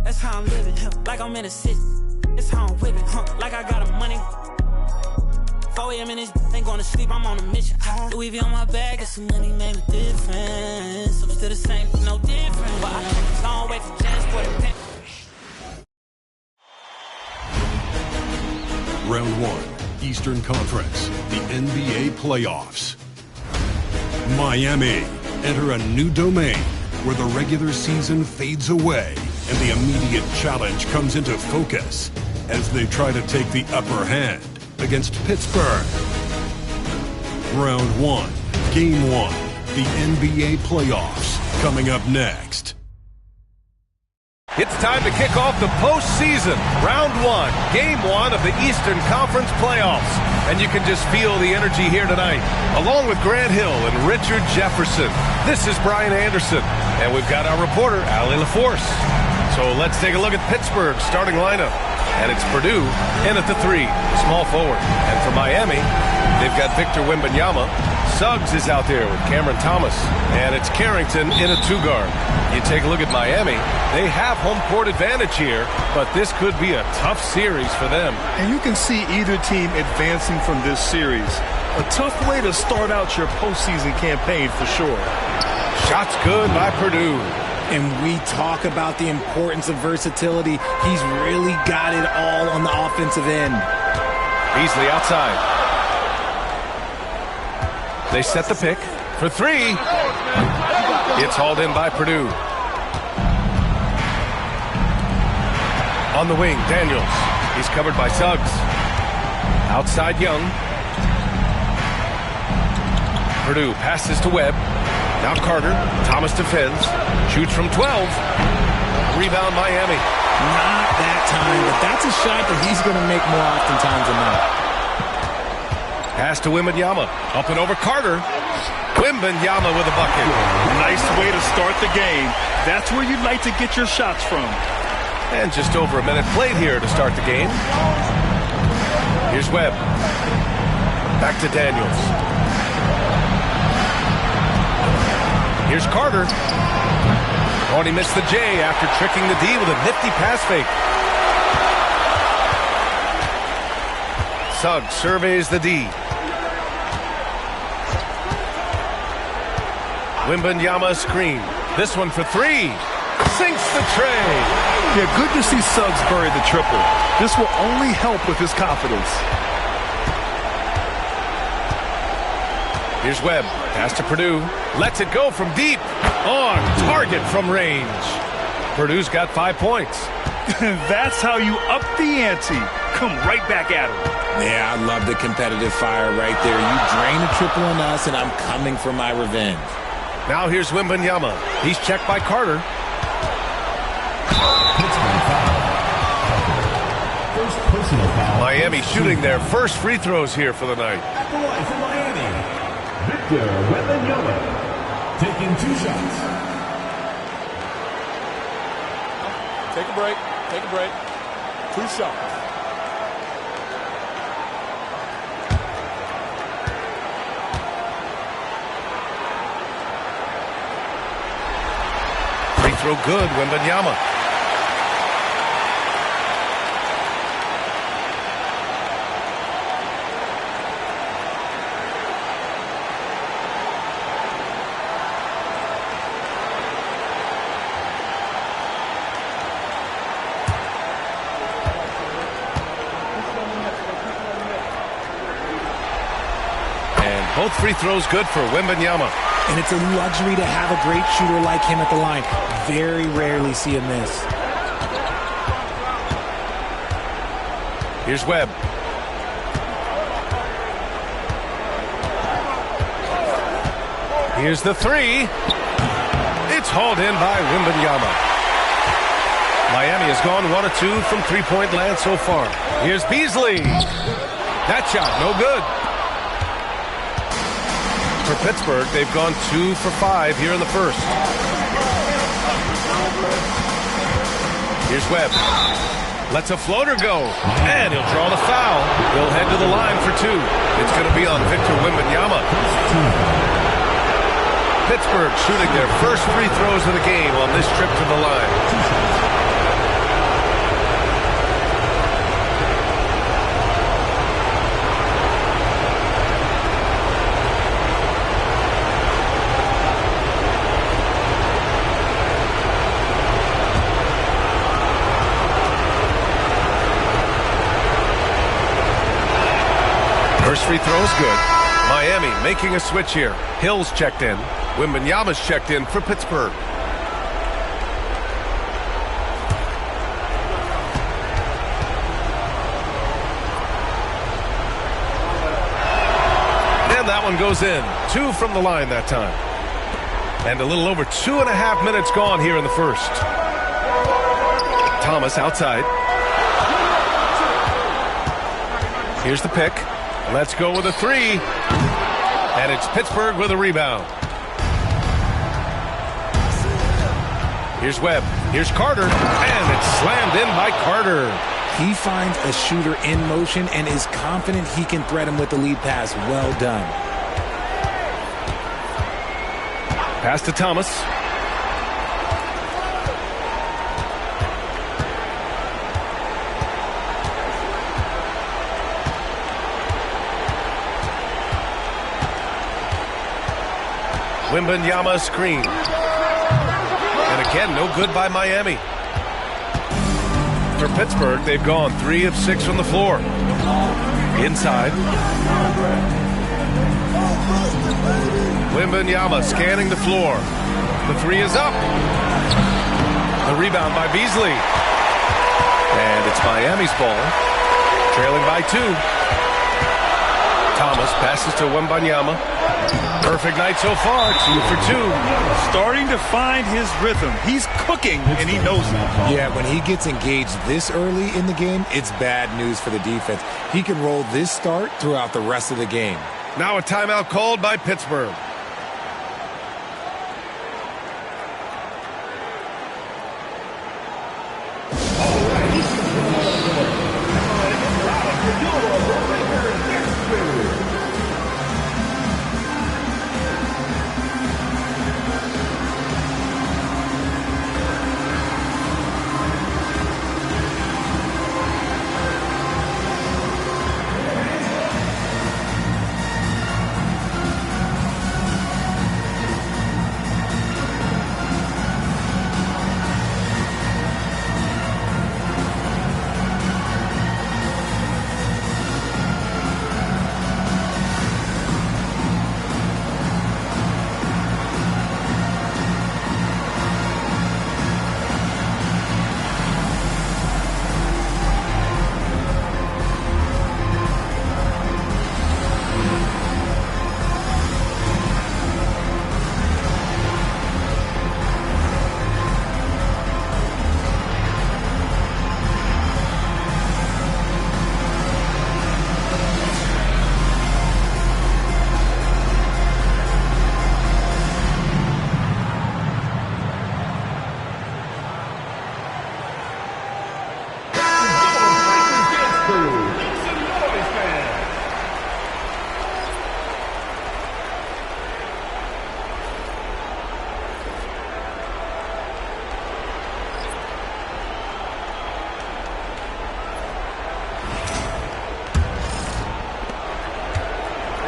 That's how I'm living, like I'm in a city. That's how I'm whipping, like I got a money. 4 a.m. in this, ain't going to sleep, I'm on a mission. Louis V on my bag, get some money, made a difference. I'm still the same, no different. But I can't long way from transport and pimp. Round 1, Eastern Conference, the NBA playoffs. Miami enter a new domain where the regular season fades away and the immediate challenge comes into focus as they try to take the upper hand against Pittsburgh. Round 1, Game 1, the NBA playoffs, coming up next. It's time to kick off the postseason. Round 1, Game 1 of the Eastern Conference playoffs. And you can just feel the energy here tonight. Along with Grant Hill and Richard Jefferson, this is Brian Anderson. And we've got our reporter, Allie LaForce. So let's take a look at Pittsburgh's starting lineup. And it's Purdue in at the 3, small forward. And for Miami, they've got Victor Wembanyama. Suggs is out there with Cameron Thomas. And it's Carrington in a 2-guard. You take a look at Miami. They have home court advantage here, but this could be a tough series for them. And you can see either team advancing from this series. A tough way to start out your postseason campaign for sure. Shots good by Purdue. And we talk about the importance of versatility. He's really got it all on the offensive end. Beasley outside. They set the pick for 3. It's hauled in by Purdue. On the wing, Daniels. He's covered by Suggs. Outside Young. Purdue passes to Webb. Now Carter. Thomas defends. Shoots from 12. Rebound Miami. Not that time, but that's a shot that he's going to make more oftentimes than not. Pass to Wembanyama. Up and over Carter. Wembanyama with a bucket. Nice way to start the game. That's where you'd like to get your shots from. And just over a minute played here to start the game. Here's Webb. Back to Daniels. Here's Carter. Oh, and he missed the J after tricking the D with a nifty pass fake. Suggs surveys the D. Wembanyama screen. This one for 3. Sinks the tray. Yeah, good to see Suggs bury the triple. This will only help with his confidence. Here's Webb. Pass to Purdue. Lets it go from deep. On target from range. Purdue's got 5 points. That's how you up the ante. Come right back at him. Yeah, I love the competitive fire right there. You drain a triple on us, and I'm coming for my revenge. Now here's Wembanyama. He's checked by Carter. Miami shooting their first free throws here for the night. At the line for Miami, Victor Wembanyama, taking 2 shots. Take a break. Take a break. 2 shots. Free throw good, Wembanyama. Both free throws good for Wembanyama. And it's a luxury to have a great shooter like him at the line. Very rarely see a miss. Here's Webb. Here's the 3. It's hauled in by Wembanyama. Miami has gone 1 of 2 from three-point land so far. Here's Beasley. That shot, no good. For Pittsburgh, they've gone 2 for 5 here in the first. Here's Webb. Lets a floater go, and he'll draw the foul. He'll head to the line for 2. It's going to be on Victor Wembanyama. Pittsburgh shooting their first free throws of the game on this trip to the line. First free throw is good. Miami making a switch here. Hill's checked in. Wembanyama's checked in for Pittsburgh. And that one goes in. 2 from the line that time. And a little over 2.5 minutes gone here in the first. Thomas outside. Here's the pick. Let's go with a 3. And it's Pittsburgh with a rebound. Here's Webb. Here's Carter. And it's slammed in by Carter. He finds a shooter in motion and is confident he can thread him with the lead pass. Well done. Pass to Thomas. Wembanyama screen. And again, no good by Miami. For Pittsburgh, they've gone 3 of 6 from the floor. Inside. Wembanyama scanning the floor. The 3 is up. The rebound by Beasley. And it's Miami's ball. Trailing by 2. Thomas passes to Wembanyama. Perfect night so far, 2 for 2. Starting to find his rhythm. He's cooking, and he knows it. Yeah, when he gets engaged this early in the game, it's bad news for the defense. He can roll this start throughout the rest of the game. Now a timeout called by Pittsburgh.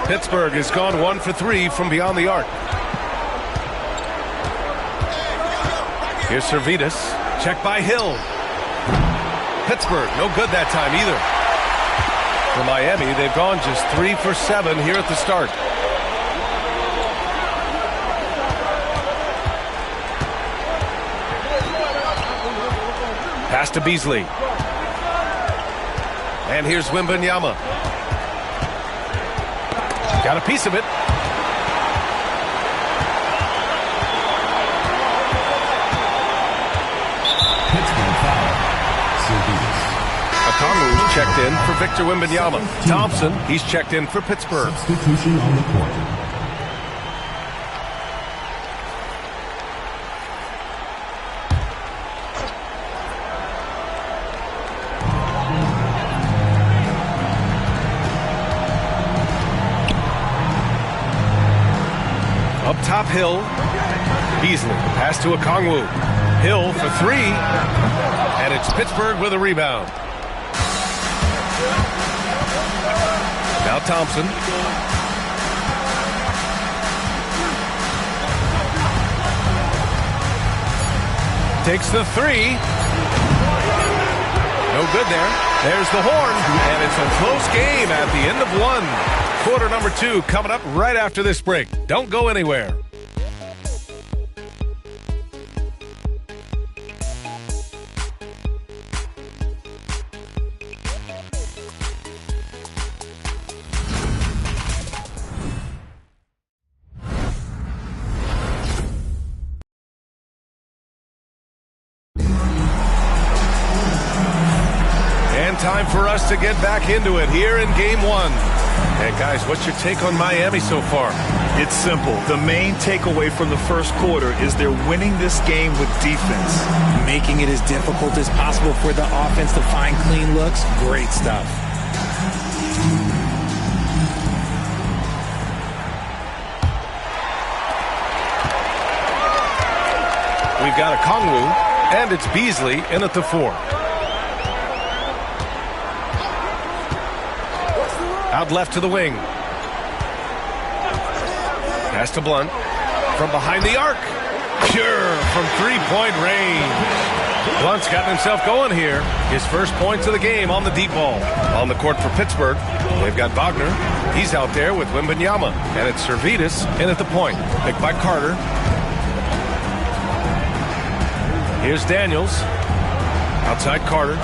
Pittsburgh has gone 1 for 3 from beyond the arc. Here's Servetus. Check by Hill. Pittsburgh, no good that time either. For Miami, they've gone just 3 for 7 here at the start. Pass to Beasley. And here's Wembanyama. Got a piece of it. Pittsburgh Okongwu's checked in for Victor Wembanyama. Thompson, he's checked in for Pittsburgh. Substitution on the court. Up top, Hill. Beasley, pass to Okongwu. Hill for three. And it's Pittsburgh with a rebound. Now Thompson. Takes the three. No good there. There's the horn. And it's a close game at the end of one. Quarter number 2 coming up right after this break. Don't go anywhere. And time for us to get back into it here in Game 1. And guys, what's your take on Miami so far? It's simple. The main takeaway from the first quarter is they're winning this game with defense. Making it as difficult as possible for the offense to find clean looks. Great stuff. We've got Okongwu, and it's Beasley in at the 4. Out left to the wing. Pass to Blunt. From behind the arc. Pure from three-point range. Blunt's gotten himself going here. His first points of the game on the deep ball. On the court for Pittsburgh, they've got Wagner. He's out there with Wembanyama. And it's Servetus in at the point. Picked by Carter. Here's Daniels. Outside Carter.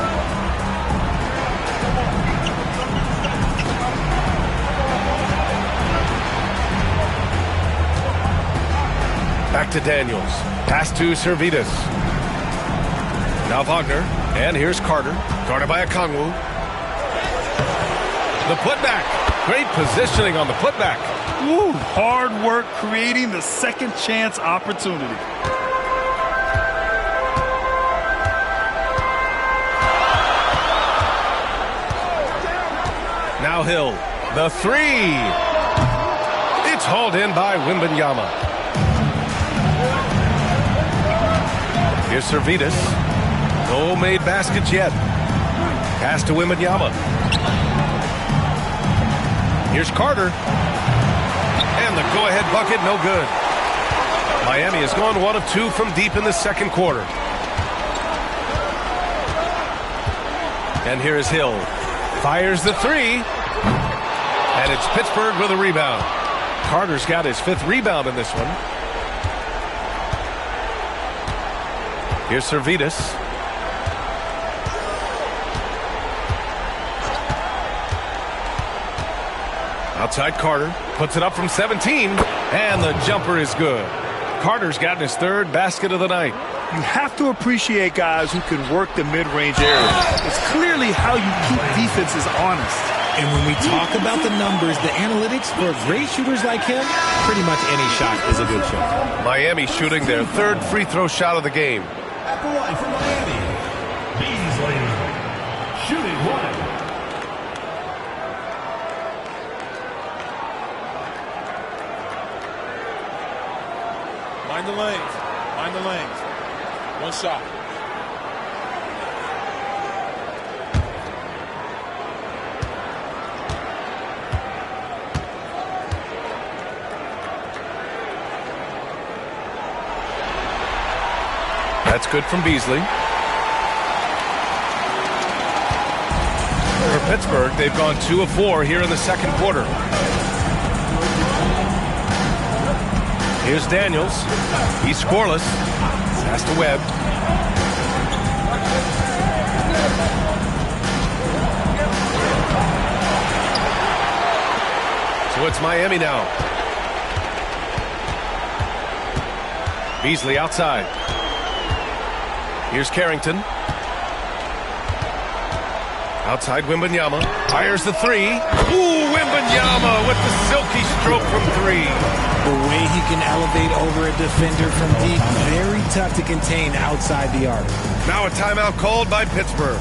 Back to Daniels. Pass to Servetus. Now Wagner. And here's Carter. Guarded by Okongwu. The putback. Great positioning on the putback. Woo, hard work creating the second chance opportunity. Now Hill. The three. It's hauled in by Wembanyama. Here's Servetus. No made baskets yet. Pass to Wembanyama. Here's Carter. And the go-ahead bucket, no good. Miami has gone 1 of 2 from deep in the second quarter. And here is Hill. Fires the three. And it's Pittsburgh with a rebound. Carter's got his 5th rebound in this one. Here's Servetus. Outside Carter. Puts it up from 17. And the jumper is good. Carter's gotten his 3rd basket of the night. You have to appreciate guys who can work the mid-range area. It's clearly how you keep defenses honest. And when we talk about the numbers, the analytics for great shooters like him, pretty much any shot is a good shot. Miami shooting their 3rd free throw shot of the game. At the line for Miami, Beasley, shooting 1. Mind the lanes. Mind the lanes. One shot. That's good from Beasley. For Pittsburgh, they've gone 2 of 4 here in the second quarter. Here's Daniels. He's scoreless. Pass to Webb. So it's Miami now. Beasley outside. Here's Carrington. Outside Wembanyama. Fires the three. Ooh, Wembanyama with the silky stroke from three. The way he can elevate over a defender from deep, very tough to contain outside the arc. Now a timeout called by Pittsburgh.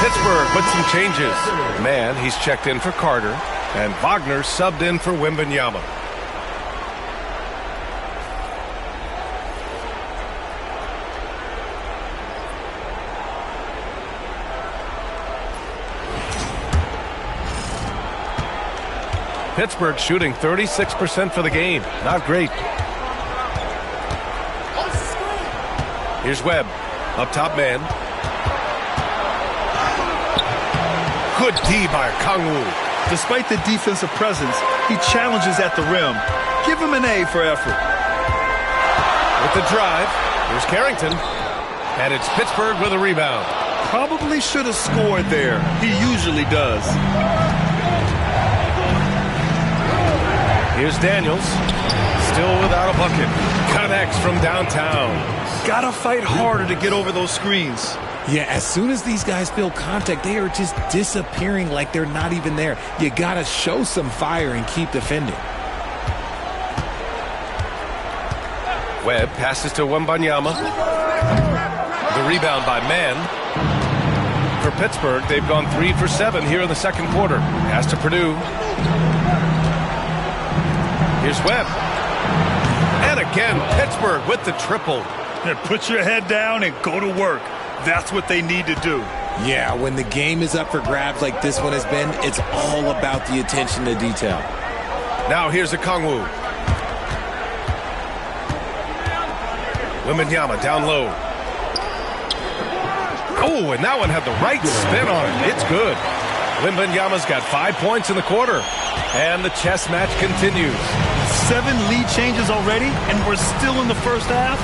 Pittsburgh with some changes. Man, he's checked in for Carter, and Wagner subbed in for Wembanyama. Pittsburgh shooting 36% for the game. Not great. Here's Webb. Up top man. Good D by Kangwoo. Despite the defensive presence, he challenges at the rim. Give him an A for effort. With the drive, here's Carrington. And it's Pittsburgh with a rebound. Probably should have scored there. He usually does. Here's Daniels. Still without a bucket. Connects from downtown. Gotta fight harder to get over those screens. Yeah, as soon as these guys feel contact, they are just disappearing like they're not even there. You got to show some fire and keep defending. Webb passes to Wembanyama. The rebound by Mann. For Pittsburgh, they've gone 3 for 7 here in the second quarter. Pass to Purdue. Here's Webb. And again, Pittsburgh with the triple. Put your head down and go to work. That's what they need to do. Yeah, when the game is up for grabs like this one has been, it's all about the attention to detail. Now here's a Kangwoo. Wembanyama down low. Oh, and that one had the right spin on it. It's good. Wembanyama's got 5 points in the quarter. And the chess match continues. 7 lead changes already, and we're still in the first half?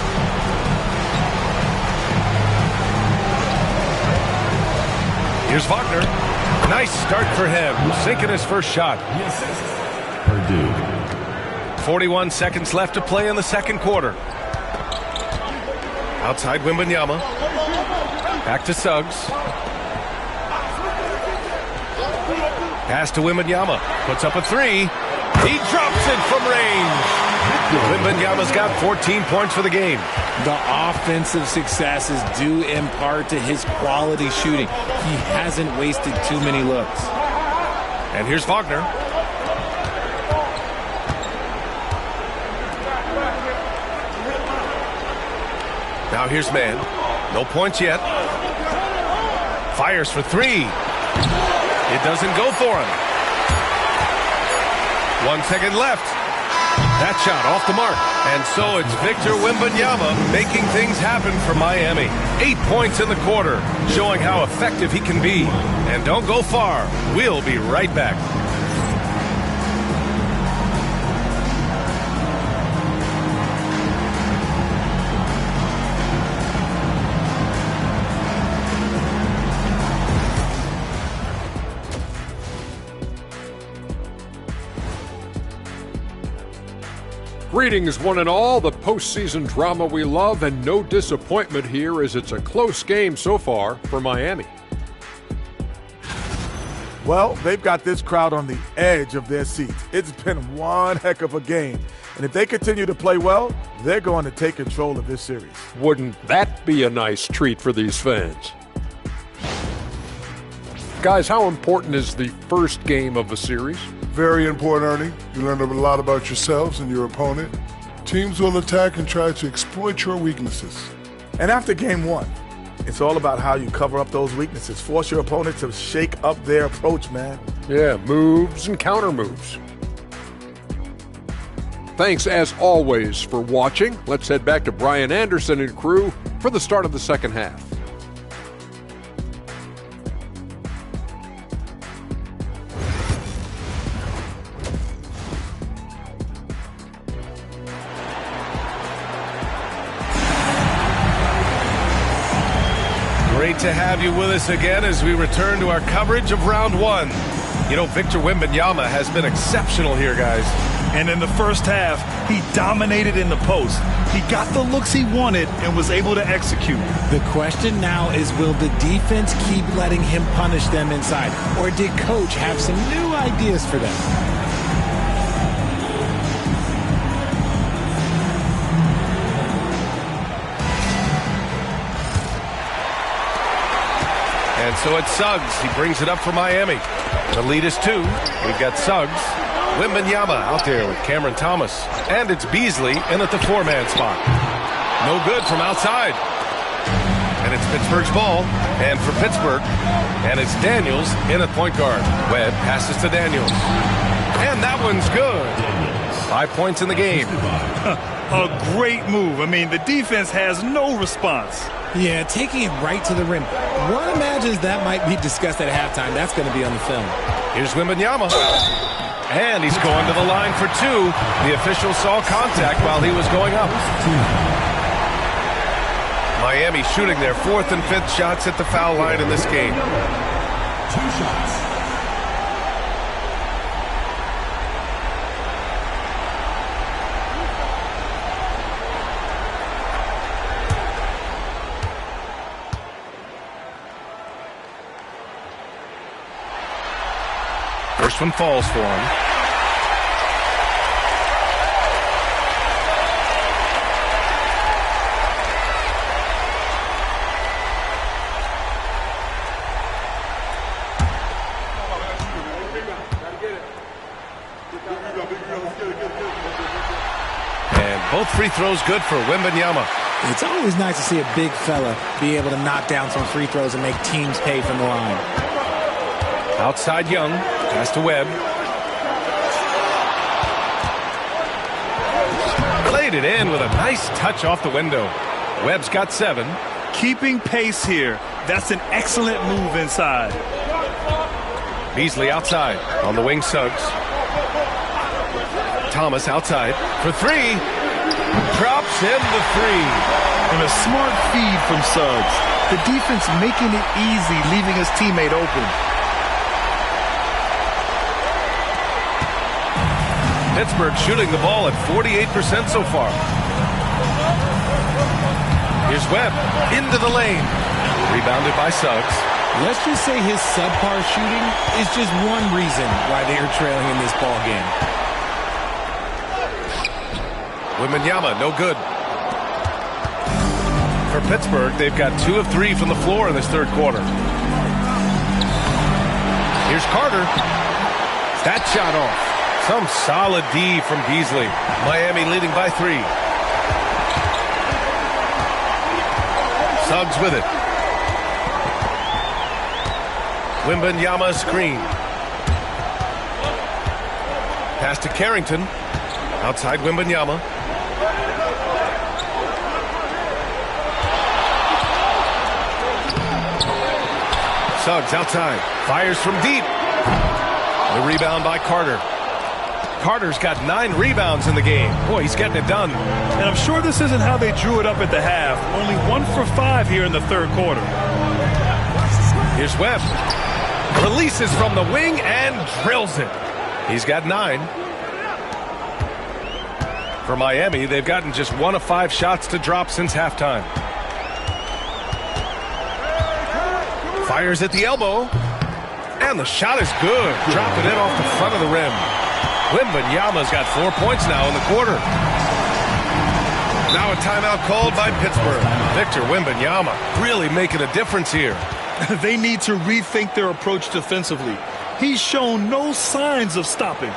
Here's Wagner. Nice start for him. Sinking his first shot. Purdue. 41 seconds left to play in the second quarter. Outside Wembanyama. Back to Suggs. Pass to Wembanyama. Puts up a three. He drops it from range. Wembanyama's got 14 points for the game. The offensive success is due in part to his quality shooting. He hasn't wasted too many looks. And here's Wagner. Now here's Mann. No points yet. Fires for three. It doesn't go for him. 1 second left. That shot off the mark. And so it's Victor Wembanyama making things happen for Miami. 8 points in the quarter, showing how effective he can be. And don't go far. We'll be right back. Greetings, one and all, the postseason drama we love, and no disappointment here as it's a close game so far for Miami. Well, they've got this crowd on the edge of their seats. It's been one heck of a game. And if they continue to play well, they're going to take control of this series. Wouldn't that be a nice treat for these fans? Guys, how important is the first game of a series? Very important, Ernie. You learn a lot about yourselves and your opponent. Teams will attack and try to exploit your weaknesses. And after game one, it's all about how you cover up those weaknesses. Force your opponent to shake up their approach, man. Yeah, moves and counter moves. Thanks, as always, for watching. Let's head back to Brian Anderson and crew for the start of the second half. Great to have you with us again as we return to our coverage of round one. You know, Victor Wembanyama has been exceptional here, guys. And in the first half, he dominated in the post. He got the looks he wanted and was able to execute. The question now is, will the defense keep letting him punish them inside? Or did Coach have some new ideas for them? And so it's Suggs. He brings it up for Miami. The lead is 2. We've got Suggs. Wembanyama out there with Cameron Thomas. And it's Beasley in at the 4-man spot. No good from outside. And it's Pittsburgh's ball. And for Pittsburgh. And it's Daniels in at point guard. Webb passes to Daniels. And that one's good. 5 points in the game. A great move. I mean, the defense has no response. Yeah, taking it right to the rim. One imagines that might be discussed at halftime. That's going to be on the film. Here's Wembanyama. And he's going to the line for 2. The official saw contact while he was going up. Miami shooting their 4th and 5th shots at the foul line in this game. 2 shots. First one falls for him. And both free throws good for Wembanyama. It's always nice to see a big fella be able to knock down some free throws and make teams pay from the line. Outside Young. Pass to Webb. Played it in with a nice touch off the window. Webb's got 7. Keeping pace here. That's an excellent move inside. Beasley outside. On the wing, Suggs. Thomas outside for 3. Drops in the 3. And a smart feed from Suggs. The defense making it easy, leaving his teammate open. Pittsburgh shooting the ball at 48% so far. Here's Webb into the lane. Rebounded by Suggs. Let's just say his subpar shooting is just one reason why they are trailing in this ball game. Wembanyama, no good. For Pittsburgh, they've got 2 of 3 from the floor in this third quarter. Here's Carter. That shot off. Some solid D from Beasley. Miami leading by 3. Suggs with it. Wembanyama screen. Pass to Carrington. Outside Wembanyama. Suggs outside. Fires from deep. The rebound by Carter. Carter's got 9 rebounds in the game. Boy, he's getting it done. And I'm sure this isn't how they drew it up at the half. Only 1 for 5 here in the third quarter. Here's Webb. Releases from the wing and drills it. He's got 9. For Miami, they've gotten just 1 of 5 shots to drop since halftime. Fires at the elbow. And the shot is good. Dropping it off the front of the rim. Wembanyama's got 4 points now in the quarter. Now a timeout called by Pittsburgh. Victor Wembanyama really making a difference here. They need to rethink their approach defensively. He's shown no signs of stopping.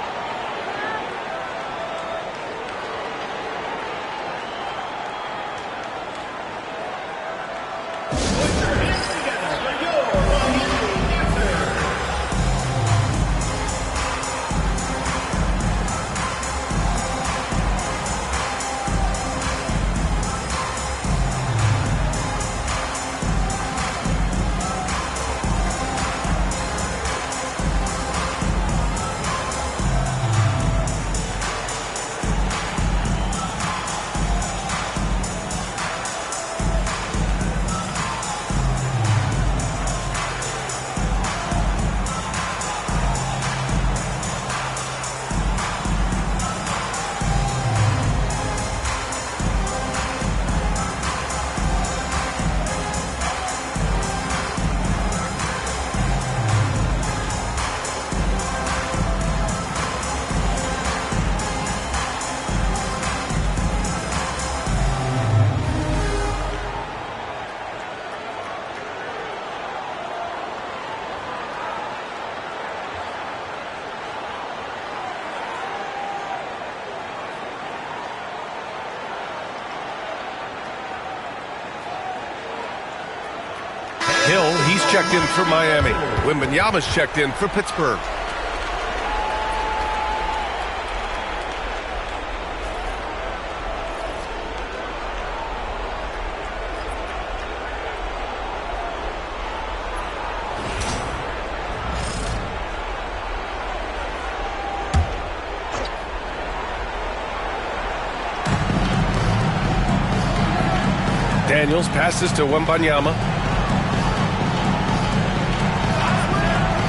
Hill, he's checked in for Miami. Wembanyama's checked in for Pittsburgh. Daniels passes to Wembanyama.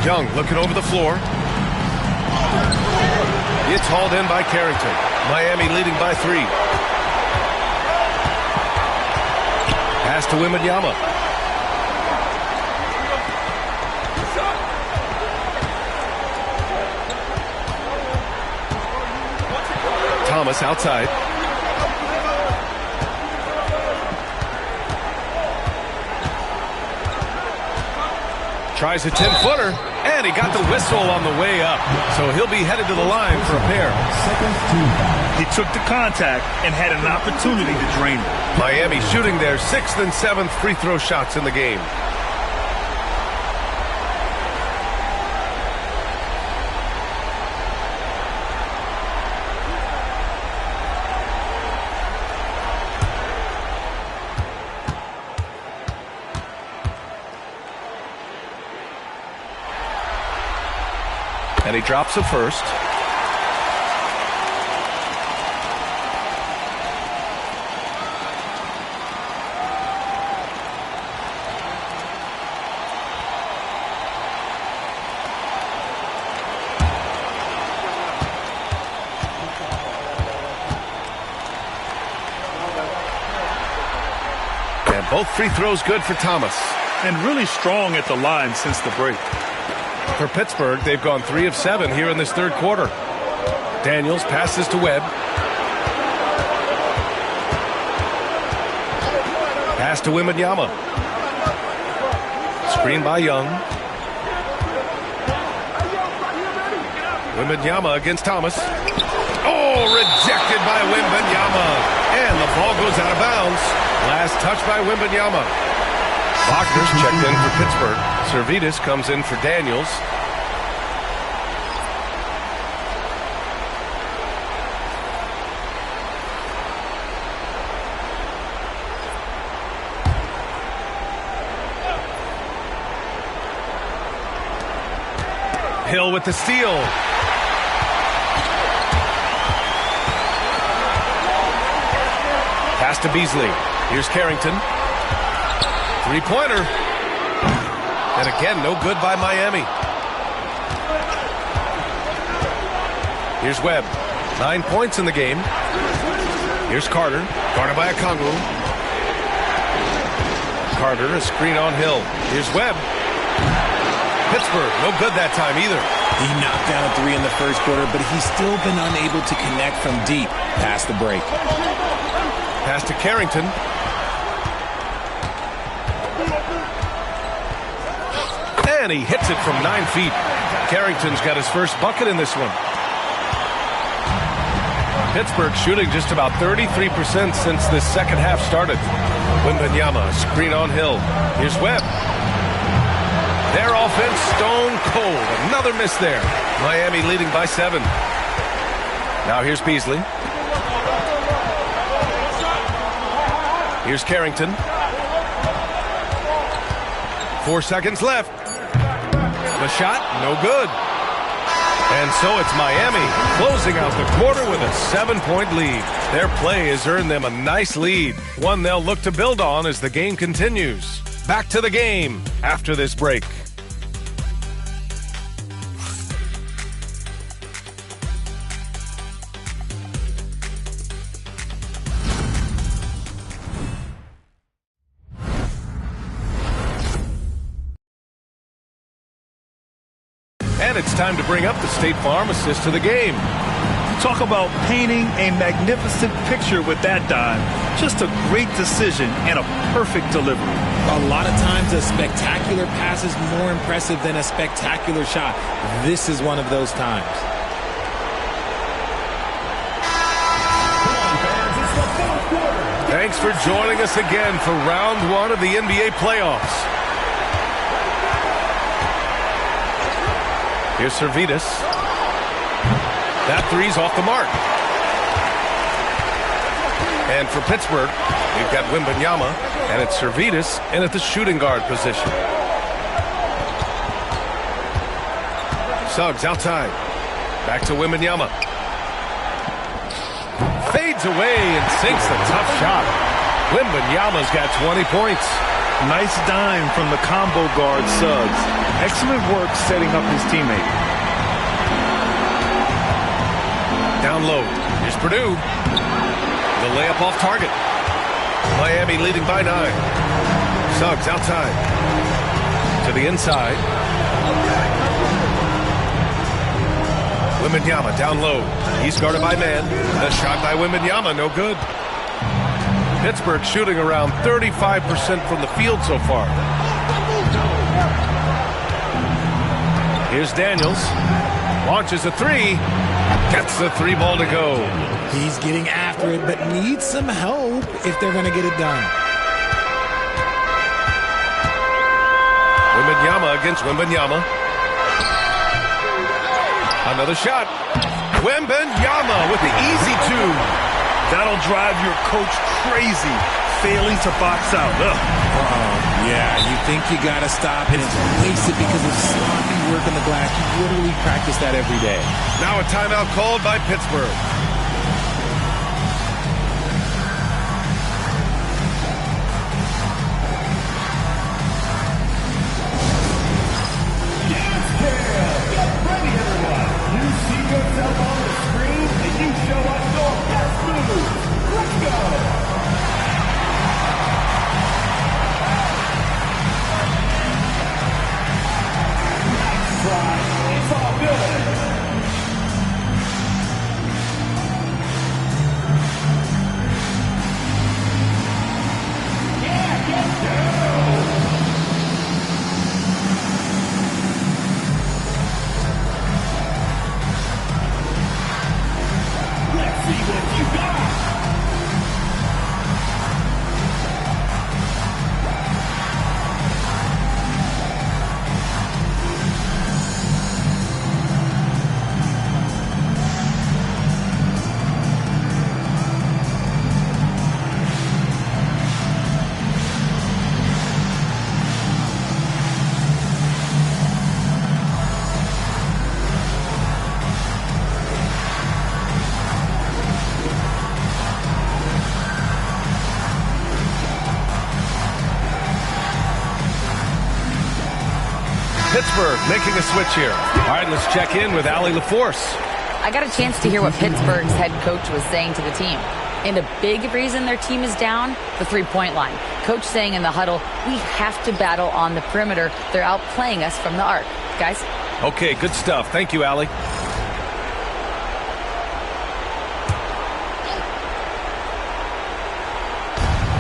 Young looking over the floor. It's hauled in by Carrington. Miami leading by 3. Pass to Wembanyama. Thomas outside. Tries a 10-footer, and he got the whistle on the way up. So he'll be headed to the line for a pair. He took the contact and had an opportunity to drain it. Miami shooting their 6th and 7th free throw shots in the game. And he drops it first. And both free throws good for Thomas. And really strong at the line since the break. For Pittsburgh, they've gone 3 of 7 here in this third quarter. Daniels passes to Webb. Pass to Wembanyama. Screen by Young. Wembanyama against Thomas. Oh, rejected by Wembanyama. And the ball goes out of bounds. Last touch by Wembanyama. Wagner's checked in for Pittsburgh. Servetus comes in for Daniels. Hill with the steal. Pass to Beasley. Here's Carrington. Three-pointer. And again, no good by Miami. Here's Webb. 9 points in the game. Here's Carter. Guarded by Okongwu. Carter, a screen on Hill. Here's Webb. Pittsburgh, no good that time either. He knocked down a three in the first quarter, but he's still been unable to connect from deep past the break. Pass to Carrington. And he hits it from 9 feet. Carrington's got his first bucket in this one. Pittsburgh shooting just about 33% since this second half started. Wembanyama, screen on Hill. Here's Webb. Their offense stone cold. Another miss there. Miami leading by 7. Now here's Beasley. Here's Carrington. 4 seconds left. The shot, no good. And so it's Miami closing out the quarter with a 7-point lead. Their play has earned them a nice lead, one they'll look to build on as the game continues. Back to the game after this break. And it's time to bring up the State Farm assist to the game. Talk about painting a magnificent picture with that dive. Just a great decision and a perfect delivery. A lot of times a spectacular pass is more impressive than a spectacular shot. This is one of those times. Thanks for joining us again for round 1 of the NBA playoffs. Here's Servetus. That three's off the mark. And for Pittsburgh, we've got Wembanyama, and it's Servetus in at the shooting guard position. Suggs outside. Back to Wembanyama. Fades away and sinks the tough shot. Wembanyama's got 20 points. Nice dime from the combo guard Suggs. Excellent work setting up his teammate. Down low. Here's Purdue. The layup off target. Miami leading by 9. Suggs outside. To the inside. Wembanyama down low. He's guarded by man. The shot by Wembanyama, no good. Pittsburgh shooting around 35% from the field so far. Here's Daniels. Launches a three. Gets the 3 ball to go. He's getting after it, but needs some help if they're going to get it done. Wembanyama against Wembanyama. Another shot. Wembanyama with the easy 2. That'll drive your coach crazy, failing to box out. Yeah, you think you got to stop, and it's wasted because of sloppy work on the glass. You literally practice that every day. Now a timeout called by Pittsburgh. Get ready, everyone. You see yourself on the screen, and you show us your best moves. Let's go. It's all good. Pittsburgh making a switch here. All right, let's check in with Allie LaForce. I got a chance to hear what Pittsburgh's head coach was saying to the team. And a big reason their team is down, the three-point line. Coach saying in the huddle, we have to battle on the perimeter. They're outplaying us from the arc. Guys? Okay, good stuff. Thank you, Allie.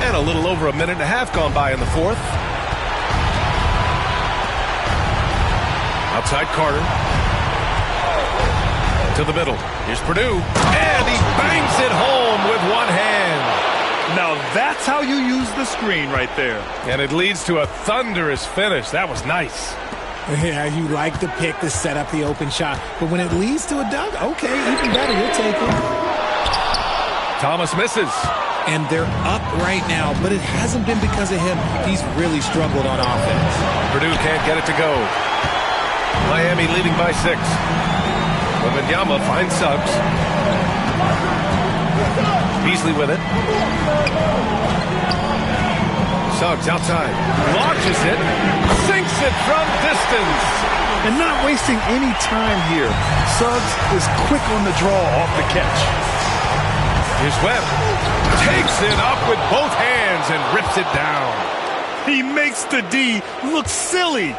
And a little over a minute and a half gone by in the fourth. Outside Carter. To the middle. Here's Purdue. And he bangs it home with one hand. Now that's how you use the screen right there. And it leads to a thunderous finish. That was nice. Yeah, you like the pick to set up the open shot. But when it leads to a dunk, okay, even better. You'll take it. Thomas misses. And they're up right now, but it hasn't been because of him. He's really struggled on offense. Purdue can't get it to go. Miami leading by 6. Wembanyama finds Suggs. Beasley with it. Suggs outside. Launches it. Sinks it from distance. And not wasting any time here. Suggs is quick on the draw off the catch. Here's Webb. Takes it up with both hands and rips it down. He makes the D look silly.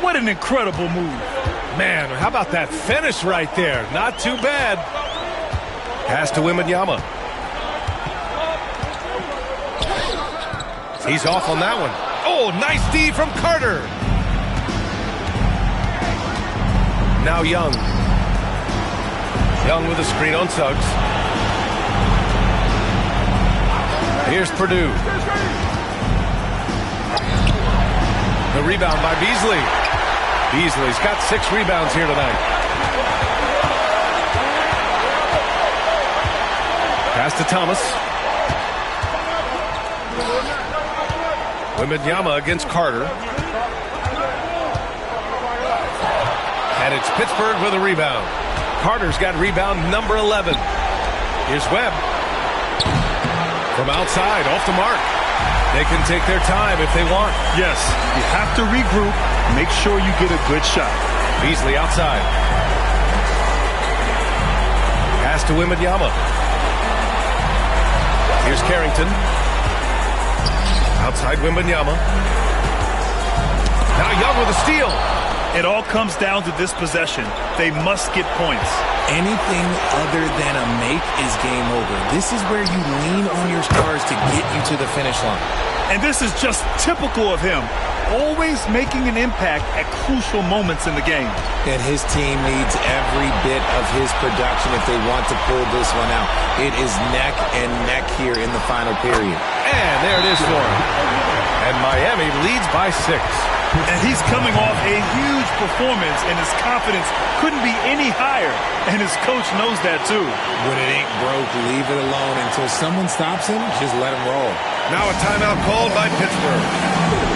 What an incredible move. Man, how about that finish right there? Not too bad. Pass to Wembanyama. He's off on that one. Oh, nice D from Carter. Now Young. Young with a screen on Suggs. Here's Purdue. The rebound by Beasley. Beasley's got 6 rebounds here tonight. Pass to Thomas. Wembanyama against Carter. And it's Pittsburgh with a rebound. Carter's got rebound number 11. Here's Webb. From outside, off the mark. They can take their time if they want. Yes, you have to regroup. Make sure you get a good shot. Beasley outside. Pass to Wembanyama. Here's Carrington. Outside Wembanyama. Now Young with a steal. It all comes down to this possession. They must get points. Anything other than a make is game over. This is where you lean on your stars to get you to the finish line. And this is just typical of him. Always making an impact at crucial moments in the game. And his team needs every bit of his production if they want to pull this one out. It is neck and neck here in the final period. And there it is for him. And Miami leads by 6. And he's coming off a huge performance, and his confidence couldn't be any higher. And his coach knows that, too. When it ain't broke, leave it alone. Until someone stops him, just let him roll. Now a timeout called by Pittsburgh.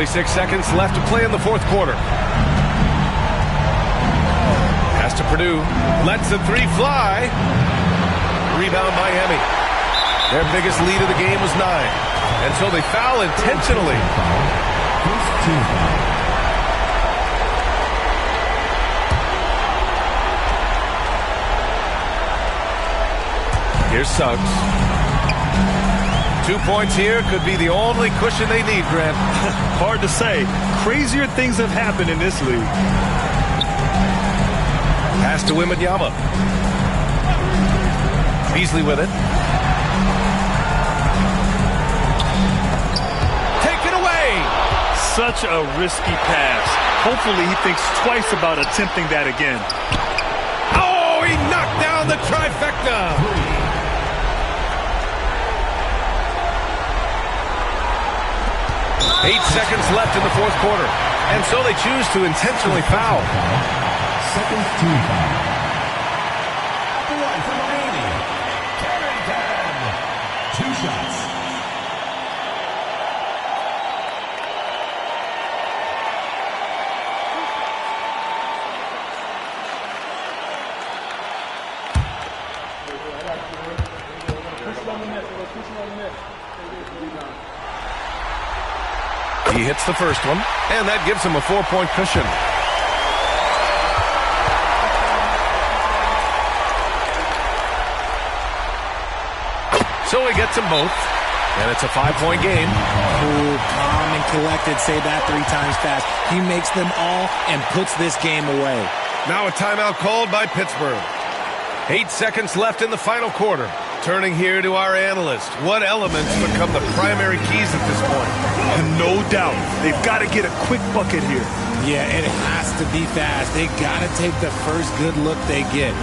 26 seconds left to play in the fourth quarter. Pass to Purdue. Lets the three fly. Rebound Miami. Their biggest lead of the game was 9. And so they foul intentionally. Here's Suggs. 2 points here could be the only cushion they need, Grant. Hard to say. Crazier things have happened in this league. Pass to Wembanyama. Beasley with it. Taken away. Such a risky pass. Hopefully he thinks twice about attempting that again. Oh, he knocked down the trifecta. 8 seconds left in the fourth quarter. And so they choose to intentionally foul. Second team foul. The one for Miami. Carrington. 2 shots. He hits the first one, and that gives him a 4-point cushion. So he gets them both, and it's a 5-point game. Cool, calm, and collected. Say that 3 times fast. He makes them all and puts this game away. Now a timeout called by Pittsburgh. 8 seconds left in the final quarter. Turning here to our analyst. What elements become the primary keys at this point? And no doubt, they've got to get a quick bucket here. Yeah, it has to be fast. They got to take the first good look they get.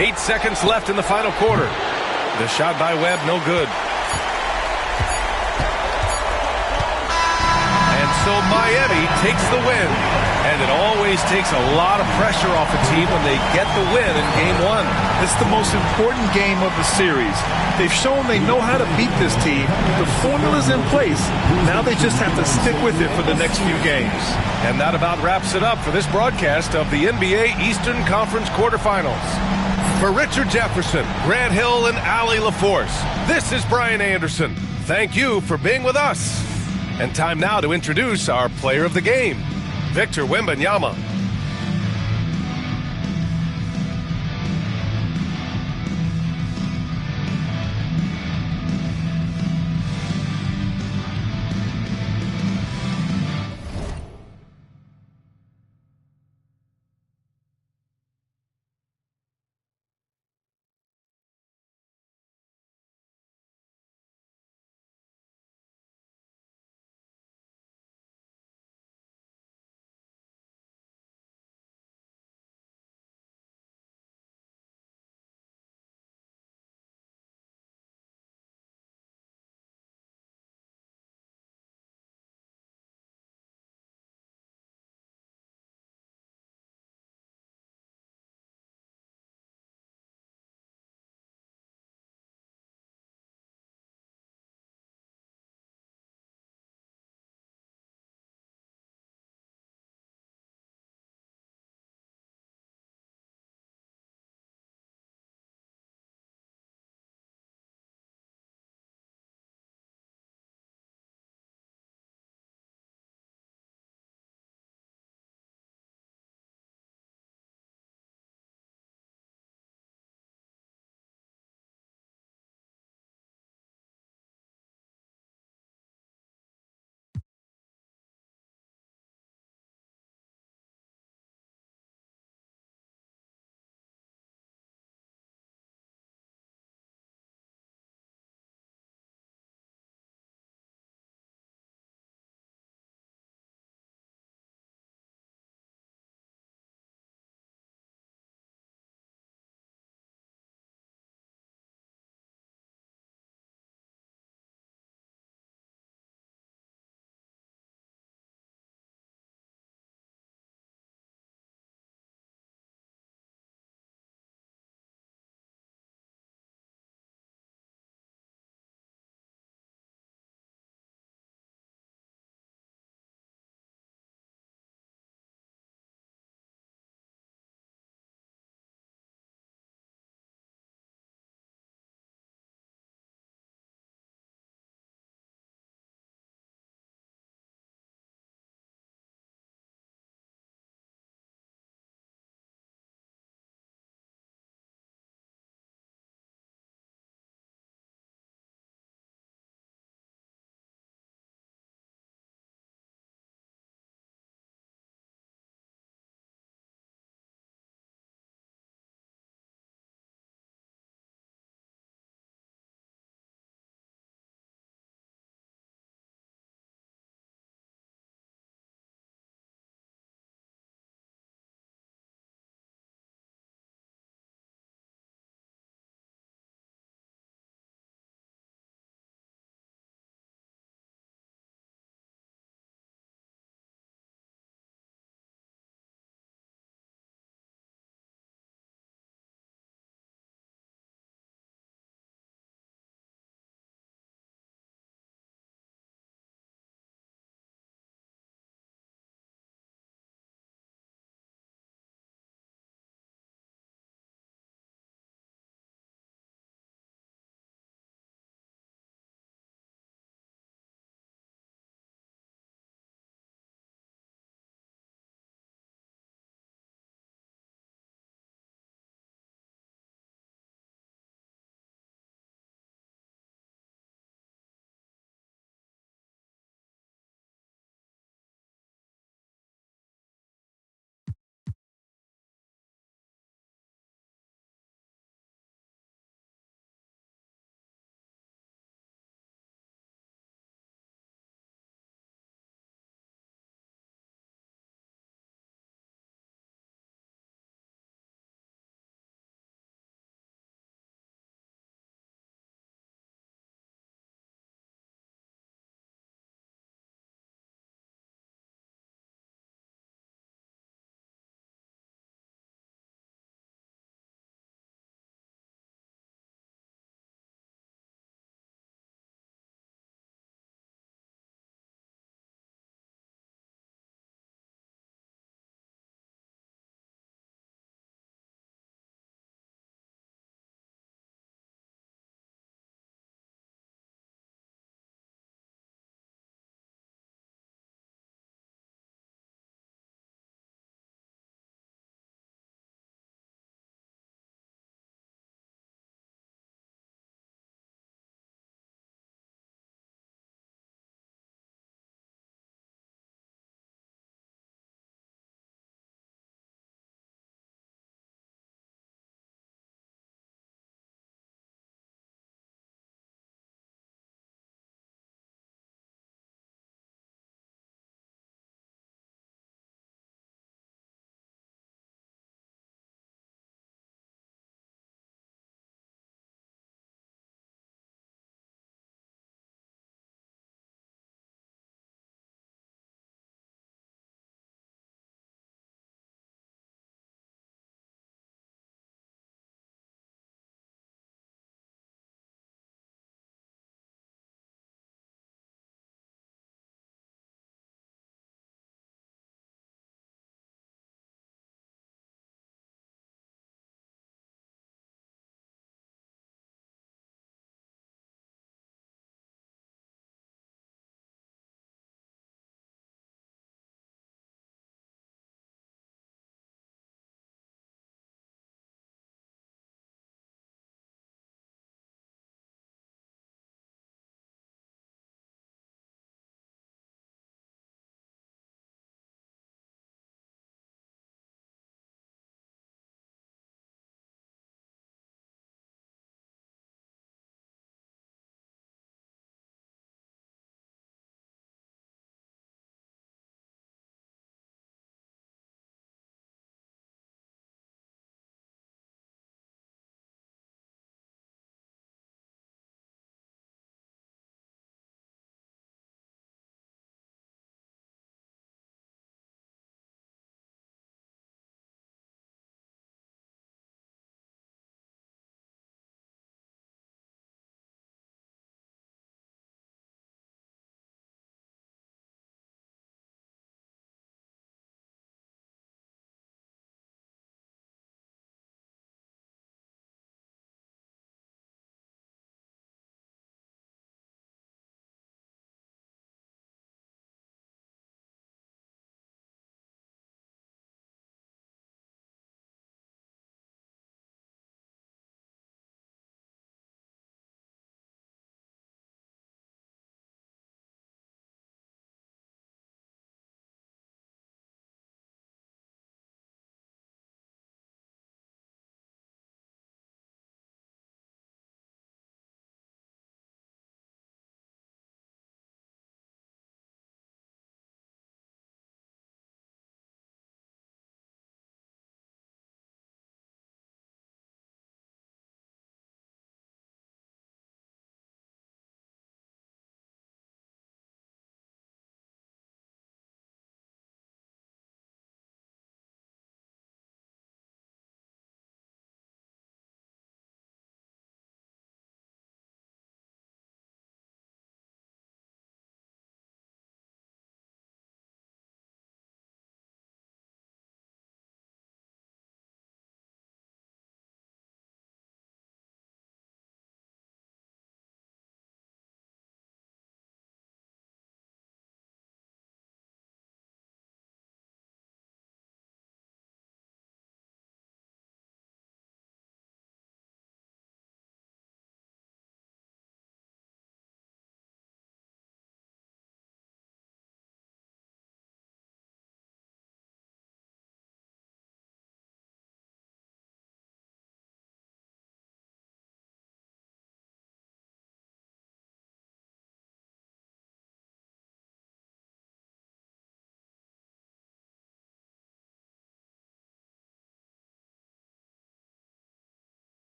Eight seconds left in the final quarter. The shot by Webb, no good. And so Miami takes the win. And it always takes a lot of pressure off a team when they get the win in Game 1. It's the most important game of the series. They've shown they know how to beat this team. The formula's in place. Now they just have to stick with it for the next few games. And that about wraps it up for this broadcast of the NBA Eastern Conference quarterfinals. For Richard Jefferson, Grant Hill, and Allie LaForce, this is Brian Anderson. Thank you for being with us. And time now to introduce our player of the game, Victor Wembanyama.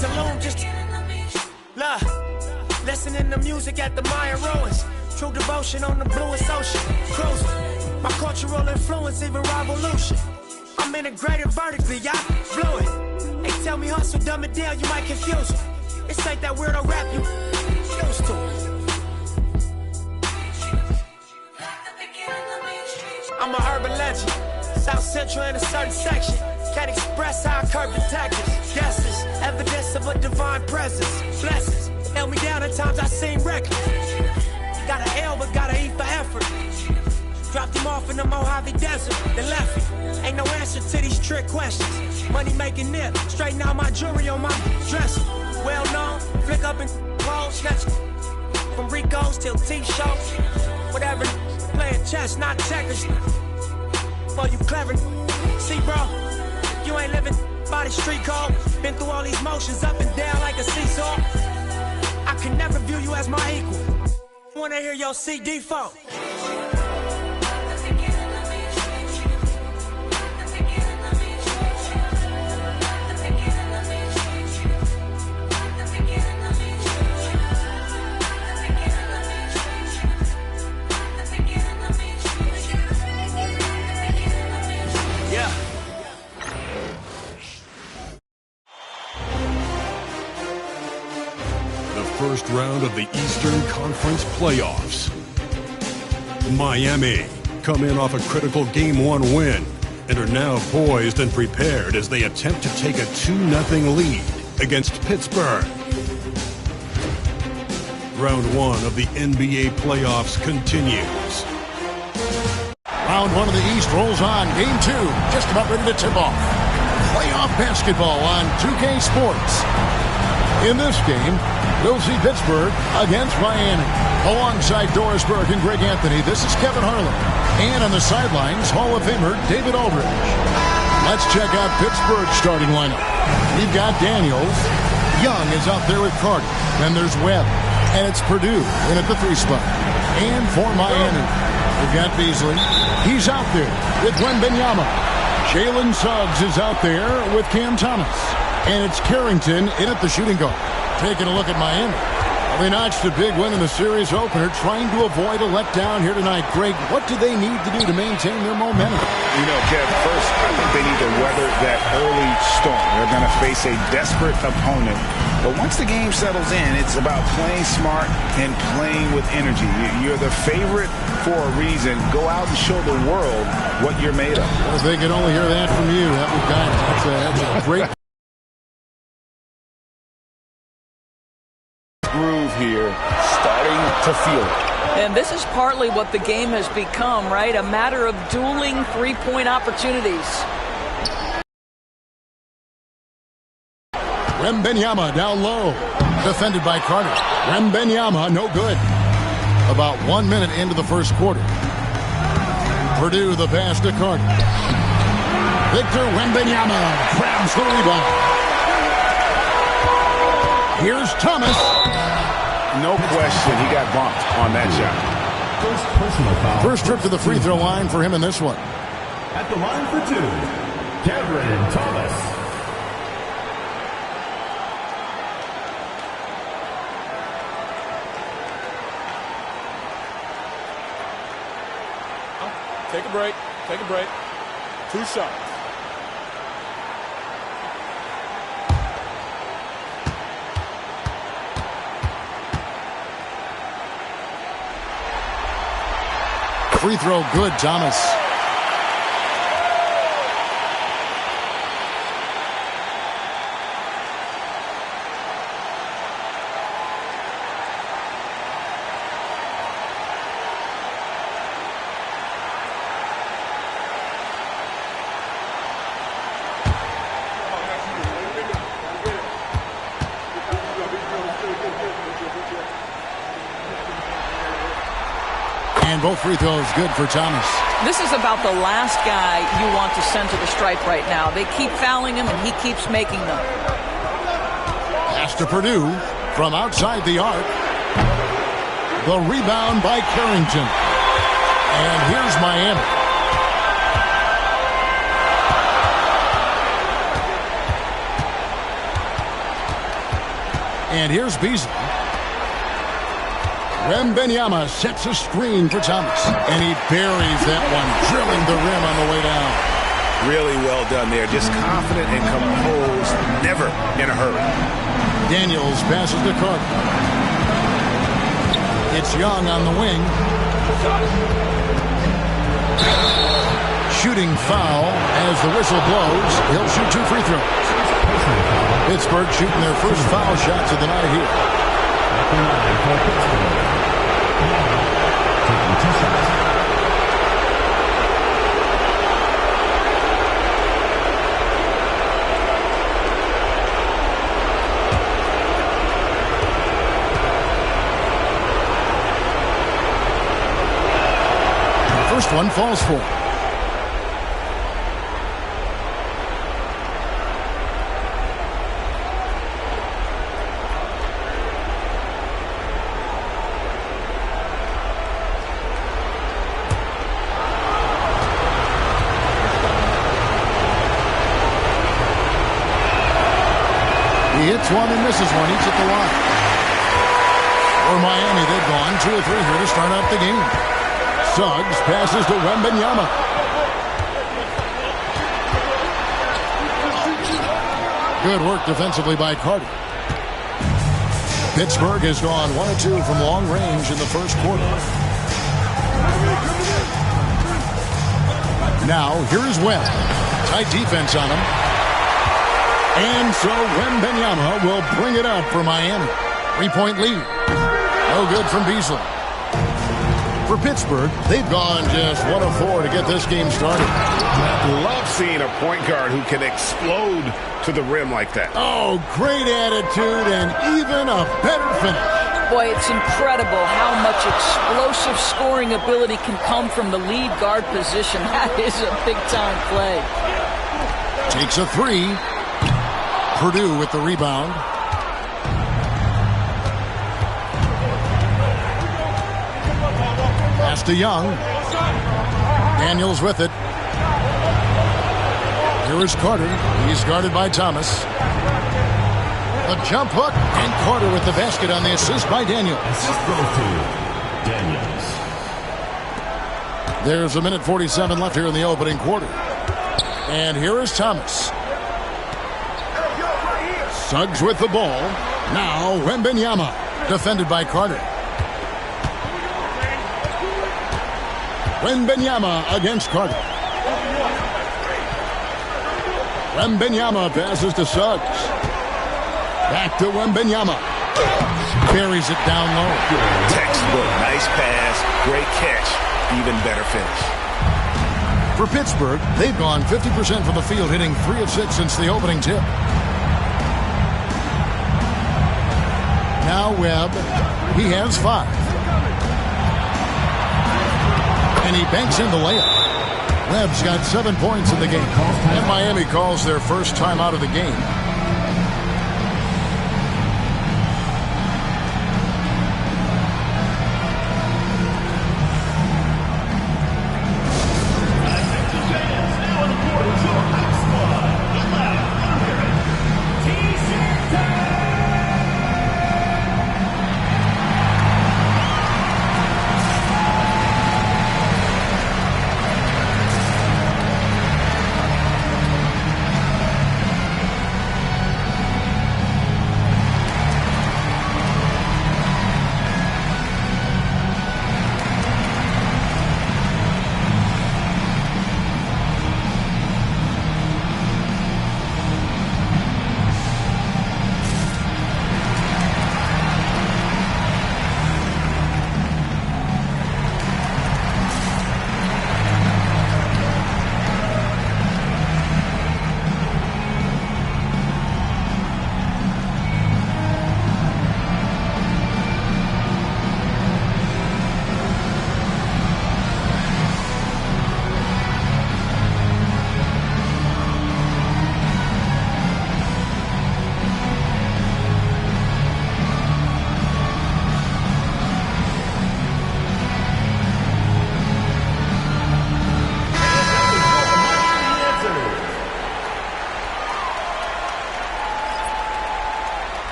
saloon just love. Listening to music at the Mayan ruins. True devotion on the bluest ocean. Cruising. My cultural influence, even revolution. I'm integrated vertically, I blew it. They tell me hustle, dumb it down, you might confuse it. It's like that weirdo rap you used to. I'm an urban legend. South Central in a certain section. Can't express how I curb detectives. Guesses, evidence of a divine presence. Blessings, held me down at times I seem reckless. Got an L but gotta eat for effort. Dropped him off in the Mojave Desert, then left him. Ain't no answer to these trick questions. Money making nip, straighten out my jewelry on my dresser. Well known, flick up and clothes, snatch from Ricos till T-shows. Whatever, playing chess, not checkers. Boy, you clever. See, bro, you ain't living by the street code. Been through all these motions up and down like a seesaw. I can never view you as my equal. Wanna hear your CD phone. First round of the Eastern Conference playoffs. Miami come in off a critical Game 1 win and are now poised and prepared as they attempt to take a 2-0 lead against Pittsburgh. Round 1 of the NBA playoffs continues. Round 1 of the East rolls on. Game 2 just about ready to tip off. Playoff basketball on 2K Sports. In this game, we'll see Pittsburgh against Miami. Alongside Doris Burke and Greg Anthony, this is Kevin Harlan. And on the sidelines, Hall of Famer David Aldridge. Let's check out Pittsburgh's starting lineup. We've got Daniels. Young is out there with Carter. Then there's Webb. And it's Purdue in at the 3 spot. And for Miami, we've got Beasley. He's out there with Wembanyama. Jalen Suggs is out there with Cam Thomas. And it's Carrington in at the shooting guard. Taking a look at Miami. They notched a big win in the series opener, trying to avoid a letdown here tonight. Greg, what do they need to do to maintain their momentum? You know, Kev, first, I think they need to weather that early storm. They're going to face a desperate opponent. But once the game settles in, it's about playing smart and playing with energy. You're the favorite for a reason. Go out and show the world what you're made of. Well, if they could only hear that from you, that would that's a great groove here, starting to feel it. And this is partly what the game has become, right? A matter of dueling three-point opportunities. Wembanyama down low. Defended by Carter. Wembanyama, no good. About 1 minute into the first quarter. Purdue, the pass to Carter. Victor Wembanyama grabs the rebound. Here's Thomas. No question, he got bumped on that shot. First trip to the free throw line for him in this one. At the line for 2, Cameron Thomas. Take a break. Take a break. 2 shots. Free throw good, Thomas. And both free throws good for Thomas. This is about the last guy you want to send to the stripe right now. They keep fouling him, and he keeps making them. Pass to Purdue from outside the arc. The rebound by Carrington. And here's Miami. And here's Beasley. Wembanyama sets a screen for Thomas. And he buries that one, drilling the rim on the way down. Really well done there. Just confident and composed, never in a hurry. Daniels passes to Carter. It's Young on the wing. Shooting foul as the whistle blows. He'll shoot 2 free throws. Pittsburgh shooting their first foul shots of the night here. Taking 2 shots. First one falls for. He hits one and misses one. Each at the line. For Miami, they've gone 2 or 3 here to start out the game. Suggs passes to Wembanyama. Good work defensively by Carter. Pittsburgh has gone 1 of 2 from long range in the first quarter. Now, here is Webb. Tight defense on him. And so Wembanyama will bring it up for Miami. 3-point lead. No good from Beasley. For Pittsburgh, they've gone just 1 of 4 to get this game started. I love seeing a point guard who can explode to the rim like that. Oh, great attitude and even a better finish. Boy, it's incredible how much explosive scoring ability can come from the lead guard position. That is a big-time play. Takes a 3. Purdue with the rebound. Pass to Young. Daniels with it. Here is Carter. He's guarded by Thomas. A jump hook. And Carter with the basket on the assist by Daniels. There's 1:47 left here in the opening quarter. And here is Thomas. Suggs with the ball. Now Wembanyama. Defended by Carter. Wembanyama against Carter. Wembanyama passes to Suggs. Back to Wembanyama. Carries it down low. Textbook. Nice pass. Great catch. Even better finish. For Pittsburgh, they've gone 50% from the field, hitting 3 of 6 since the opening tip. Now Webb. He has 5. And he banks in the layup. Webb's got 7 points in the game. And Miami calls their first time out of the game.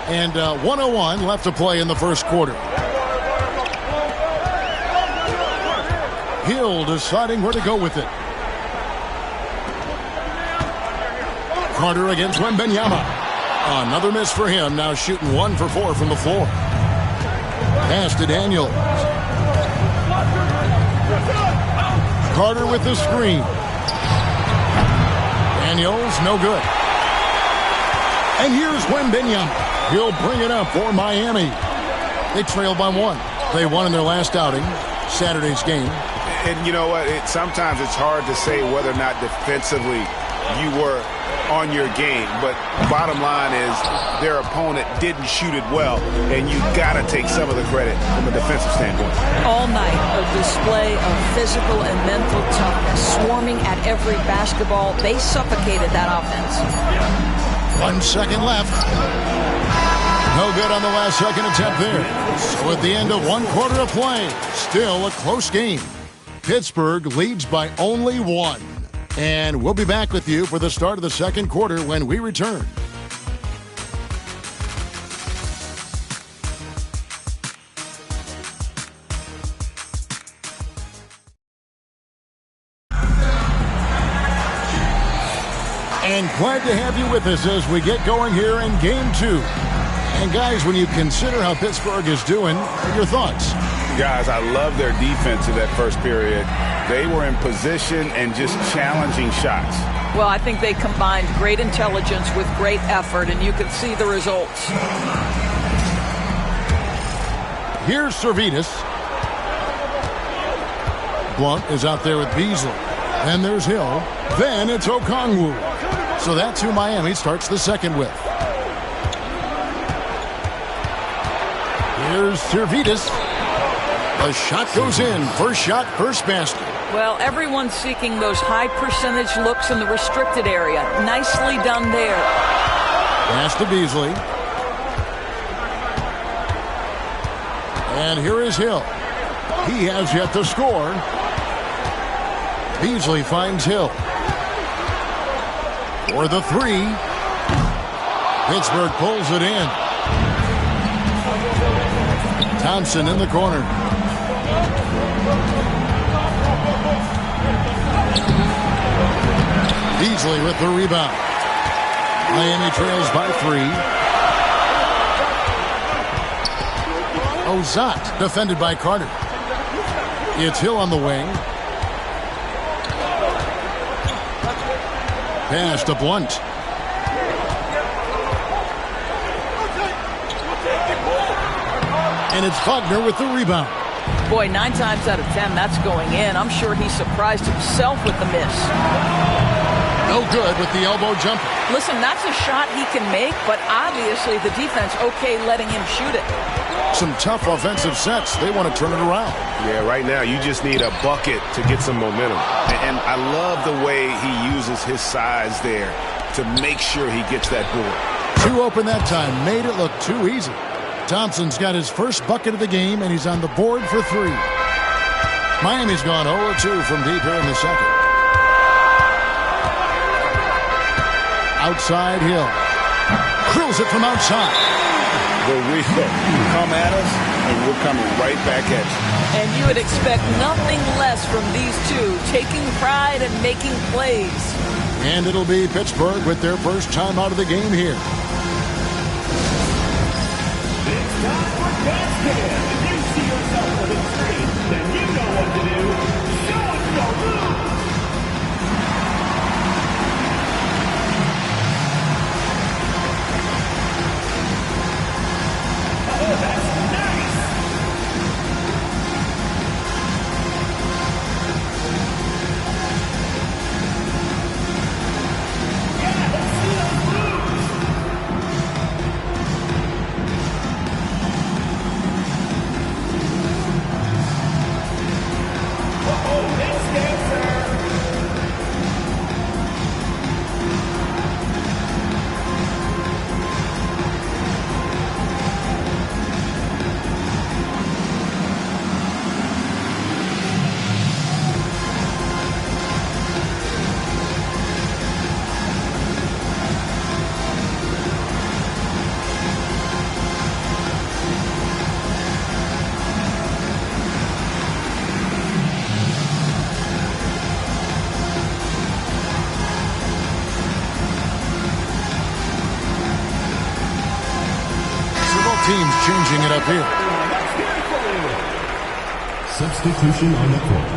And 1:01 left to play in the first quarter. Hill deciding where to go with it. Carter against Wembanyama. Another miss for him, now shooting 1 for 4 from the floor. Pass to Daniels. Carter with the screen. Daniels, no good. And here's Wembanyama. He'll bring it up for Miami. They trail by 1. They won in their last outing, Saturday's game. And you know what? Sometimes it's hard to say whether or not defensively you were on your game. But bottom line is their opponent didn't shoot it well, and you got to take some of the credit from a defensive standpoint. All night, a display of physical and mental toughness, swarming at every basketball. They suffocated that offense. 1 second left. No good on the last second attempt there. So at the end of 1 quarter of play, still a close game. Pittsburgh leads by only 1. And we'll be back with you for the start of the second quarter when we return. And glad to have you with us as we get going here in Game 2. And guys, when you consider how Pittsburgh is doing, your thoughts? Guys, I love their defense in that first period. They were in position and just challenging shots. Well, I think they combined great intelligence with great effort, and you can see the results. Here's Servetus. Blunt is out there with Beasley. Then there's Hill. Then it's Okongwu. So that's who Miami starts the second with. Here's Servetus. The shot goes in. First shot, first basket. Well, everyone's seeking those high percentage looks in the restricted area. Nicely done there. Pass to Beasley. And here is Hill. He has yet to score. Beasley finds Hill. For the 3. Pittsburgh pulls it in. Thompson in the corner. Beasley with the rebound. Miami trails by 3. Ozat defended by Carter. It's Hill on the wing. Pass to Blunt. And it's Wagner with the rebound. Boy, 9 times out of 10, that's going in. I'm sure he surprised himself with the miss. No good with the elbow jumper. Listen, that's a shot he can make, but obviously the defense okay letting him shoot it. Some tough offensive sets. They want to turn it around. Yeah, right now you just need a bucket to get some momentum. And I love the way he uses his size there to make sure he gets that board. 2 open that time. Made it look too easy. Thompson's got his first bucket of the game, and he's on the board for 3. Miami's gone 0-2 from deep here in the second. Outside Hill. Drills it from outside. The real come at us, and we're coming right back at you. And you would expect nothing less from these two, taking pride and making plays. And it'll be Pittsburgh with their first time out of the game here. It's time for basket. If you see yourself on the screen, then you know what to do. Show us your move. Oh, that's nice. Yeah, let's see those moves. teams changing it up here. Substitution on the court.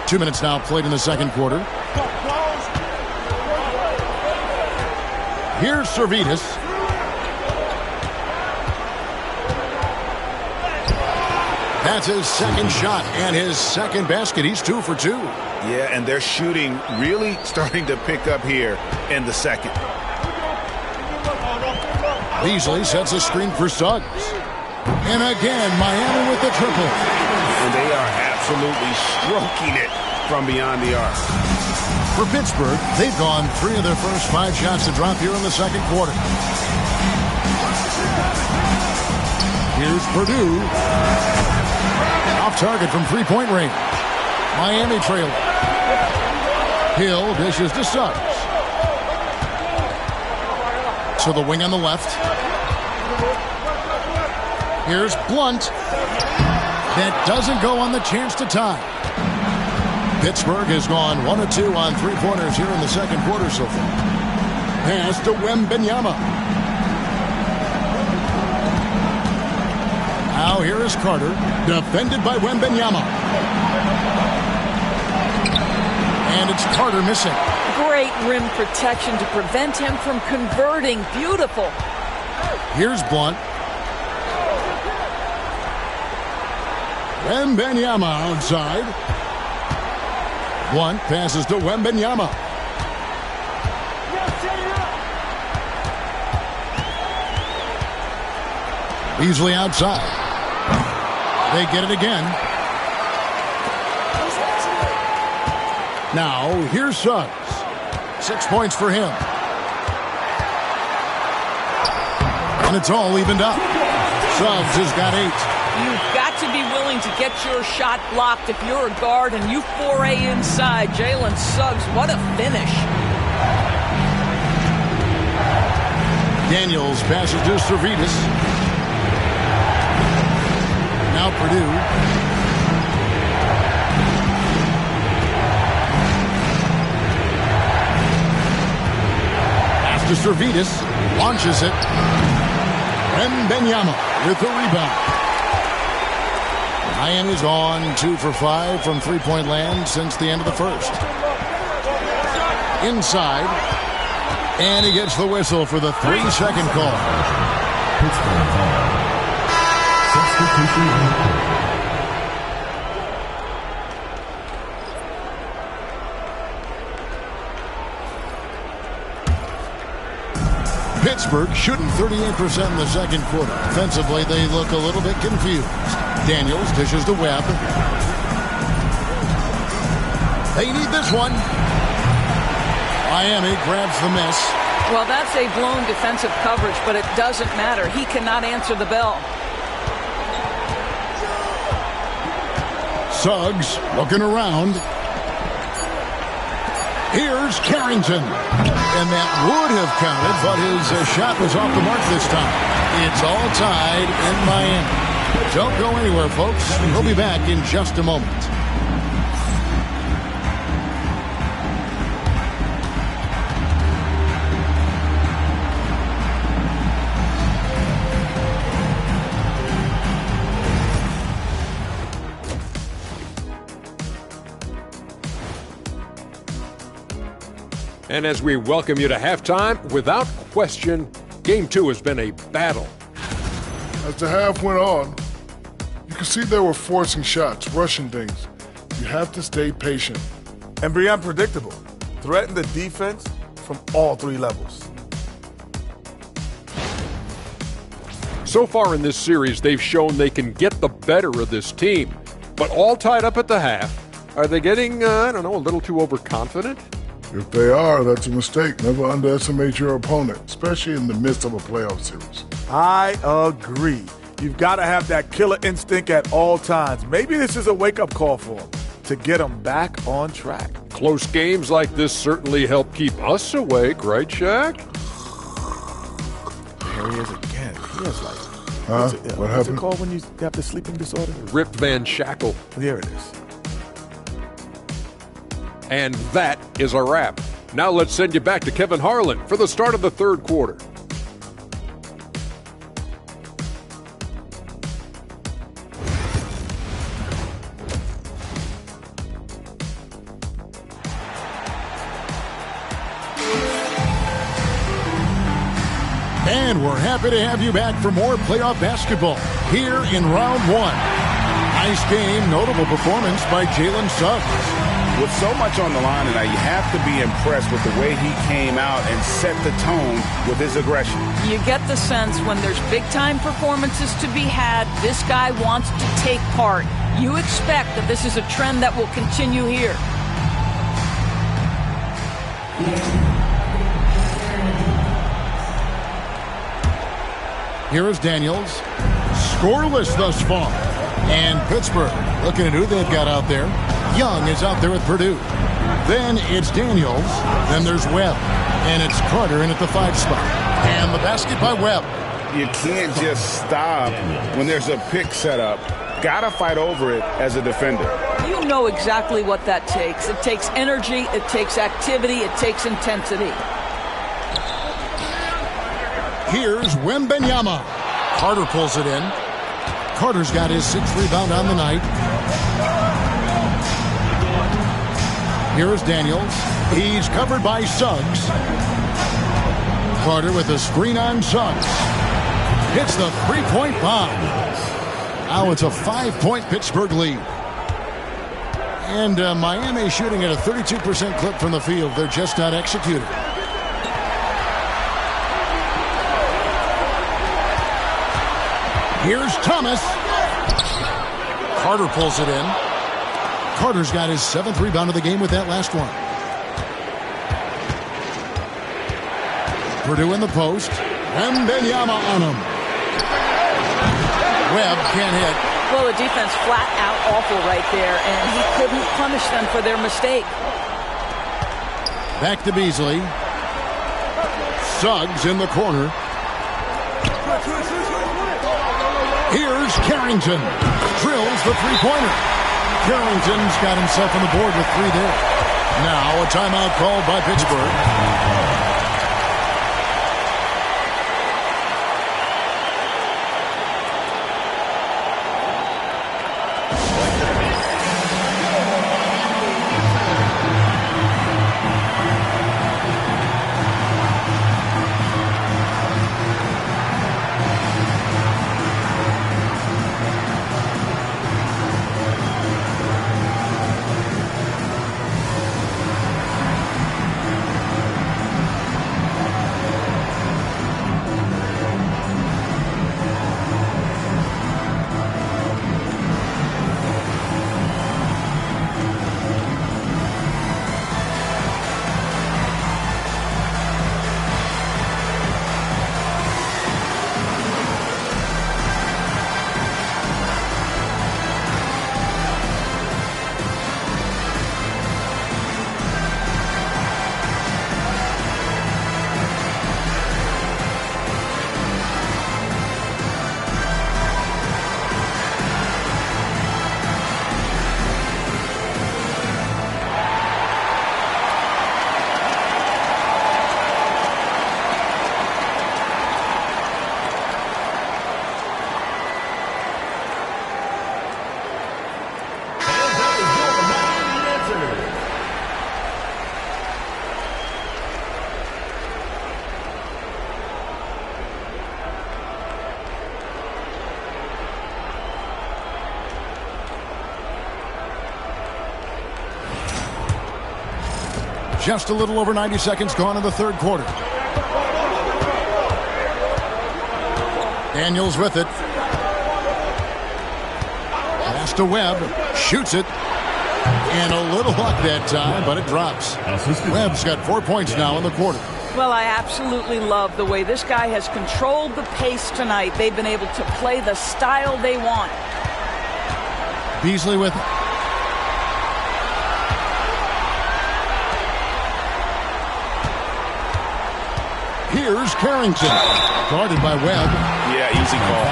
Two minutes now played in the second quarter. Here's Servetus. That's his second shot and his second basket. He's 2 for 2. Yeah, and their shooting really starting to pick up here in the second. Beasley sets a screen for Suggs. And again, Miami with the triple. And they are absolutely stroking it from beyond the arc. For Pittsburgh, they've gone 3 of their first 5 shots to drop here in the second quarter. Here's Purdue. Off target from three-point range. Miami trailing. Hill dishes to Suggs. To the wing on the left. Here's Blunt. That doesn't go on the chance to tie. Pittsburgh has gone 1 of 2 on three-pointers here in the second quarter so far. Pass to Wembanyama. Now here is Carter, defended by Wembanyama. And it's Carter missing. Great rim protection to prevent him from converting. Beautiful. Here's Blunt. Wembanyama outside. Blunt passes to Wembanyama. Beasley outside. They get it again. Now, here's Suggs. 6 points for him. And it's all evened up. Suggs has got 8. You've got to be willing to get your shot blocked if you're a guard and you foray inside. Jalen Suggs, what a finish. Daniels passes to Servetus. Now Purdue. Pass to Servetus. Launches it. Wembanyama with the rebound. Miami's on 2 for 5 from three-point land since the end of the first. Inside. And he gets the whistle for the 3-second call. Pittsburgh foul. Substitution on the court. Pittsburgh shooting 38% in the second quarter. Offensively, they look a little bit confused. Daniels dishes to Webb. They need this one. Miami grabs the miss. Well, that's a blown defensive coverage, but it doesn't matter. He cannot answer the bell. Suggs looking around. Here's Carrington. And that would have counted, but his shot was off the mark this time. It's all tied in Miami. Don't go anywhere, folks. We'll be back in just a moment. And as we welcome you to halftime, without question, Game 2 has been a battle. As the half went on, you could see they were forcing shots, rushing things. You have to stay patient. And be unpredictable. Threaten the defense from all 3 levels. So far in this series, they've shown they can get the better of this team. But all tied up at the half, are they getting, a little too overconfident? If they are, that's a mistake. Never underestimate your opponent, especially in the midst of a playoff series. I agree. You've got to have that killer instinct at all times. Maybe this is a wake-up call for them to get them back on track. Close games like this certainly help keep us awake, right, Shaq? There he is again. Yes, like. What What's happened? it called when you have the sleeping disorder? Rip Van Shackle. There it is. And that is a wrap. Now let's send you back to Kevin Harlan for the start of the third quarter. And we're happy to have you back for more playoff basketball here in round one. Nice game, notable performance by Jalen Suggs. With so much on the line tonight, you have to be impressed with the way he came out and set the tone with his aggression. You get the sense when there's big-time performances to be had, this guy wants to take part. You expect that this is a trend that will continue here. Here is Daniels. Scoreless thus far. And Pittsburgh looking at who they've got out there. Young is out there with Purdue. Then it's Daniels. Then there's Webb. And it's Carter in at the 5 spot. And the basket by Webb. You can't just stop when there's a pick set up. Gotta fight over it as a defender. You know exactly what that takes. It takes energy, it takes activity, it takes intensity. Here's Wembanyama. Carter pulls it in. Carter's got his 6th rebound on the night. Here is Daniels. He's covered by Suggs. Carter with a screen on Suggs. Hits the three-point bomb. Now it's a 5-point Pittsburgh lead. And Miami shooting at a 32% clip from the field. They're just not executing. Here's Thomas. Carter pulls it in. Carter's got his 7th rebound of the game with that last one. Purdue in the post. Wembanyama on him. Webb can't hit. Well, the defense flat out awful right there, and he couldn't punish them for their mistake. Back to Beasley. Suggs in the corner. Here's Carrington. Drills the three-pointer. Carrington's got himself on the board with 3 there. Now a timeout called by Pittsburgh. Just a little over 90 seconds gone in the third quarter. Daniels with it. Pass to Webb. Shoots it. And a little luck that time, but it drops. Webb's got 4 points now in the quarter. Well, I absolutely love the way this guy has controlled the pace tonight. They've been able to play the style they want. Beasley with it. Here's Carrington. Guarded by Webb. Yeah, easy call.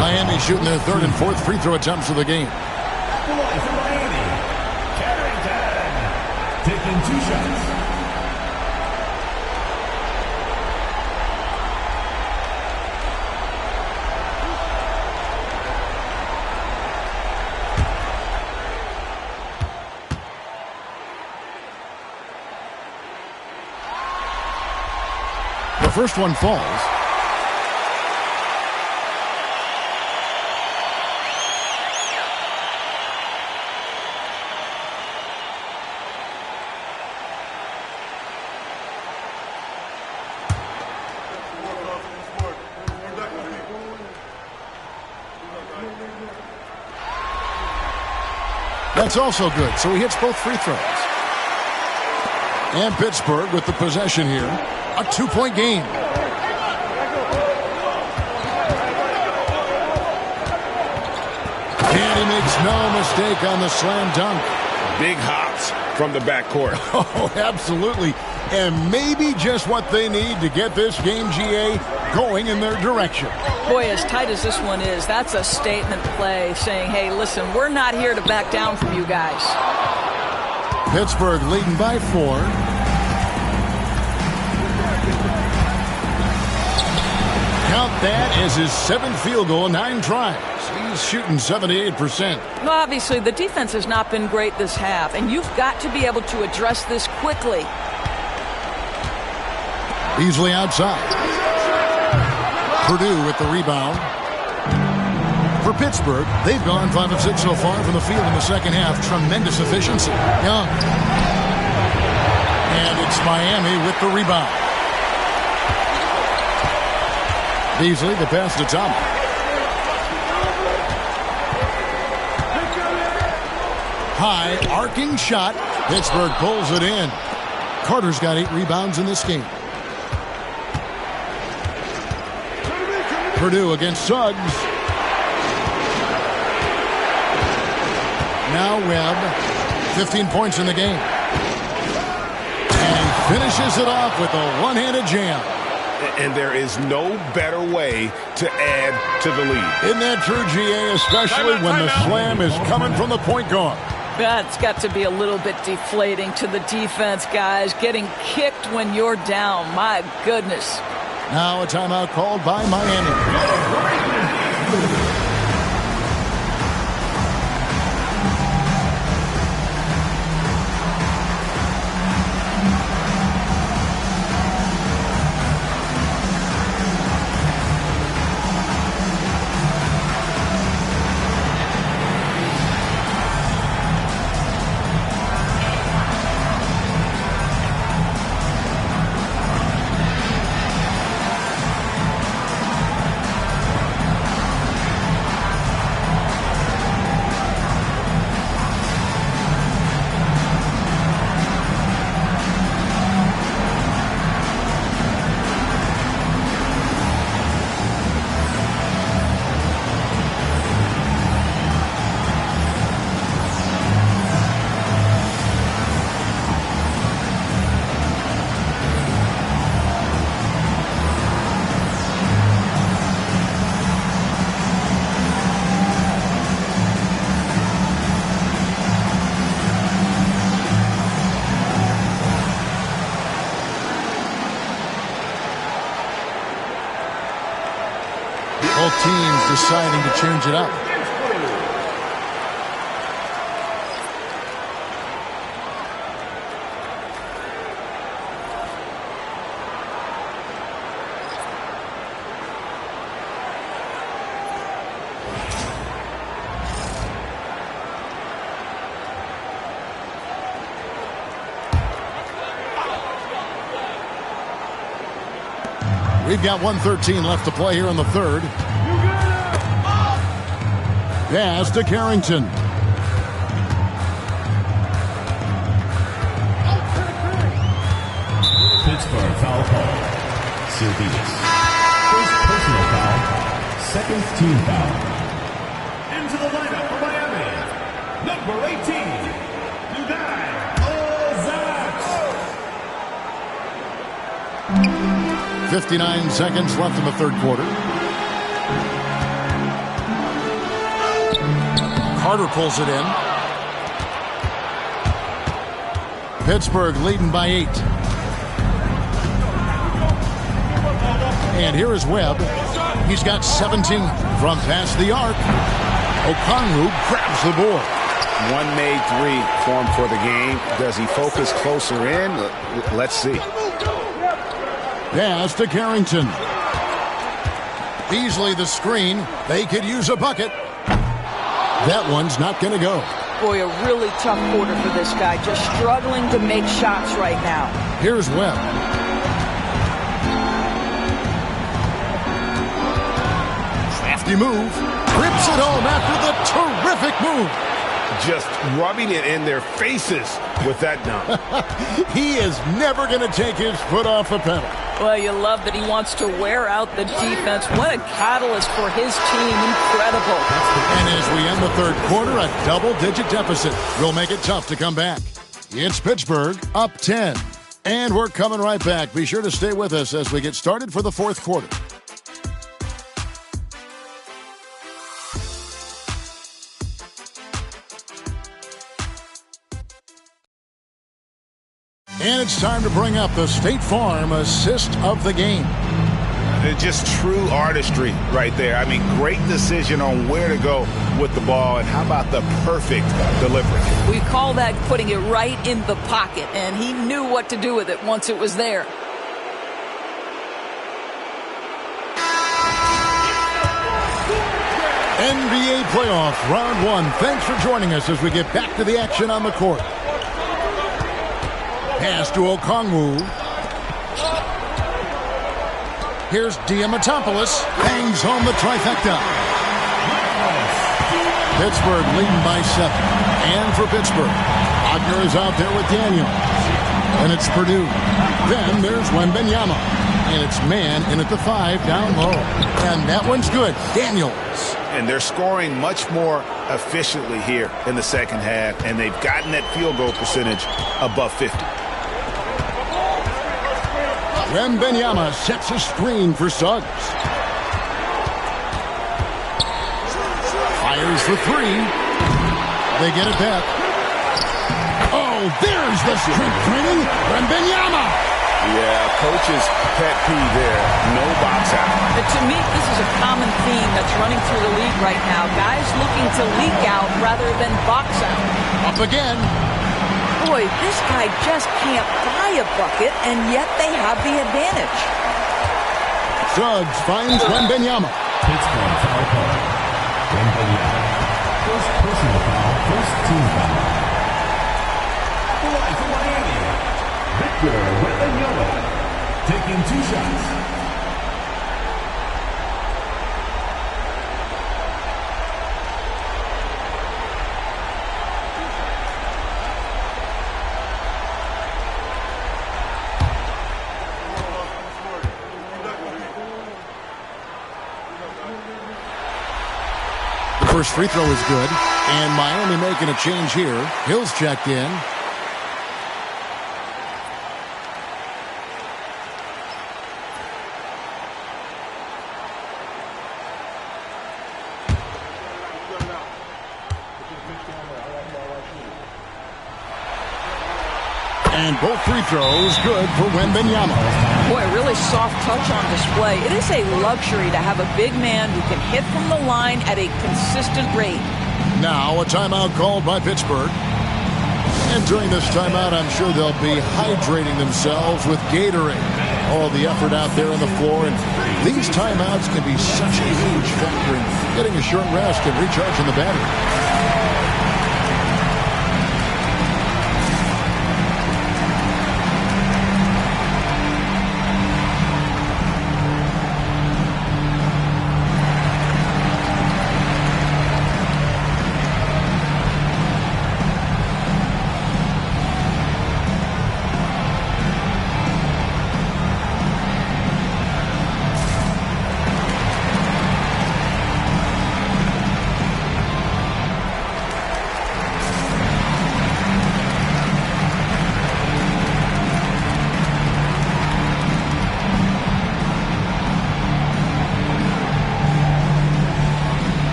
Miami shooting their third and fourth free throw attempts of the game. Taking 2 shots. The first one falls. That's also good, so he hits both free throws. And Pittsburgh with the possession here. A 2-point game. And he makes no mistake on the slam dunk. Big hops from the backcourt. Oh, absolutely. And maybe just what they need to get this game, GA, going in their direction. Boy, as tight as this one is, that's a statement play saying, hey, listen, we're not here to back down from you guys. Pittsburgh leading by 4. Count that as his 7th field goal in 9 tries. He's shooting 78%. Well, obviously, the defense has not been great this half, and you've got to be able to address this quickly. Easily outside. Purdue with the rebound. For Pittsburgh, they've gone 5 of 6 so far from the field in the second half. Tremendous efficiency. Young. And it's Miami with the rebound. Beasley, the pass to Thomas. High, arcing shot. Pittsburgh pulls it in. Carter's got 8 rebounds in this game. Purdue against Suggs. Now Webb, 15 points in the game. And he finishes it off with a one-handed jam. And there is no better way to add to the lead. Isn't that true, GA? Especially when the slam is coming from the point guard. That's got to be a little bit deflating to the defense, guys. Getting kicked when you're down. My goodness. Now a timeout called by Miami. Both teams deciding to change it up. We've got 1:13 left to play here in the third. Pass to Carrington. Pittsburgh foul call. Sylvius. First personal foul. Second team foul. Into the lineup for Miami. Number 18. 59 seconds left in the third quarter. Carter pulls it in. Pittsburgh leading by 8. And here is Webb. He's got 17 from past the arc. Okongwu grabs the board. One made three for him for the game. Does he focus closer in? Let's see. Pass to Carrington. Beasley the screen. They could use a bucket. That one's not going to go. Boy, a really tough quarter for this guy. Just struggling to make shots right now. Here's Webb. Crafty move. Rips it home after the terrific move. Just rubbing it in their faces with that dunk. He is never going to take his foot off the pedal. Well, you love that he wants to wear out the defense. What a catalyst for his team. Incredible. And as we end the third quarter, a double-digit deficit will make it tough to come back. It's Pittsburgh up 10. And we're coming right back. Be sure to stay with us as we get started for the fourth quarter. And it's time to bring up the State Farm assist of the game. Just true artistry right there. I mean, great decision on where to go with the ball, and how about the perfect delivery? We call that putting it right in the pocket, and he knew what to do with it once it was there. NBA playoff round 1. Thanks for joining us as we get back to the action on the court. Pass to Okongwu. Here's Diamatopoulos. Bangs home the trifecta. Pittsburgh leading by 7. And for Pittsburgh, Wagner is out there with Daniels. And it's Purdue. Then there's Wembanyama. And it's man in at the 5 down low. And that one's good. Daniels. And they're scoring much more efficiently here in the second half. And they've gotten that field goal percentage above 50. Wembanyama sets a screen for Suggs. Fires for 3. They get it back. Oh, there's the strength training. Wembanyama. Yeah, coach's pet peeve there. No box out. To me, this is a common theme that's running through the league right now. Guys looking to leak out rather than box out. Up again. Boy, this guy just can't buy a bucket, and yet they have the advantage. Suggs finds Wembanyama. Pittsburgh foul call. Wembanyama. First personal foul, first team foul. The line for Miami. Victor Wembanyama. Taking 2 shots. First free throw is good, and Miami making a change here. Hill's checked in. And both free throws good for Wembanyama. Boy, really soft touch on display. It is a luxury to have a big man who can hit from the line at a consistent rate. Now a timeout called by Pittsburgh. And during this timeout, I'm sure they'll be hydrating themselves with Gatorade. All the effort out there on the floor. And these timeouts can be such a huge factor in getting a short rest and recharging the battery.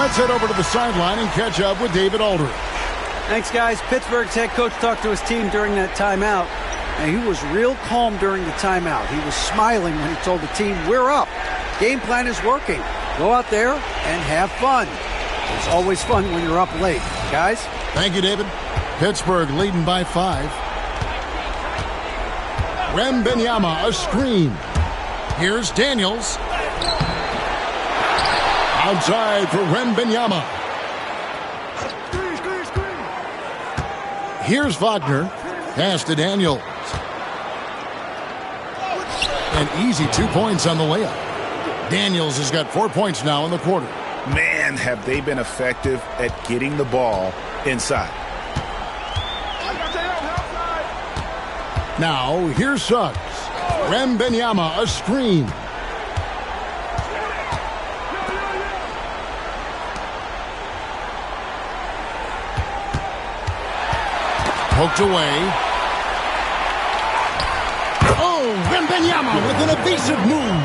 Let's head over to the sideline and catch up with David Aldridge. Thanks, guys. Pittsburgh's head coach talked to his team during that timeout, and he was real calm during the timeout. He was smiling when he told the team, we're up. Game plan is working. Go out there and have fun. It's always fun when you're up late. Guys? Thank you, David. Pittsburgh leading by 5. Wembanyama, a screen. Here's Daniels. Outside for Wembanyama. Here's Wagner. Pass to Daniels. An easy 2 points on the layup. Daniels has got 4 points now in the quarter. Man, have they been effective at getting the ball inside. Now, here's Suggs. Wembanyama, a screen. Poked away. Oh, Wembanyama with an evasive move.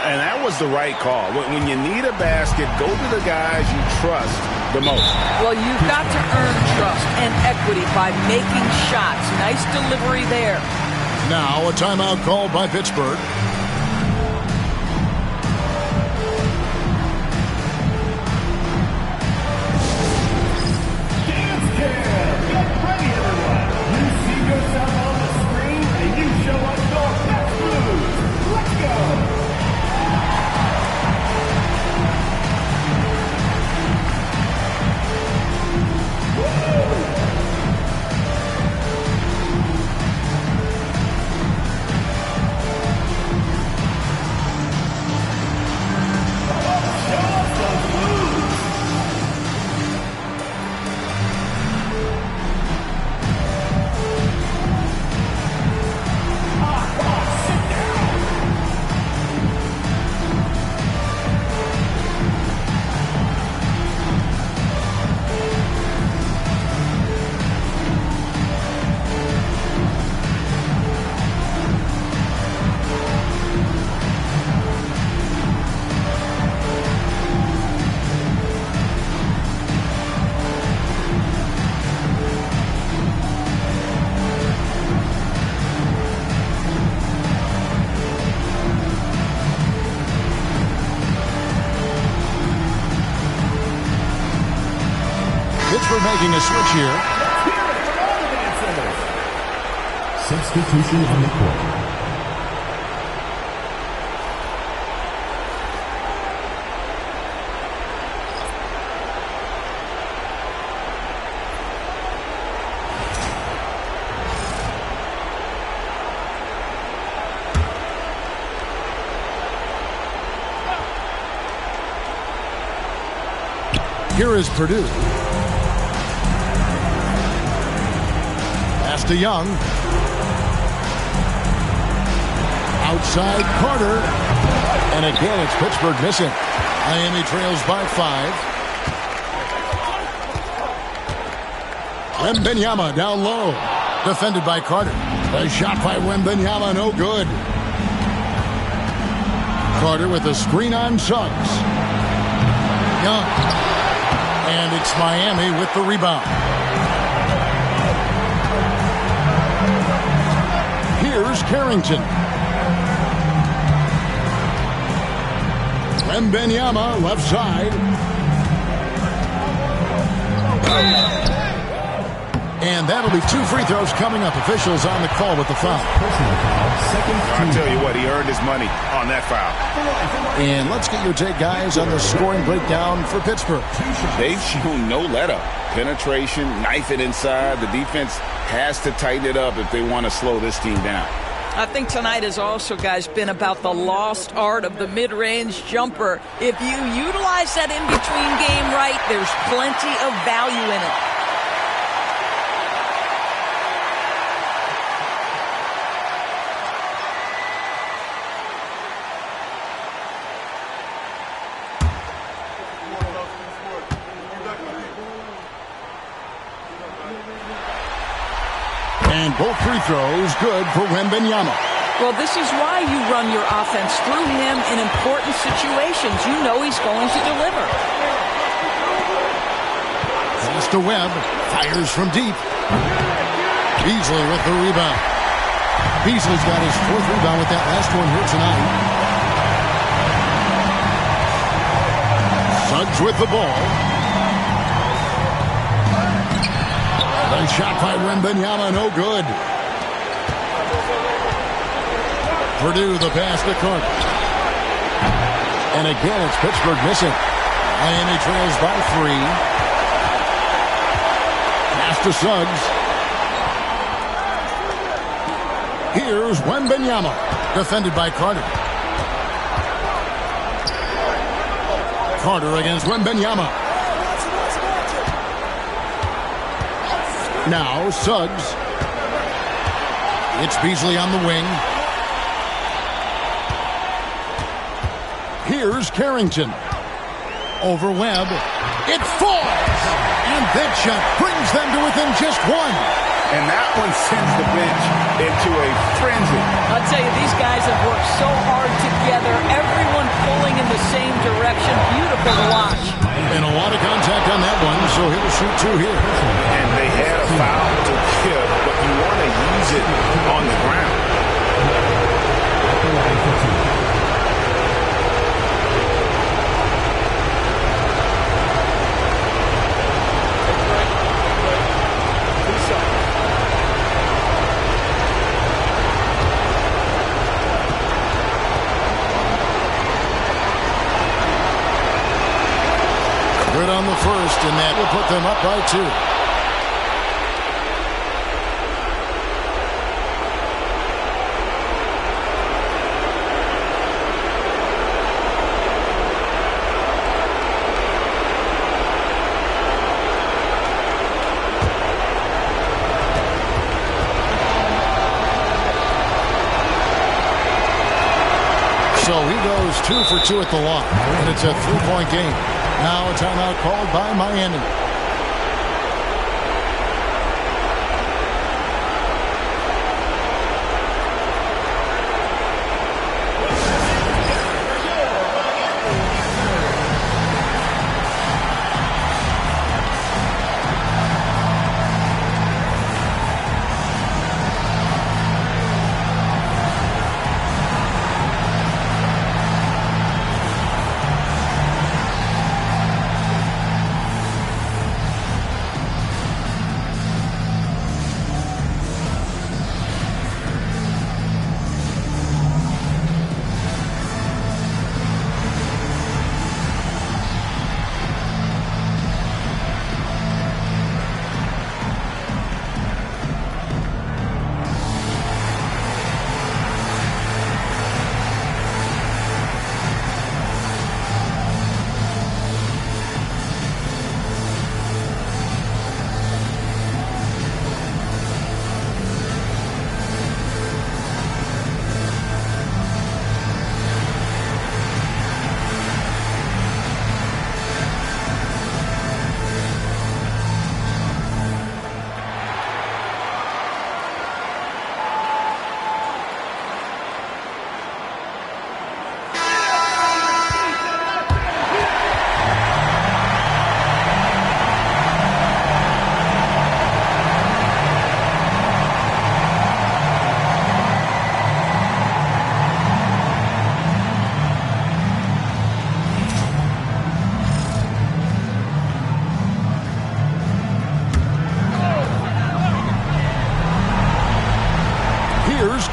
And that was the right call. When you need a basket, go to the guys you trust the most. Well, you've got to earn trust and equity by making shots. Nice delivery there. Now a timeout called by Pittsburgh. Dance Cam! Get ready, everyone! You see yourself on the screen, and you show us your best moves. Let's go! Pittsburgh making a switch here. Substitution on the court. Here is Purdue. Pass to Young. Outside Carter. And again, it's Pittsburgh missing. Miami trails by 5. Wembanyama down low. Defended by Carter. The shot by Wembanyama, no good. Carter with a screen on Suggs. Young. And it's Miami with the rebound. Here's Carrington. Wembanyama left side. And that'll be 2 free throws coming up. Officials on the call with the foul. I'll tell you what, he earned his money on that foul. And let's get your take, guys, on the scoring breakdown for Pittsburgh. They've shown no let-up. Penetration, knife it inside. The defense has to tighten it up if they want to slow this team down. I think tonight has also, guys, been about the lost art of the mid-range jumper. If you utilize that in-between game right, there's plenty of value in it. And both free throws good for Wembanyama. Well, this is why you run your offense through him in important situations. You know he's going to deliver. Pass to Webb. Fires from deep. Beasley with the rebound. Beasley's got his 4th rebound with that last one here tonight. Suggs with the ball. And shot by Wembanyama, no good. Purdue the pass to Carter. And again, it's Pittsburgh missing. Miami trails by 3. Pass to Suggs. Here's Wembanyama, defended by Carter. Carter against Wembanyama. Now Suggs. It's Beasley on the wing. Here's Carrington. Over Webb. It falls! And that shot brings them to within just 1. And that one sends the bench into a frenzy. I'll tell you, these guys have worked so hard together. Everyone pulling in the same direction. Beautiful to watch. And a lot of contact on that one, so he'll shoot 2 here. And they had a foul to give, but you want to use it on the ground. Good on the first, and that will put them up by 2. So he goes 2 for 2 at the line, and it's a 3-point game. Now a timeout called by Miami.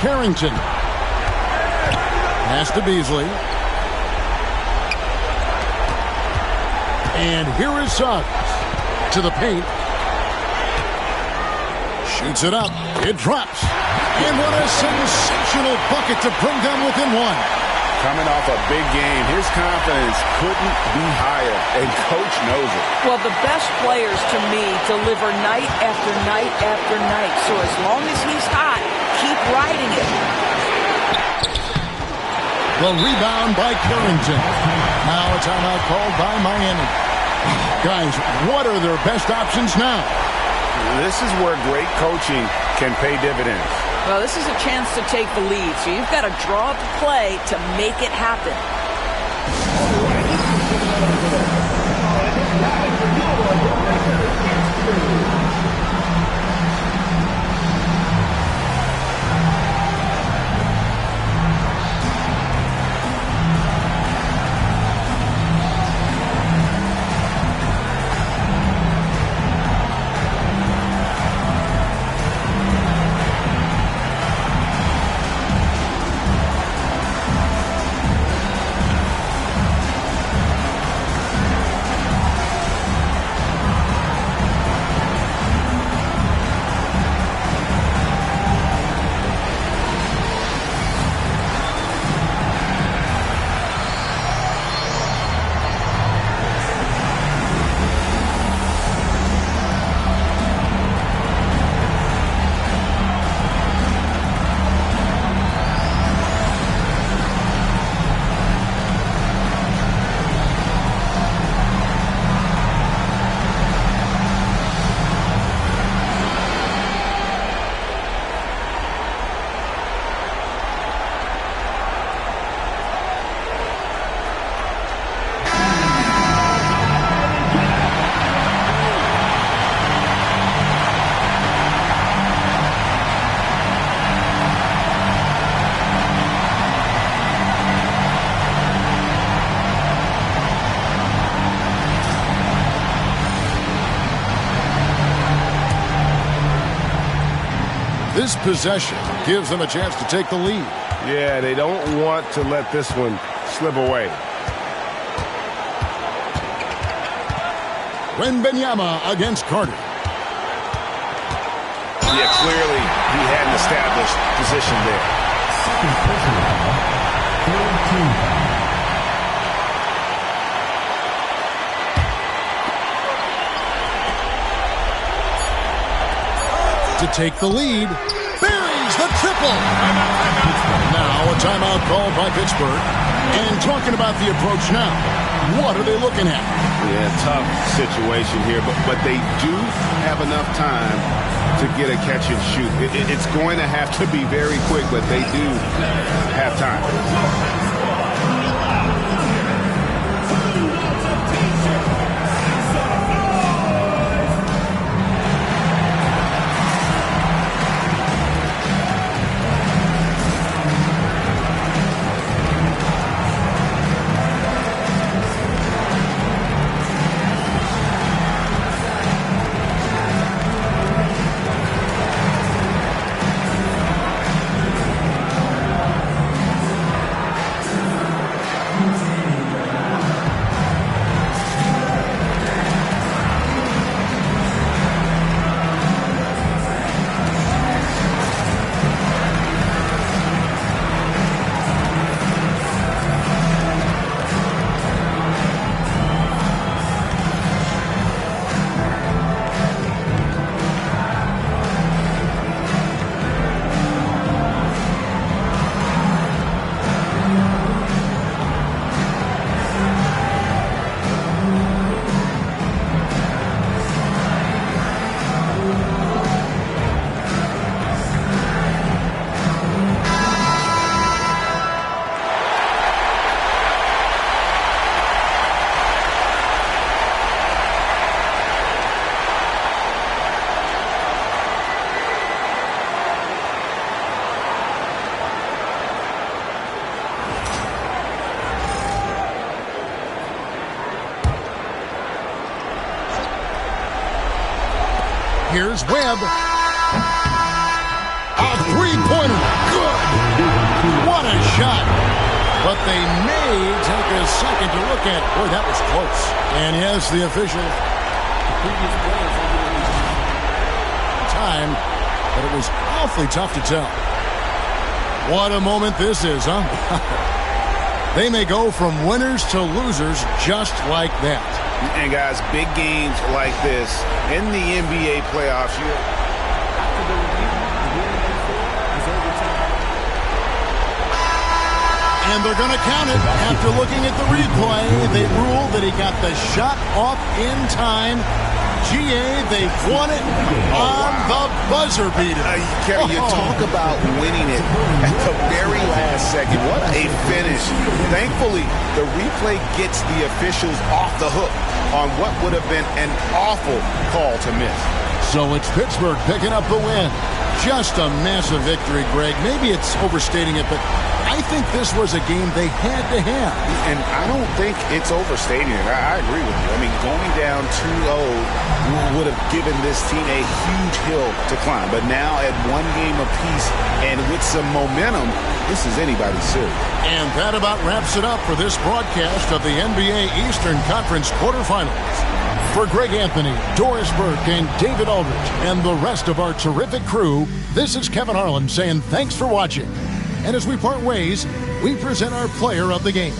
Carrington. Pass to Beasley. And here is Suggs to the paint. Shoots it up. It drops. And what a sensational bucket to bring them within 1. Coming off a big game, his confidence couldn't be higher, and Coach knows it. Well, the best players, to me, deliver night after night after night. So as long as he's hot, keep riding it. The rebound by Carrington. Now a timeout called by Miami. Guys, what are their best options now? This is where great coaching can pay dividends. Well, this is a chance to take the lead, so you've got to draw up a play to make it happen. This possession gives them a chance to take the lead. Yeah, they don't want to let this one slip away. Wembanyama against Carter. Yeah, clearly he had an established position there. Second personal foul. Third team foul. To take the lead, buries the triple. Now a timeout called by Pittsburgh. And talking about the approach now, what are they looking at? Yeah, tough situation here, but they do have enough time to get a catch and shoot. It's going to have to be very quick, but they do have time. Here's Webb. A three-pointer. Good. What a shot. But they may take a second to look at. Boy, that was close. And yes, the official. Time, but it was awfully tough to tell. What a moment this is, huh? They may go from winners to losers just like that. And guys, big games like this in the NBA playoffs. And they're going to count it. After looking at the replay, they ruled that he got the shot off in time. GA, they've won it on the buzzer beater. Kevin, you talk about winning it at the very last second. What a finish. Thankfully, the replay gets the officials off the hook on what would have been an awful call to miss. So it's Pittsburgh picking up the win. Just a massive victory, Greg. Maybe it's overstating it, but I think this was a game they had to have. And I don't think it's overstating it. I agree with you. I mean, going down 2-0 would have given this team a huge hill to climb. But now at one game apiece and with some momentum, this is anybody's series. And that about wraps it up for this broadcast of the NBA Eastern Conference quarterfinals. For Greg Anthony, Doris Burke, and David Aldridge, and the rest of our terrific crew, this is Kevin Harlan saying thanks for watching. And as we part ways, we present our player of the game.